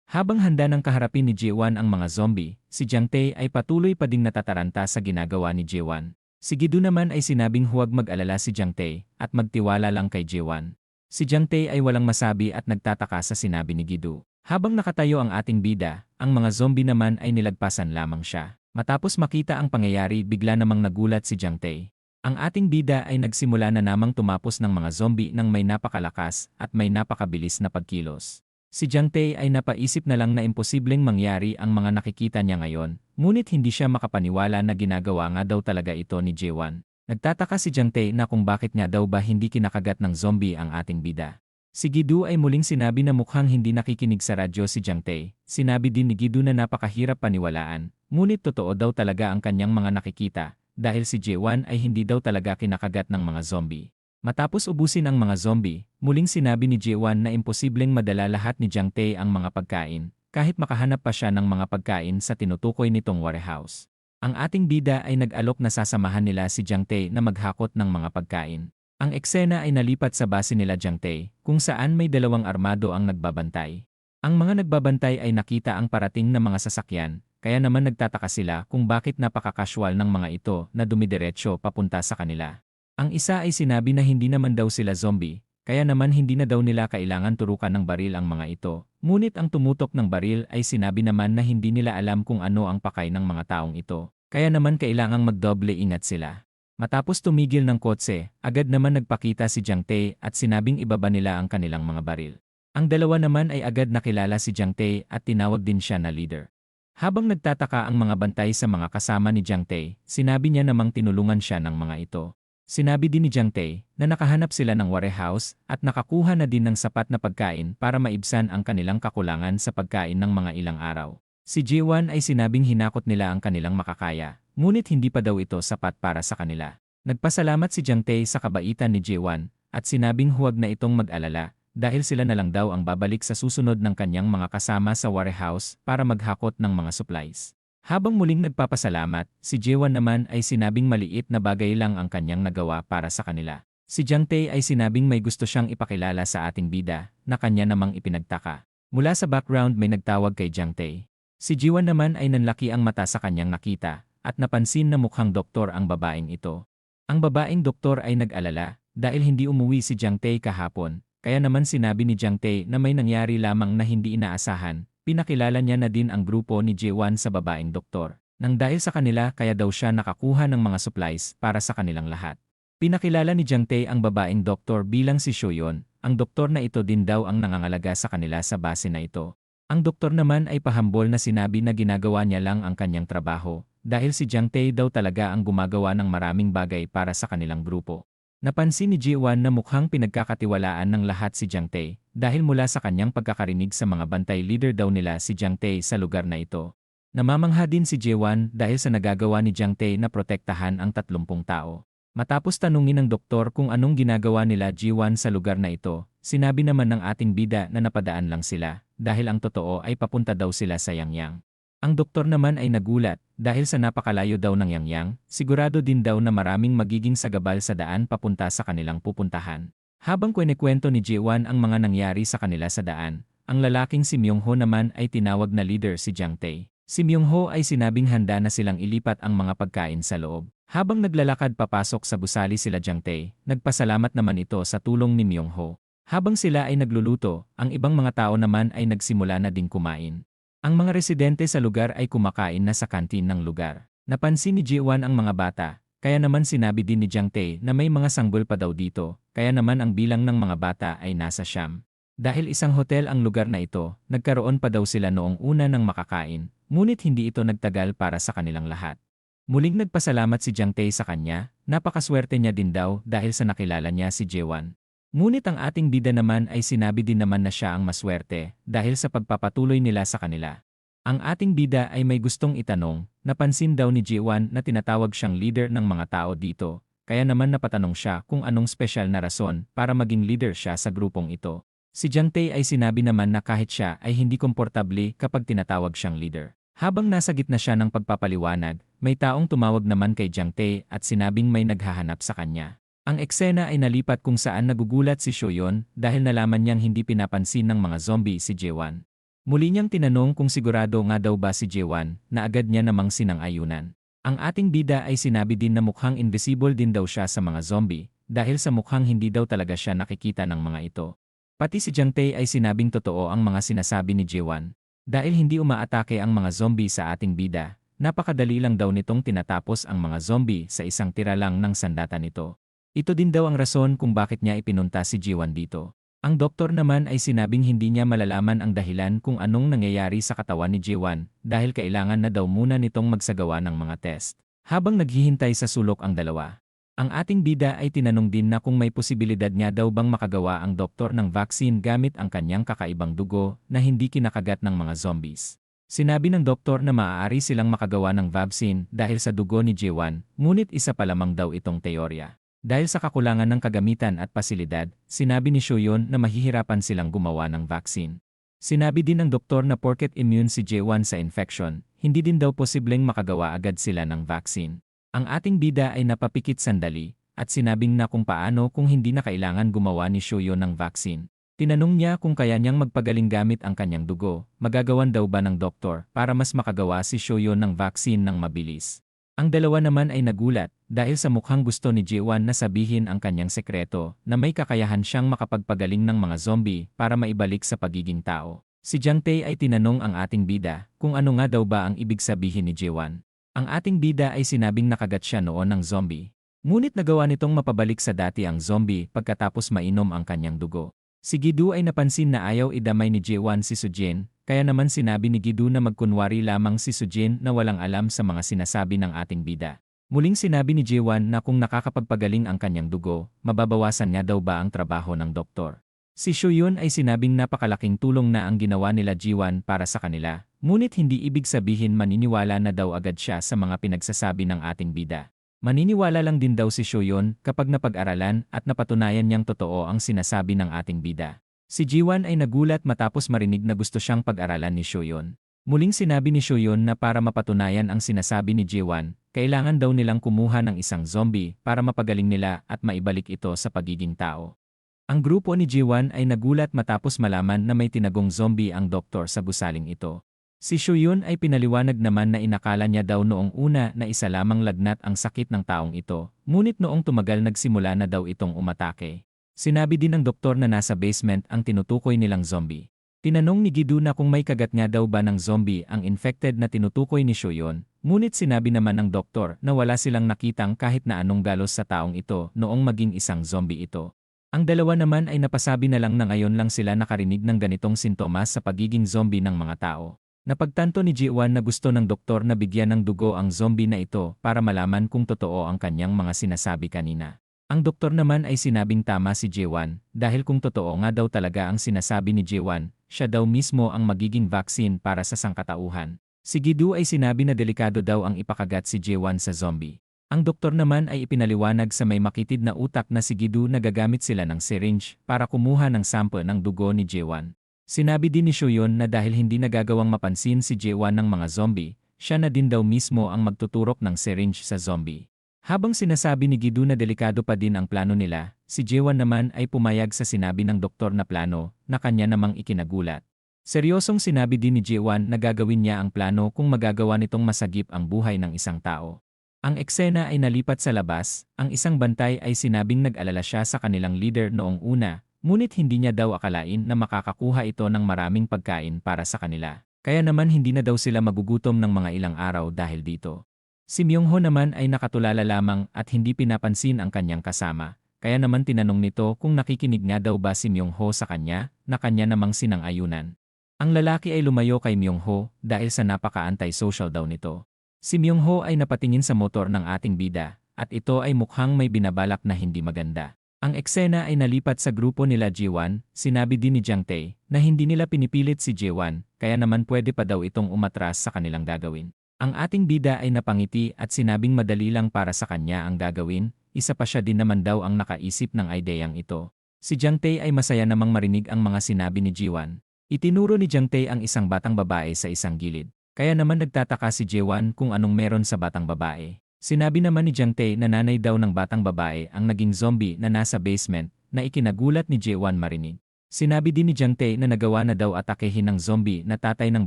Speaker 1: Habang handa ng kaharapin ni Jaewon ang mga zombie, si Jiang Tae ay patuloy pa ding natataranta sa ginagawa ni Jaewon. Si Gidu naman ay sinabing huwag mag-alala si Jiang Tae at magtiwala lang kay Jaewon. Si Jiang Tae ay walang masabi at nagtataka sa sinabi ni Gidu. Habang nakatayo ang ating bida, ang mga zombie naman ay nilagpasan lamang siya. Matapos makita ang pangyayari, bigla namang nagulat si Jiang Tae. Ang ating bida ay nagsimula na namang tumapos ng mga zombie nang may napakalakas at may napakabilis na pagkilos. Si Jiang Tae ay napaisip na lang na imposibleng mangyari ang mga nakikita niya ngayon, ngunit hindi siya makapaniwala na ginagawa nga daw talaga ito ni Jaewon. Nagtataka si Jiang Tae na kung bakit nga daw ba hindi kinakagat ng zombie ang ating bida. Si Gidu ay muling sinabi na mukhang hindi nakikinig sa radyo si Jiang Tae. Sinabi din ni Gidu na napakahirap paniwalaan, ngunit totoo daw talaga ang kanyang mga nakikita, dahil si Jaewon ay hindi daw talaga kinakagat ng mga zombie. Matapos ubusin ang mga zombie, muling sinabi ni Jaewon na imposibleng madala lahat ni Jiang Tae ang mga pagkain, kahit makahanap pa siya ng mga pagkain sa tinutukoy nitong warehouse. Ang ating bida ay nag-alok na sasamahan nila si Jiang Tae na maghakot ng mga pagkain. Ang eksena ay nalipat sa base nila Jiang Tae, kung saan may 2 armado ang nagbabantay. Ang mga nagbabantay ay nakita ang parating na mga sasakyan, kaya naman nagtataka sila kung bakit napaka-casual ng mga ito na dumidiretso papunta sa kanila. Ang isa ay sinabi na hindi naman daw sila zombie, kaya naman hindi na daw nila kailangan turukan ng baril ang mga ito. Ngunit ang tumutok ng baril ay sinabi naman na hindi nila alam kung ano ang pakay ng mga taong ito, kaya naman kailangang magdoble ingat sila. Matapos tumigil ng kotse, agad naman nagpakita si Jiang Tae at sinabing ibaba nila ang kanilang mga baril. Ang dalawa naman ay agad nakilala si Jiang Tae at tinawag din siya na leader. Habang nagtataka ang mga bantay sa mga kasama ni Jiang Tae, sinabi niya namang tinulungan siya ng mga ito. Sinabi din ni Jiang Tae na nakahanap sila ng warehouse at nakakuha na din ng sapat na pagkain para maibsan ang kanilang kakulangan sa pagkain ng mga ilang araw. Si Jaewon ay sinabing hinakot nila ang kanilang makakaya, ngunit hindi pa daw ito sapat para sa kanila. Nagpasalamat si Jiang Tae sa kabaitan ni Jaewon at sinabing huwag na itong mag-alala dahil sila na lang daw ang babalik sa susunod ng kanyang mga kasama sa warehouse para maghakot ng mga supplies. Habang muling nagpapasalamat, si Jewan naman ay sinabing maliit na bagay lang ang kanyang nagawa para sa kanila. Si Jiang Tae ay sinabing may gusto siyang ipakilala sa ating bida, na kanya namang ipinagtaka. Mula sa background may nagtawag kay Jiang Tae. Si Jiwan naman ay nanlaki ang mata sa kanyang nakita, at napansin na mukhang doktor ang babaeng ito. Ang babaeng doktor ay nag-alala, dahil hindi umuwi si Jiang Tae kahapon, kaya naman sinabi ni Jiang Tae na may nangyari lamang na hindi inaasahan. Pinakilala niya na din ang grupo ni Jewan sa babaeng doktor. Nang dahil sa kanila kaya daw siya nakakuha ng mga supplies para sa kanilang lahat. Pinakilala ni Jiang Tae ang babaeng doktor bilang si Shoyon, ang doktor na ito din daw ang nangangalaga sa kanila sa base na ito. Ang doktor naman ay pahambol na sinabi na ginagawa niya lang ang kanyang trabaho, dahil si Jiang Tae daw talaga ang gumagawa ng maraming bagay para sa kanilang grupo. Napansin ni Jewan na mukhang pinagkakatiwalaan ng lahat si Jiang Tae, dahil mula sa kanyang pagkakarinig sa mga bantay leader daw nila si Jiang Tae sa lugar na ito. Namamangha din si Jewan dahil sa nagagawa ni Jiang Tae na protektahan ang 30 tao. Matapos tanungin ng doktor kung anong ginagawa nila Jewan sa lugar na ito, sinabi naman ng ating bida na napadaan lang sila, dahil ang totoo ay papunta daw sila sa Yangyang. Ang doktor naman ay nagulat, dahil sa napakalayo daw ng Yangyang, sigurado din daw na maraming magiging sagabal sa daan papunta sa kanilang pupuntahan. Habang kwento ni Jewan ang mga nangyari sa kanila sa daan, ang lalaking si Myung-ho naman ay tinawag na leader si Jiang Tae. Si Myung-ho ay sinabing handa na silang ilipat ang mga pagkain sa loob. Habang naglalakad papasok sa gusali sila Jiang Tae, nagpasalamat naman ito sa tulong ni Myung-ho. Habang sila ay nagluluto, ang ibang mga tao naman ay nagsimula na ding kumain. Ang mga residente sa lugar ay kumakain na sa kantin ng lugar. Napansin ni Jewan ang mga bata, kaya naman sinabi din ni Jiang Tae na may mga sanggol pa daw dito, kaya naman ang bilang ng mga bata ay nasa 9. Dahil isang hotel ang lugar na ito, nagkaroon pa daw sila noong una ng makakain, ngunit hindi ito nagtagal para sa kanilang lahat. Muling nagpasalamat si Jiang Tae sa kanya, napakaswerte niya din daw dahil sa nakilala niya si Jewan. Ngunit ang ating bida naman ay sinabi din naman na siya ang maswerte dahil sa pagpapatuloy nila sa kanila. Ang ating bida ay may gustong itanong, napansin daw ni Jewan na tinatawag siyang leader ng mga tao dito, kaya naman napatanong siya kung anong special na rason para maging leader siya sa grupong ito. Si Jiang Tae ay sinabi naman na kahit siya ay hindi komportable kapag tinatawag siyang leader. Habang nasa gitna siya ng pagpapaliwanag, may taong tumawag naman kay Jiang Tae at sinabing may naghahanap sa kanya. Ang eksena ay nalipat kung saan nagugulat si Shoyon dahil nalaman niyang hindi pinapansin ng mga zombie si Jewan. Muli niyang tinanong kung sigurado nga daw ba si Jewan na agad niya namang sinang-ayunan. Ang ating bida ay sinabi din na mukhang invisible din daw siya sa mga zombie dahil sa mukhang hindi daw talaga siya nakikita ng mga ito. Pati si Jiang Tae ay sinabing totoo ang mga sinasabi ni Jewan. Dahil hindi umaatake ang mga zombie sa ating bida, napakadali lang daw nitong tinatapos ang mga zombie sa isang tira lang ng sandata nito. Ito din daw ang rason kung bakit niya ipinunta si Jewan dito. Ang doktor naman ay sinabing hindi niya malalaman ang dahilan kung anong nangyayari sa katawan ni Jewan dahil kailangan na daw muna nitong magsagawa ng mga test. Habang naghihintay sa sulok ang dalawa, ang ating bida ay tinanong din na kung may posibilidad niya daw bang makagawa ang doktor ng vaccine gamit ang kanyang kakaibang dugo na hindi kinakagat ng mga zombies. Sinabi ng doktor na maaari silang makagawa ng vaccine dahil sa dugo ni Jewan, ngunit isa pa lamang daw itong teorya. Dahil sa kakulangan ng kagamitan at pasilidad, sinabi ni Shoyon na mahihirapan silang gumawa ng vaccine. Sinabi din ng doktor na porket immune si Jewan sa infection, hindi din daw posibleng makagawa agad sila ng vaccine. Ang ating bida ay napapikit sandali, at sinabing na kung paano kung hindi na kailangan gumawa ni Shoyon ng vaccine. Tinanong niya kung kaya niyang magpagaling gamit ang kanyang dugo, magagawan daw ba ng doktor para mas makagawa si Shoyon ng vaccine ng mabilis. Ang dalawa naman ay nagulat dahil sa mukhang gusto ni Jewan na sabihin ang kanyang sekreto na may kakayahan siyang makapagpagaling ng mga zombie para maibalik sa pagiging tao. Si Jiang Tae ay tinanong ang ating bida kung ano nga daw ba ang ibig sabihin ni Jewan. Ang ating bida ay sinabing nakagat siya noon ng zombie. Ngunit nagawa nitong mapabalik sa dati ang zombie pagkatapos mainom ang kanyang dugo. Si Gidu ay napansin na ayaw idamay ni Jewan si Sujin. Kaya naman sinabi ni Gidu na magkunwari lamang si Sujin na walang alam sa mga sinasabi ng ating bida. Muling sinabi ni Jewan na kung nakakapagpagaling ang kanyang dugo, mababawasan niya daw ba ang trabaho ng doktor. Si Shoyon ay sinabing napakalaking tulong na ang ginawa nila Jewan para sa kanila, ngunit hindi ibig sabihin maniniwala na daw agad siya sa mga pinagsasabi ng ating bida. Maniniwala lang din daw si Shoyon kapag napag-aralan at napatunayan niyang totoo ang sinasabi ng ating bida. Si Jewan ay nagulat matapos marinig na gusto siyang pag-aralan ni Shoyon. Muling sinabi ni Shoyun na para mapatunayan ang sinasabi ni Jiwan, kailangan daw nilang kumuha ng isang zombie para mapagaling nila at maibalik ito sa pagiging tao. Ang grupo ni Jiwan ay nagulat matapos malaman na may tinagong zombie ang doktor sa gusaling ito. Si Shoyun ay pinaliwanag naman na inakala niya daw noong una na isa lamang lagnat ang sakit ng taong ito, ngunit noong tumagal nagsimula na daw itong umatake. Sinabi din ng doktor na nasa basement ang tinutukoy nilang zombie. Tinanong ni Gidu na kung may kagat nga daw ba ng zombie ang infected na tinutukoy ni Shoyun, ngunit sinabi naman ng doktor na wala silang nakitang kahit na anong galos sa taong ito noong maging isang zombie ito. Ang dalawa naman ay napasabi na lang na ngayon lang sila nakarinig ng ganitong sintomas sa pagiging zombie ng mga tao. Napagtanto ni Jiwan na gusto ng doktor na bigyan ng dugo ang zombie na ito para malaman kung totoo ang kanyang mga sinasabi kanina. Ang doktor naman ay sinabing tama si Jiwan dahil kung totoo nga daw talaga ang sinasabi ni Jiwan, siya daw mismo ang magiging vaccine para sa sangkatauhan. Si Gidu ay sinabi na delikado daw ang ipakagat si Jiwan sa zombie. Ang doktor naman ay ipinaliwanag sa may makitid na utak na si Gidu na gagamit sila ng syringe para kumuha ng sample ng dugo ni Jiwan. Sinabi din ni Shoyun na dahil hindi nagagawang mapansin si Jiwan ng mga zombie, siya na din daw mismo ang magtuturok ng syringe sa zombie. Habang sinasabi ni Gidu na delikado pa din ang plano nila, si Jiwan naman ay pumayag sa sinabi ng doktor na plano na kanya namang ikinagulat. Seryosong sinabi din ni Jiwan na gagawin niya ang plano kung magagawa nitong masagip ang buhay ng isang tao. Ang eksena ay nalipat sa labas, ang isang bantay ay sinabing nag-alala siya sa kanilang leader noong una, ngunit hindi niya daw akalain na makakakuha ito ng maraming pagkain para sa kanila. Kaya naman hindi na daw sila magugutom ng mga ilang araw dahil dito. Si Myung-ho naman ay nakatulala lamang at hindi pinapansin ang kanyang kasama, kaya naman tinanong nito kung nakikinig nga daw ba si Myung-ho sa kanya, na kanya namang sinang-ayunan. Ang lalaki ay lumayo kay Myung-ho dahil sa napaka-anti-social daw nito. Si Myung-ho ay napatingin sa motor ng ating bida, at ito ay mukhang may binabalak na hindi maganda. Ang eksena ay nalipat sa grupo nila Jiwan, sinabi din ni Jang Tae na hindi nila pinipilit si Jiwan, kaya naman pwede pa daw itong umatras sa kanilang gagawin. Ang ating bida ay napangiti at sinabing madali lang para sa kanya ang gagawin, isa pa siya din naman daw ang nakaisip ng ideyang ito. Si Jang Tae ay masaya namang marinig ang mga sinabi ni Jiwan. Itinuro ni Jang Tae ang isang batang babae sa isang gilid. Kaya naman nagtataka si Jiwan kung anong meron sa batang babae. Sinabi naman ni Jang Tae na nanay daw ng batang babae ang naging zombie na nasa basement na ikinagulat ni Jiwan marinig. Sinabi din ni Jang Tae na nagawa na daw atakehin ng zombie na tatay ng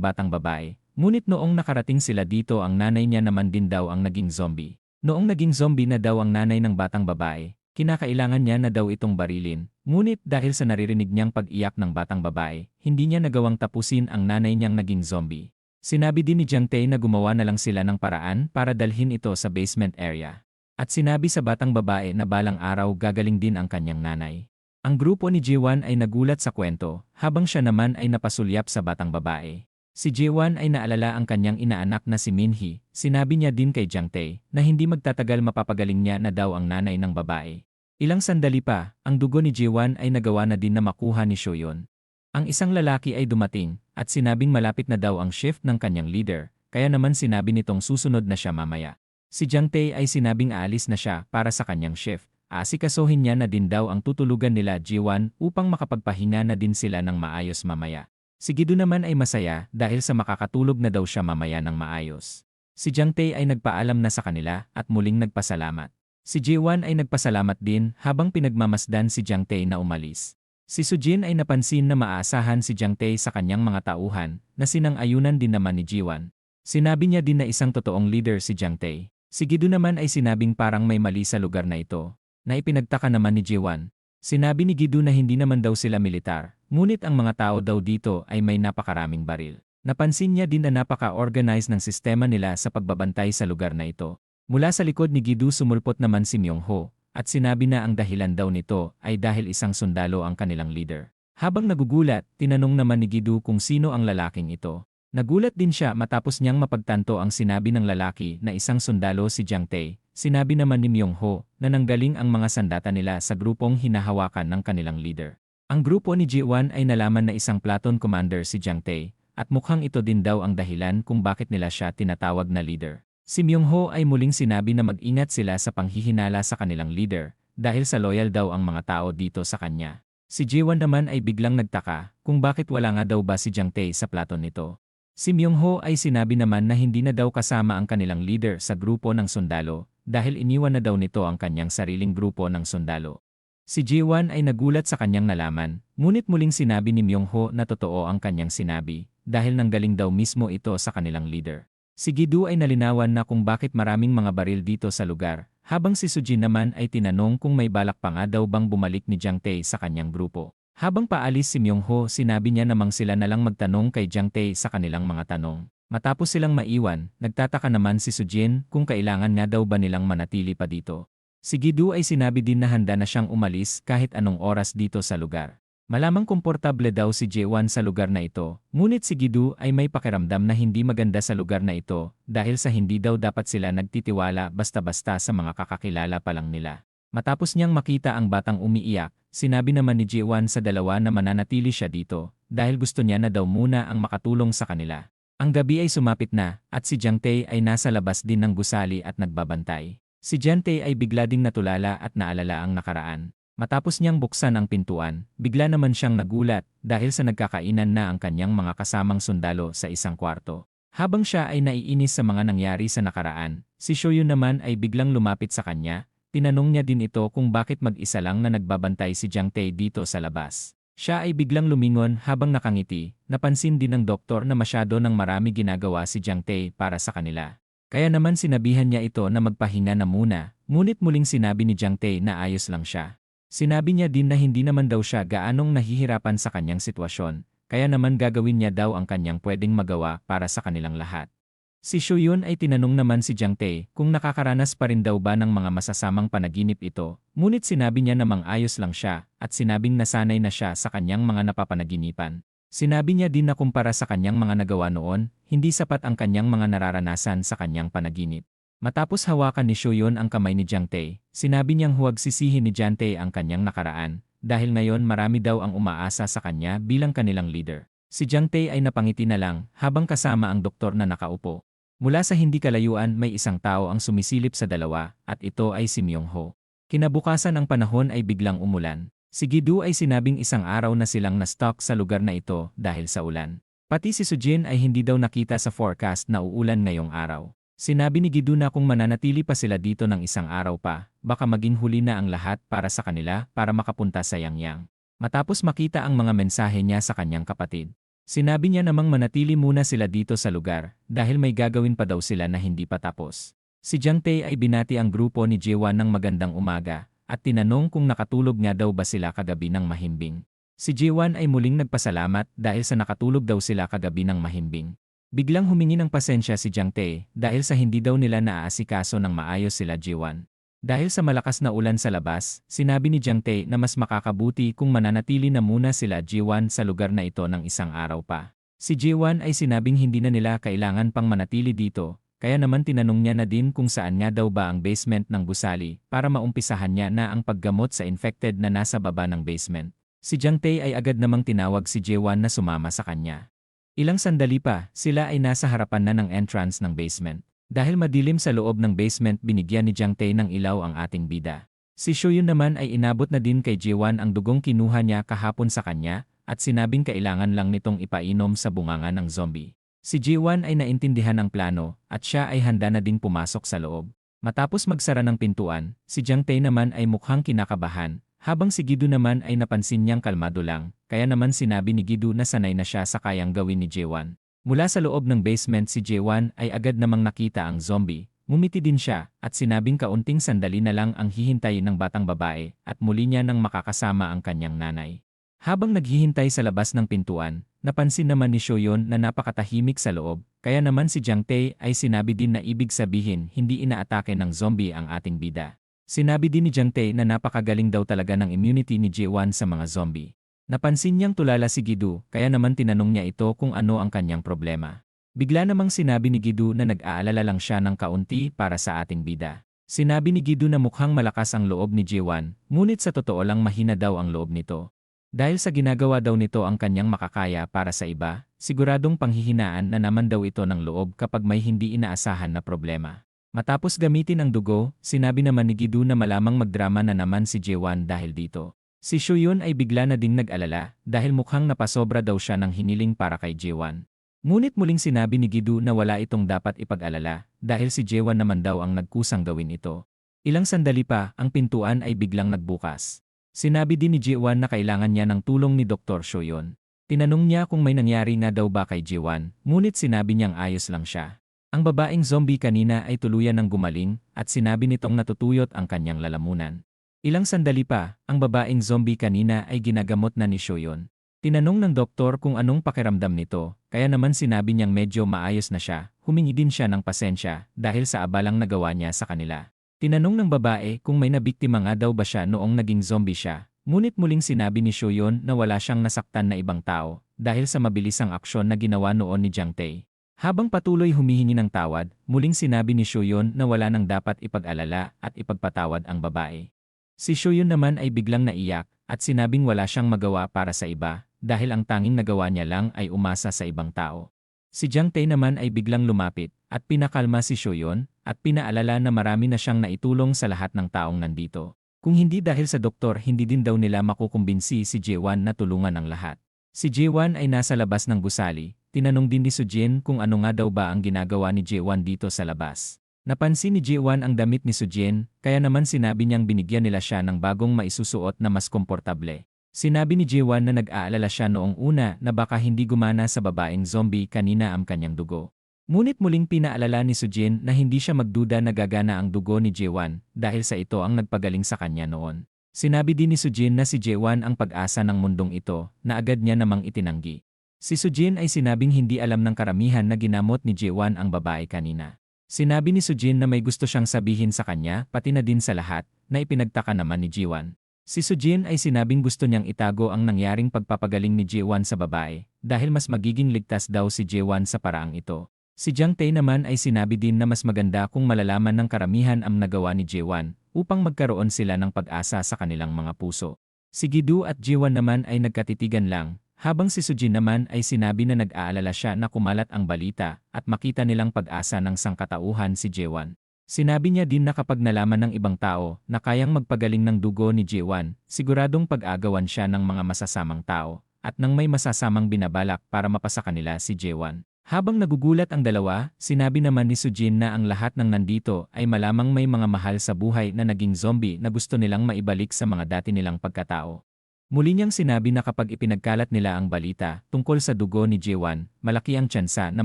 Speaker 1: batang babae. Ngunit noong nakarating sila dito ang nanay niya naman din daw ang naging zombie. Noong naging zombie na daw ang nanay ng batang babae, kinakailangan niya na daw itong barilin. Ngunit dahil sa naririnig niyang pag-iyak ng batang babae, hindi niya nagawang tapusin ang nanay niyang naging zombie. Sinabi din ni Jang Tae na gumawa na lang sila ng paraan para dalhin ito sa basement area. At sinabi sa batang babae na balang araw gagaling din ang kanyang nanay. Ang grupo ni Jiwan ay nagulat sa kwento, habang siya naman ay napasulyap sa batang babae. Si Jiwan ay naalala ang kanyang inaanak na si Minhee, sinabi niya din kay Jang Tae na hindi magtatagal mapapagaling niya na daw ang nanay ng babae. Ilang sandali pa, ang dugo ni Jiwan ay nagawa na din na makuha ni Shoyun. Ang isang lalaki ay dumating at sinabing malapit na daw ang shift ng kanyang leader, kaya naman sinabi nitong susunod na siya mamaya. Si Jang Tae ay sinabing aalis na siya para sa kanyang shift. Asikasuhin niya na din daw ang tutulugan nila Jiwan upang makapagpahinga na din sila ng maayos mamaya. Si Gidu naman ay masaya dahil sa makakatulog na daw siya mamaya ng maayos. Si Jang Tae ay nagpaalam na sa kanila at muling nagpasalamat. Si Jiwan ay nagpasalamat din habang pinagmamasdan si Jang Tae na umalis. Si Sujin ay napansin na maaasahan si Jang Tae sa kanyang mga tauhan na sinang-ayunan din naman ni Jiwan. Sinabi niya din na isang totoong leader si Jang Tae. Si Gidu naman ay sinabing parang may mali sa lugar na ito, na ipinagtaka naman ni Jiwan. Sinabi ni Gidu na hindi naman daw sila militar, ngunit ang mga tao daw dito ay may napakaraming baril. Napansin niya din na napaka-organize ng sistema nila sa pagbabantay sa lugar na ito. Mula sa likod ni Gidu sumulpot naman si Myung-ho, at sinabi na ang dahilan daw nito ay dahil isang sundalo ang kanilang leader. Habang nagugulat, tinanong naman ni Gidu kung sino ang lalaking ito. Nagulat din siya matapos niyang mapagtanto ang sinabi ng lalaki na isang sundalo si Jang Tae. Sinabi naman ni Myung-ho na nanggaling ang mga sandata nila sa grupong hinahawakan ng kanilang leader. Ang grupo ni Jiwan ay nalaman na isang platoon commander si Jang Tae, at mukhang ito din daw ang dahilan kung bakit nila siya tinatawag na leader. Si Myung-ho ay muling sinabi na mag-ingat sila sa panghihinala sa kanilang leader, dahil sa loyal daw ang mga tao dito sa kanya. Si Jiwan naman ay biglang nagtaka kung bakit wala nga daw ba si Jang Tae sa platoon nito. Si Myung-ho ay sinabi naman na hindi na daw kasama ang kanilang leader sa grupo ng sundalo dahil iniwan na daw nito ang kanyang sariling grupo ng sundalo. Si Ji-won ay nagulat sa kanyang nalaman, ngunit muling sinabi ni Myung-ho na totoo ang kanyang sinabi dahil nanggaling daw mismo ito sa kanilang leader. Si Gi-do ay nalinawan na kung bakit maraming mga baril dito sa lugar, habang si Sujin naman ay tinanong kung may balak pa nga daw bang bumalik ni Jang Tae sa kanyang grupo. Habang paalis si Myung-ho, sinabi niya namang sila na lang magtanong kay Jang Tae sa kanilang mga tanong. Matapos silang maiwan, nagtataka naman si Sujin kung kailangan nga daw ba nilang manatili pa dito. Si Gi-do ay sinabi din na handa na siyang umalis kahit anong oras dito sa lugar. Malamang komportable daw si Ji-won sa lugar na ito, ngunit si Gi-do ay may pakiramdam na hindi maganda sa lugar na ito dahil sa hindi daw dapat sila nagtitiwala basta-basta sa mga kakakilala pa lang nila. Matapos niyang makita ang batang umiiyak, sinabi naman ni Ji-won sa dalawa na mananatili siya dito dahil gusto niya na daw muna ang makatulong sa kanila. Ang gabi ay sumapit na at si Jang Tae ay nasa labas din ng gusali at nagbabantay. Si Jang Tae ay bigla ding natulala at naalala ang nakaraan. Matapos niyang buksan ang pintuan, bigla naman siyang nagulat dahil sa nagkakainan na ang kanyang mga kasamang sundalo sa isang kwarto. Habang siya ay naiinis sa mga nangyari sa nakaraan, si Shoyun naman ay biglang lumapit sa kanya. Tinanong niya din ito kung bakit mag-isa lang na nagbabantay si Jang Tae dito sa labas. Siya ay biglang lumingon habang nakangiti, napansin din ng doktor na masyado ng marami ginagawa si Jang Tae para sa kanila. Kaya naman sinabihan niya ito na magpahinga na muna, ngunit muling sinabi ni Jang Tae na ayos lang siya. Sinabi niya din na hindi naman daw siya gaanong nahihirapan sa kanyang sitwasyon, kaya naman gagawin niya daw ang kanyang pwedeng magawa para sa kanilang lahat. Si Shoyun ay tinanong naman si Jang Tae kung nakakaranas pa rin daw ba ng mga masasamang panaginip ito, ngunit sinabi niya namang ayos lang siya at sinabing nasanay na siya sa kanyang mga napapanaginipan. Sinabi niya din na kumpara sa kanyang mga nagawa noon, hindi sapat ang kanyang mga nararanasan sa kanyang panaginip. Matapos hawakan ni Shoyun ang kamay ni Jang Tae, sinabi niyang huwag sisihin ni Jang Tae ang kanyang nakaraan, dahil ngayon marami daw ang umaasa sa kanya bilang kanilang leader. Si Jang Tae ay napangiti na lang habang kasama ang doktor na nakaupo. Mula sa hindi kalayuan may isang tao ang sumisilip sa dalawa at ito ay si Myung-ho. Kinabukasan ang panahon ay biglang umulan. Si Gi-do ay sinabing isang araw na silang na-stuck sa lugar na ito dahil sa ulan. Pati si Sujin ay hindi daw nakita sa forecast na uulan ngayong araw. Sinabi ni Gi-do na kung mananatili pa sila dito ng isang araw pa, baka maging huli na ang lahat para sa kanila para makapunta sa Yangyang. Matapos makita ang mga mensahe niya sa kanyang kapatid. Sinabi niya namang manatili muna sila dito sa lugar dahil may gagawin pa daw sila na hindi pa tapos. Si Jang Tae ay binati ang grupo ni Ji-won ng magandang umaga at tinanong kung nakatulog nga daw ba sila kagabi ng mahimbing. Si Ji-won ay muling nagpasalamat dahil sa nakatulog daw sila kagabi ng mahimbing. Biglang humingi ng pasensya si Jang Tae dahil sa hindi daw nila naaasikaso ng maayos sila Ji-won. Dahil sa malakas na ulan sa labas, sinabi ni Jang Tae na mas makakabuti kung mananatili na muna sila Ji-won sa lugar na ito ng isang araw pa. Si Ji-won ay sinabing hindi na nila kailangan pang manatili dito, kaya naman tinanong niya na din kung saan nga daw ba ang basement ng gusali para maumpisahan niya na ang paggamot sa infected na nasa baba ng basement. Si Jang Tae ay agad namang tinawag si Ji-won na sumama sa kanya. Ilang sandali pa, sila ay nasa harapan na ng entrance ng basement. Dahil madilim sa loob ng basement binigyan ni Jang Tae ng ilaw ang ating bida. Si Shoyun naman ay inabot na din kay Ji-won ang dugong kinuha niya kahapon sa kanya at sinabing kailangan lang nitong ipainom sa bunganga ng zombie. Si Ji-won ay naintindihan ang plano at siya ay handa na ding pumasok sa loob. Matapos magsara ng pintuan, si Jang Tae naman ay mukhang kinakabahan, habang si Gi-do naman ay napansin niyang kalmado lang, kaya naman sinabi ni Gi-do na sanay na siya sa kayang gawin ni Ji-won. Mula sa loob ng basement si Ji-won ay agad namang nakita ang zombie, ngumiti din siya at sinabing kaunting sandali na lang ang hihintayin ng batang babae at muli niya nang makakasama ang kanyang nanay. Habang naghihintay sa labas ng pintuan, napansin naman ni Shoyun na napakatahimik sa loob, kaya naman si Jang Tae ay sinabi din na ibig sabihin hindi inaatake ng zombie ang ating bida. Sinabi din ni Jang Tae na napakagaling daw talaga ng immunity ni Ji-won sa mga zombie. Napansin niyang tulala si Gi-do, kaya naman tinanong niya ito kung ano ang kanyang problema. Bigla namang sinabi ni Gi-do na nag-aalala lang siya ng kaunti para sa ating bida. Sinabi ni Gi-do na mukhang malakas ang loob ni Ji-won, ngunit sa totoo lang mahina daw ang loob nito. Dahil sa ginagawa daw nito ang kanyang makakaya para sa iba, siguradong panghihinaan na naman daw ito ng loob kapag may hindi inaasahan na problema. Matapos gamitin ang dugo, sinabi naman ni Gi-do na malamang magdrama na naman si Ji-won dahil dito. Si Shoyun ay bigla na ding nag-alala dahil mukhang napasobra daw siya ng hiniling para kay Ji-won. Ngunit muling sinabi ni Gidu na wala itong dapat ipag-alala dahil si Jewan naman daw ang nagkusang gawin ito. Ilang sandali pa, ang pintuan ay biglang nagbukas. Sinabi din ni Jewan na kailangan niya ng tulong ni Dr. Shoyon. Tinanong niya kung may nangyari na daw ba kay Jewan, ngunit sinabi niyang ayos lang siya. Ang babaeng zombie kanina ay tuluyan ng gumaling at sinabi nitong natutuyot ang kanyang lalamunan. Ilang sandali pa, ang babaeng zombie kanina ay ginagamot na ni Shoyon. Tinanong ng doktor kung anong pakiramdam nito, kaya naman sinabi niyang medyo maayos na siya. Humingi din siya ng pasensya dahil sa abalang nagawa niya sa kanila. Tinanong ng babae kung may nabiktima nga daw ba siya noong naging zombie siya, ngunit muling sinabi ni Shoyon na wala siyang nasaktan na ibang tao dahil sa mabilisang aksyon na ginawa noon ni Jiang Tae. Habang patuloy humihingi ng tawad, muling sinabi ni Shoyon na wala nang dapat ipag-alala at ipagpatawad ang babae. Si Shoyon naman ay biglang naiyak at sinabing wala siyang magawa para sa iba dahil ang tanging nagawa niya lang ay umasa sa ibang tao. Si Jiang Tae naman ay biglang lumapit at pinakalma si Shoyon at pinaalala na marami na siyang naitulong sa lahat ng taong nandito. Kung hindi dahil sa doktor, hindi din daw nila makukumbinsi si Jewan na tulungan ang lahat. Si Jewan ay nasa labas ng gusali. Tinanong din ni Sujin kung ano nga daw ba ang ginagawa ni Jewan dito sa labas. Napansin ni Jewan ang damit ni Sujin, kaya naman sinabi niyang binigyan nila siya ng bagong maisusuot na mas komportable. Sinabi ni Jewan na nag-aalala siya noong una na baka hindi gumana sa babaeng zombie kanina ang kanyang dugo. Ngunit muling pinaalala ni Sujin na hindi siya magduda na gagana ang dugo ni Jewan dahil sa ito ang nagpagaling sa kanya noon. Sinabi din ni Sujin na si Jewan ang pag-asa ng mundong ito na agad niya namang itinanggi. Si Sujin ay sinabing hindi alam ng karamihan na ginamot ni Jewan ang babae kanina. Sinabi ni Sujin na may gusto siyang sabihin sa kanya pati na din sa lahat na ipinagtaka naman ni Jewan. Si Sujin ay sinabing gusto niyang itago ang nangyaring pagpapagaling ni Jewan sa babae dahil mas magiging ligtas daw si Jewan sa paraang ito. Si Jiang Tae naman ay sinabi din na mas maganda kung malalaman ng karamihan ang nagawa ni Jewan upang magkaroon sila ng pag-asa sa kanilang mga puso. Si Gidu at Jewan naman ay nagkatitigan lang. Habang si Sujin naman ay sinabi na nag-aalala siya na kumalat ang balita at makita nilang pag-asa ng sangkatauhan si Jewan. Sinabi niya din na kapag nalaman ng ibang tao na kayang magpagaling ng dugo ni Jewan, siguradong pag-agawan siya ng mga masasamang tao at nang may masasamang binabalak para mapasa kanila si Jewan. Habang nagugulat ang dalawa, sinabi naman ni Sujin na ang lahat ng nandito ay malamang may mga mahal sa buhay na naging zombie na gusto nilang maibalik sa mga dati nilang pagkatao. Muli niyang sinabi na kapag ipinagkalat nila ang balita tungkol sa dugo ni Jewan, malaki ang tsansa na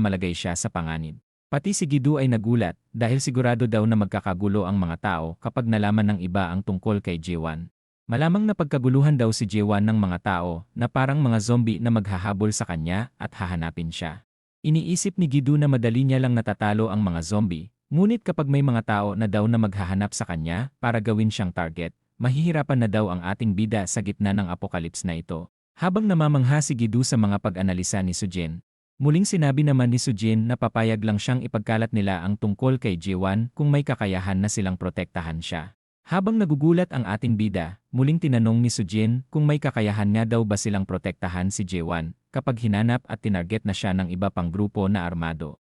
Speaker 1: malagay siya sa panganib. Pati si Gidu ay nagulat dahil sigurado daw na magkakagulo ang mga tao kapag nalaman ng iba ang tungkol kay Jewan. Malamang na pagkaguluhan daw si Jewan ng mga tao na parang mga zombie na maghahabol sa kanya at hahanapin siya. Iniisip ni Gidu na madali niya lang natatalo ang mga zombie, ngunit kapag may mga tao na daw na maghahanap sa kanya para gawin siyang target, mahihirapan na daw ang ating bida sa gitna ng apokalips na ito. Habang namamangha si Gidu sa mga pag-analisa ni Sujin, muling sinabi naman ni Sujin na papayag lang siyang ipagkalat nila ang tungkol kay Jewan kung may kakayahan na silang protektahan siya. Habang nagugulat ang ating bida, muling tinanong ni Sujin kung may kakayahan nga daw ba silang protektahan si Jewan kapag hinanap at tinarget na siya ng iba pang grupo na armado.